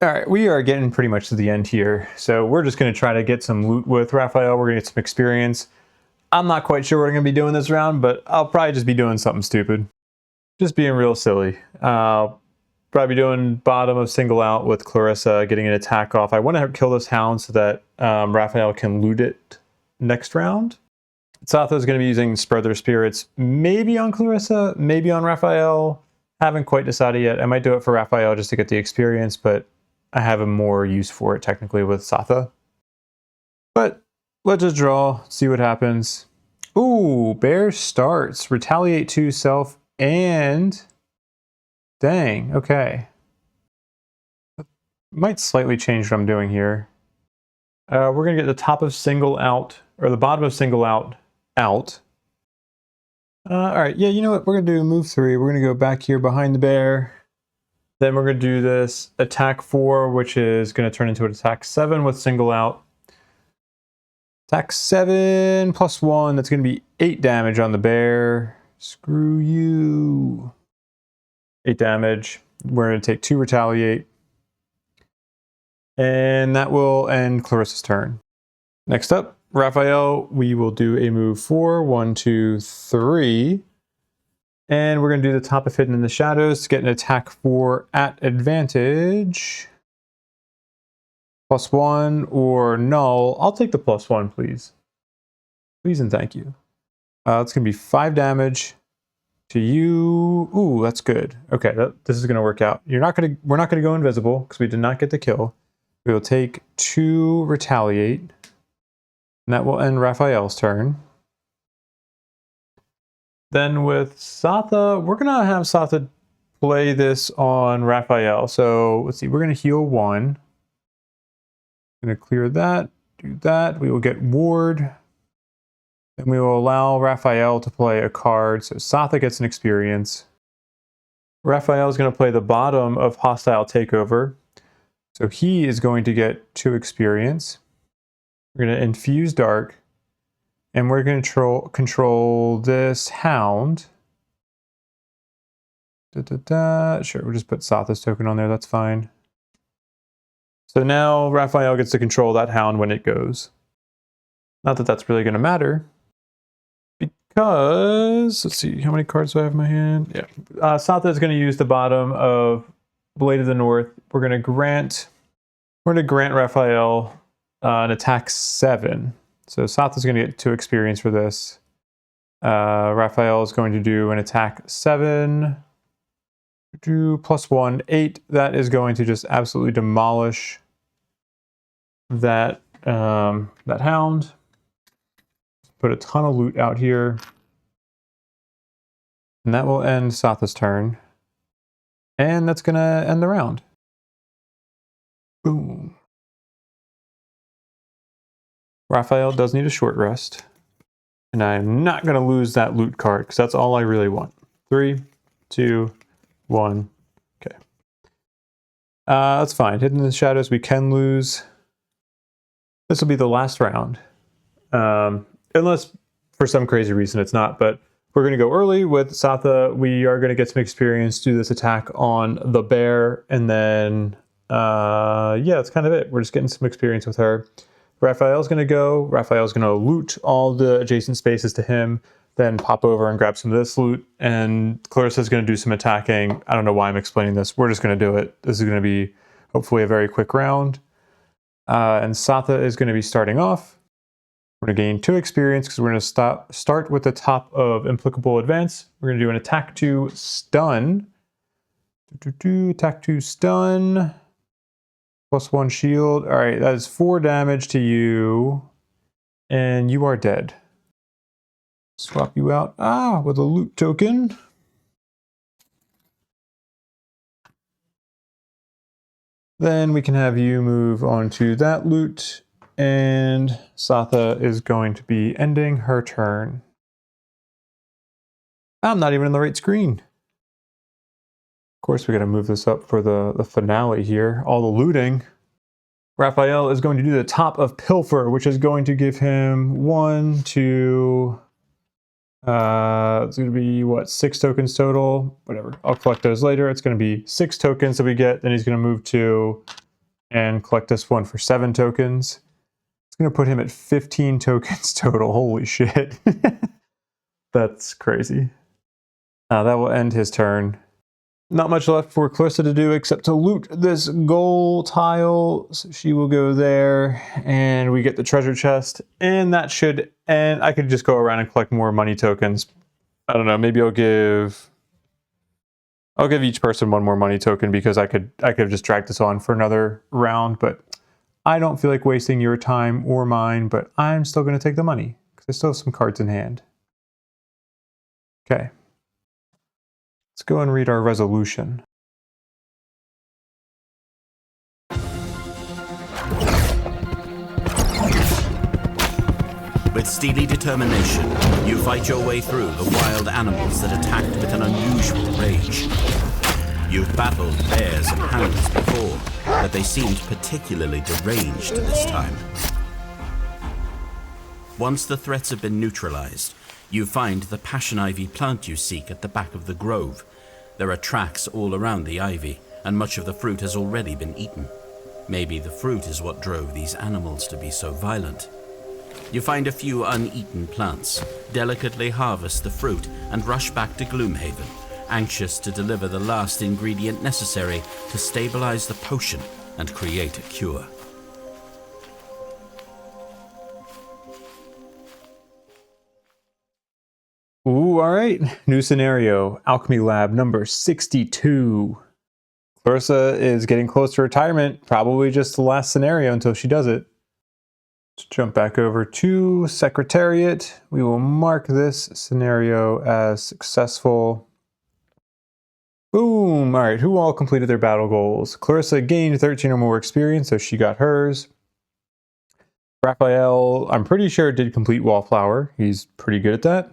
All right, we are getting pretty much to the end here. So we're just going to try to get some loot with Raphael. We're going to get some experience. I'm not quite sure what I'm going to be doing this round, but I'll probably just be doing something stupid. Just being real silly. Probably doing bottom of single out with Clarissa, getting an attack off. I want to kill this hound so that Raphael can loot it next round. Satha is going to be using Spread Their Spirits, maybe on Clarissa, maybe on Raphael. Haven't quite decided yet. I might do it for Raphael just to get the experience, but I have a more use for it technically with Satha. But let's just draw, see what happens. Ooh, bear starts. Retaliate 2 self and... Dang, okay. Might slightly change what I'm doing here. We're going to get the top of single out, or the bottom of single out. All right, yeah, you know what? We're going to do move 3. We're going to go back here behind the bear. Then we're going to do this attack 4, which is going to turn into an attack 7 with single out. Attack 7 plus 1. That's going to be 8 damage on the bear. Screw you. 8 damage. We're going to take 2 retaliate. And that will end Clarissa's turn. Next up, Raphael, we will do a move 4. 1, 2, 3. And we're going to do the top of Hidden in the Shadows to get an attack 4 at advantage. +1 or null. I'll take the +1, please. Please and thank you. It's going to be 5 damage to you. Ooh, that's good. Okay, this is going to work out. We're not going to go invisible because we did not get the kill. We will take 2 retaliate. And that will end Raphael's turn. Then with Satha, we're going to have Satha play this on Raphael. So let's see, we're going to heal 1. Going to clear that, do that. We will get ward. And we will allow Raphael to play a card. So Satha gets an experience. Raphael is going to play the bottom of Hostile Takeover. So he is going to get 2 experience. We're going to infuse Dark. And we're going to control this hound. Sure, we'll just put Satha's token on there. That's fine. So now Raphael gets to control that hound when it goes. Not that that's really going to matter. Because, let's see, how many cards do I have in my hand? Yeah. Satha is going to use the bottom of Blade of the North. We're going to grant Raphael an attack 7. So Satha's going to get 2 experience for this. Raphael is going to do an attack 7. Do +1, 8. That is going to just absolutely demolish that hound. Put a ton of loot out here. And that will end Satha's turn. And that's going to end the round. Boom. Raphael does need a short rest. And I'm not going to lose that loot card because that's all I really want. 3, 2, 1. Okay. That's fine. Hidden in the Shadows, we can lose. This will be the last round. Unless for some crazy reason it's not. But we're going to go early with Satha. We are going to get some experience, do this attack on the bear. And then, yeah, that's kind of it. We're just getting some experience with her. Raphael's going to go. Raphael's going to loot all the adjacent spaces to him, then pop over and grab some of this loot. And Clarissa's going to do some attacking. I don't know why I'm explaining this. We're just going to do it. This is going to be hopefully a very quick round. And Satha is going to be starting off. We're going to gain 2 experience because we're going to start with the top of Implicable Advance. We're going to do an attack 2 stun. Attack 2 stun. +1 shield. All right, that is 4 damage to you. And you are dead. Swap you out. With a loot token. Then we can have you move on to that loot. And Satha is going to be ending her turn. I'm not even in the right screen. Of course, we got to move this up for the finale here. All the looting. Raphael is going to do the top of Pilfer, which is going to give him 1, 2... it's going to be, what, 6 tokens total? Whatever. I'll collect those later. It's going to be 6 tokens that we get. Then he's going to move to and collect this one for 7 tokens. It's going to put him at 15 tokens total. Holy shit. That's crazy. That will end his turn. Not much left for Clarissa to do except to loot this goal tile. So she will go there and we get the treasure chest. And that should end. I could just go around and collect more money tokens. I don't know, maybe I'll give each person 1 more money token because I could have just dragged this on for another round, but I don't feel like wasting your time or mine, but I'm still going to take the money because I still have some cards in hand. Okay. Let's go and read our resolution. With steely determination, you fight your way through the wild animals that attacked with an unusual rage. You've battled bears and hounds before, but they seemed particularly deranged this time. Once the threats have been neutralized, you find the passion ivy plant you seek at the back of the grove. There are tracks all around the ivy, and much of the fruit has already been eaten. Maybe the fruit is what drove these animals to be so violent. You find a few uneaten plants, delicately harvest the fruit, and rush back to Gloomhaven, anxious to deliver the last ingredient necessary to stabilize the potion and create a cure. Ooh, all right. New scenario. Alchemy Lab number 62. Clarissa is getting close to retirement. Probably just the last scenario until she does it. Let's jump back over to Secretariat. We will mark this scenario as successful. Boom. All right. Who all completed their battle goals? Clarissa gained 13 or more experience, so she got hers. Raphael, I'm pretty sure, did complete Wallflower. He's pretty good at that.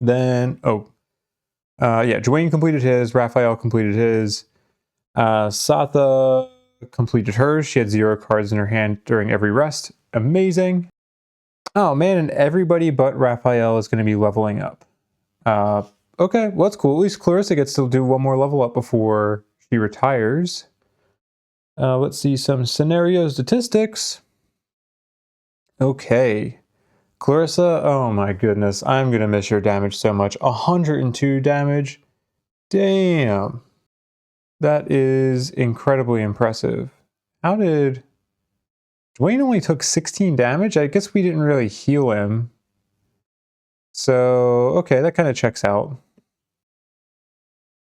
Then, Dwayne completed his, Raphael completed his, Satha completed hers. She had 0 cards in her hand during every rest. Amazing. Oh man, and everybody but Raphael is going to be leveling up. Okay, well that's cool. At least Clarissa gets to do 1 more level up before she retires. Let's see some scenario statistics. Okay. Clarissa, oh my goodness, I'm going to miss your damage so much. 102 damage. Damn. That is incredibly impressive. How did... Dwayne only took 16 damage? I guess we didn't really heal him. So, okay, that kind of checks out.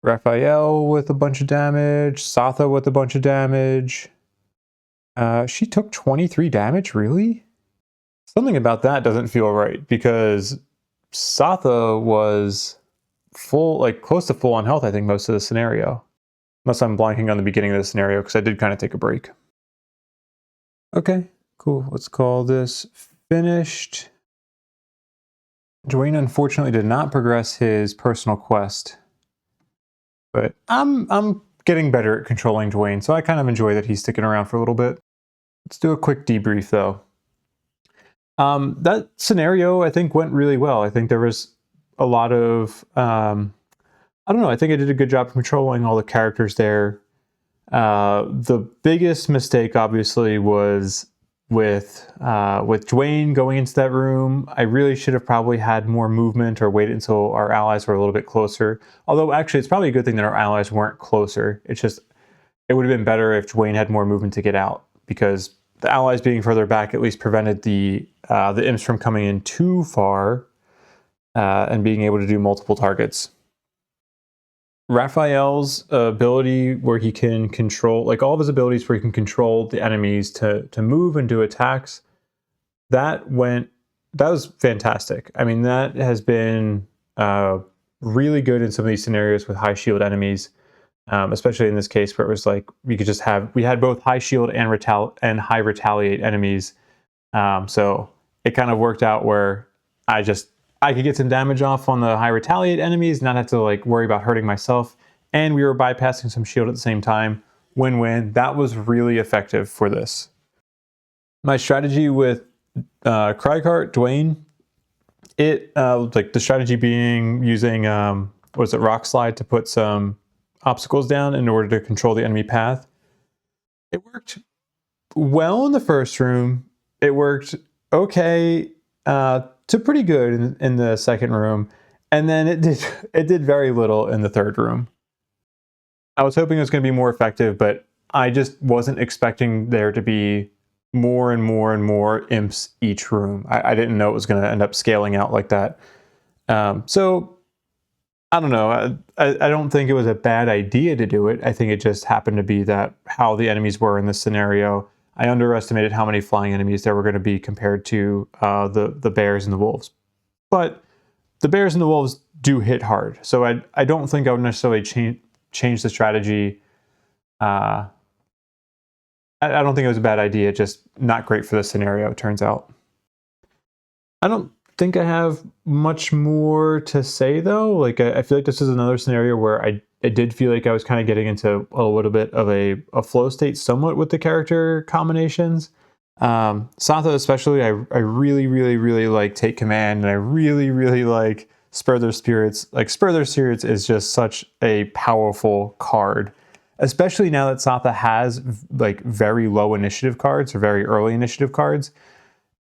Raphael with a bunch of damage. Satha with a bunch of damage. She took 23 damage? Really? Something about that doesn't feel right, because Satha was full, like close to full on health, I think, most of the scenario. Unless I'm blanking on the beginning of the scenario, because I did kind of take a break. Okay, cool. Let's call this finished. Dwayne unfortunately did not progress his personal quest. But I'm getting better at controlling Dwayne, so I kind of enjoy that he's sticking around for a little bit. Let's do a quick debrief, though. That scenario, I think, went really well. I think there was a lot of, I don't know, I think I did a good job controlling all the characters there. The biggest mistake, obviously, was with Dwayne going into that room. I really should have probably had more movement or waited until our allies were a little bit closer. Although, actually, it's probably a good thing that our allies weren't closer. It's just, it would have been better if Dwayne had more movement to get out, because the allies being further back at least prevented the imps from coming in too far and being able to do multiple targets. Raphael's ability where he can control, like all of his abilities where he can control the enemies to move and do attacks, that was fantastic. I mean, that has been really good in some of these scenarios with high shield enemies. Especially in this case where it was like we had both high shield and high retaliate enemies. So it kind of worked out where I could get some damage off on the high retaliate enemies, not have to like worry about hurting myself. And we were bypassing some shield at the same time. Win-win. That was really effective for this. My strategy with Cragheart, Dwayne, like the strategy being using was it rock slide to put some obstacles down in order to control the enemy path. It worked well in the first room. It worked okay to pretty good in the second room, and then it did very little in the third room. I was hoping it was going to be more effective, but I just wasn't expecting there to be more and more and more imps each room. I didn't know it was going to end up scaling out like that. So I don't know. I don't think it was a bad idea to do it. I think it just happened to be that how the enemies were in this scenario. I underestimated how many flying enemies there were going to be compared to the bears and the wolves. But the bears and the wolves do hit hard. So I don't think I would necessarily change the strategy. I don't think it was a bad idea, just not great for the scenario, it turns out. I don't think I have much more to say, though. Like, I feel like this is another scenario where I did feel like I was kind of getting into a little bit of a flow state somewhat with the character combinations. Satha especially, I really, really, really like Take Command, and I really, really like Spur Their Spirits. Like, Spur Their Spirits is just such a powerful card. Especially now that Satha has like very low initiative cards or very early initiative cards,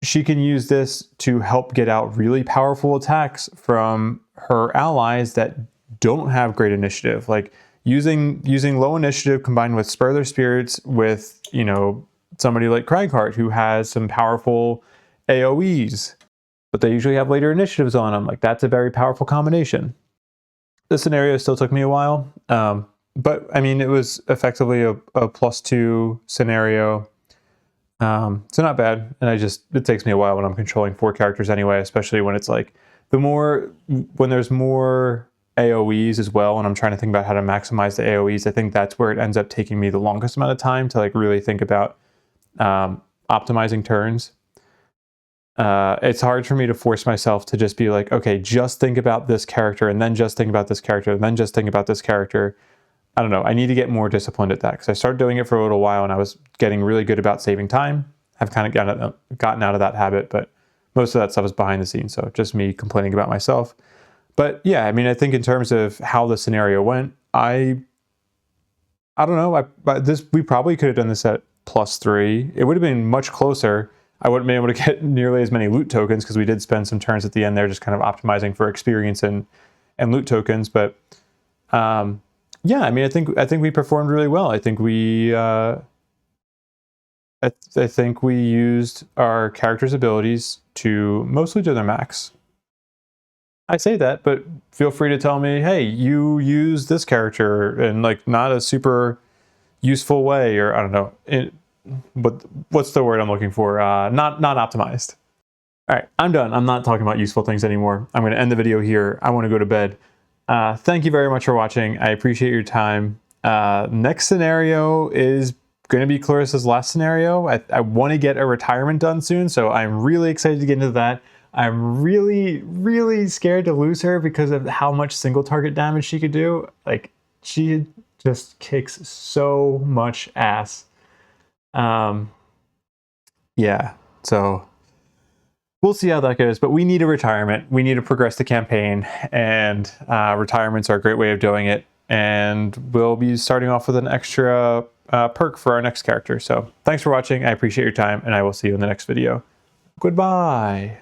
she can use this to help get out really powerful attacks from her allies that don't have great initiative. Like using low initiative combined with Spur Their Spirits with, you know, somebody like Cragheart who has some powerful AoEs, but they usually have later initiatives on them. Like, that's a very powerful combination. This scenario still took me a while. But I mean, it was effectively a +2 scenario. So not bad. And it takes me a while when I'm controlling 4 characters anyway, especially when it's like when there's more AoEs as well, and I'm trying to think about how to maximize the AoEs. I think that's where it ends up taking me the longest amount of time to like really think about optimizing turns. It's hard for me to force myself to just be like, okay, just think about this character, and then just think about this character, and then just think about this character. I don't know. I need to get more disciplined at that, because I started doing it for a little while and I was getting really good about saving time. I've kind of gotten out of that habit, but most of that stuff is behind the scenes. So just me complaining about myself. But yeah, I mean, I think in terms of how the scenario went, I don't know. We probably could have done this at +3. It would have been much closer. I wouldn't be able to get nearly as many loot tokens because we did spend some turns at the end there just kind of optimizing for experience and loot tokens. But yeah, I mean, I think we performed really well. I think we I think we used our characters' abilities to mostly do their max. I say that, but feel free to tell me, hey, you use this character in like not a super useful way, or I don't know, but what's the word I'm looking for? Not optimized. All right, I'm done. I'm not talking about useful things anymore. I'm going to end the video here. I want to go to bed. Thank you very much for watching. I appreciate your time. Next scenario is going to be Clarissa's last scenario. I want to get a retirement done soon, so I'm really excited to get into that. I'm really, really scared to lose her because of how much single target damage she could do. Like, she just kicks so much ass. Yeah, so we'll see how that goes, but we need a retirement. We need to progress the campaign, and retirements are a great way of doing it. And we'll be starting off with an extra perk for our next character. So thanks for watching. I appreciate your time, and I will see you in the next video. Goodbye.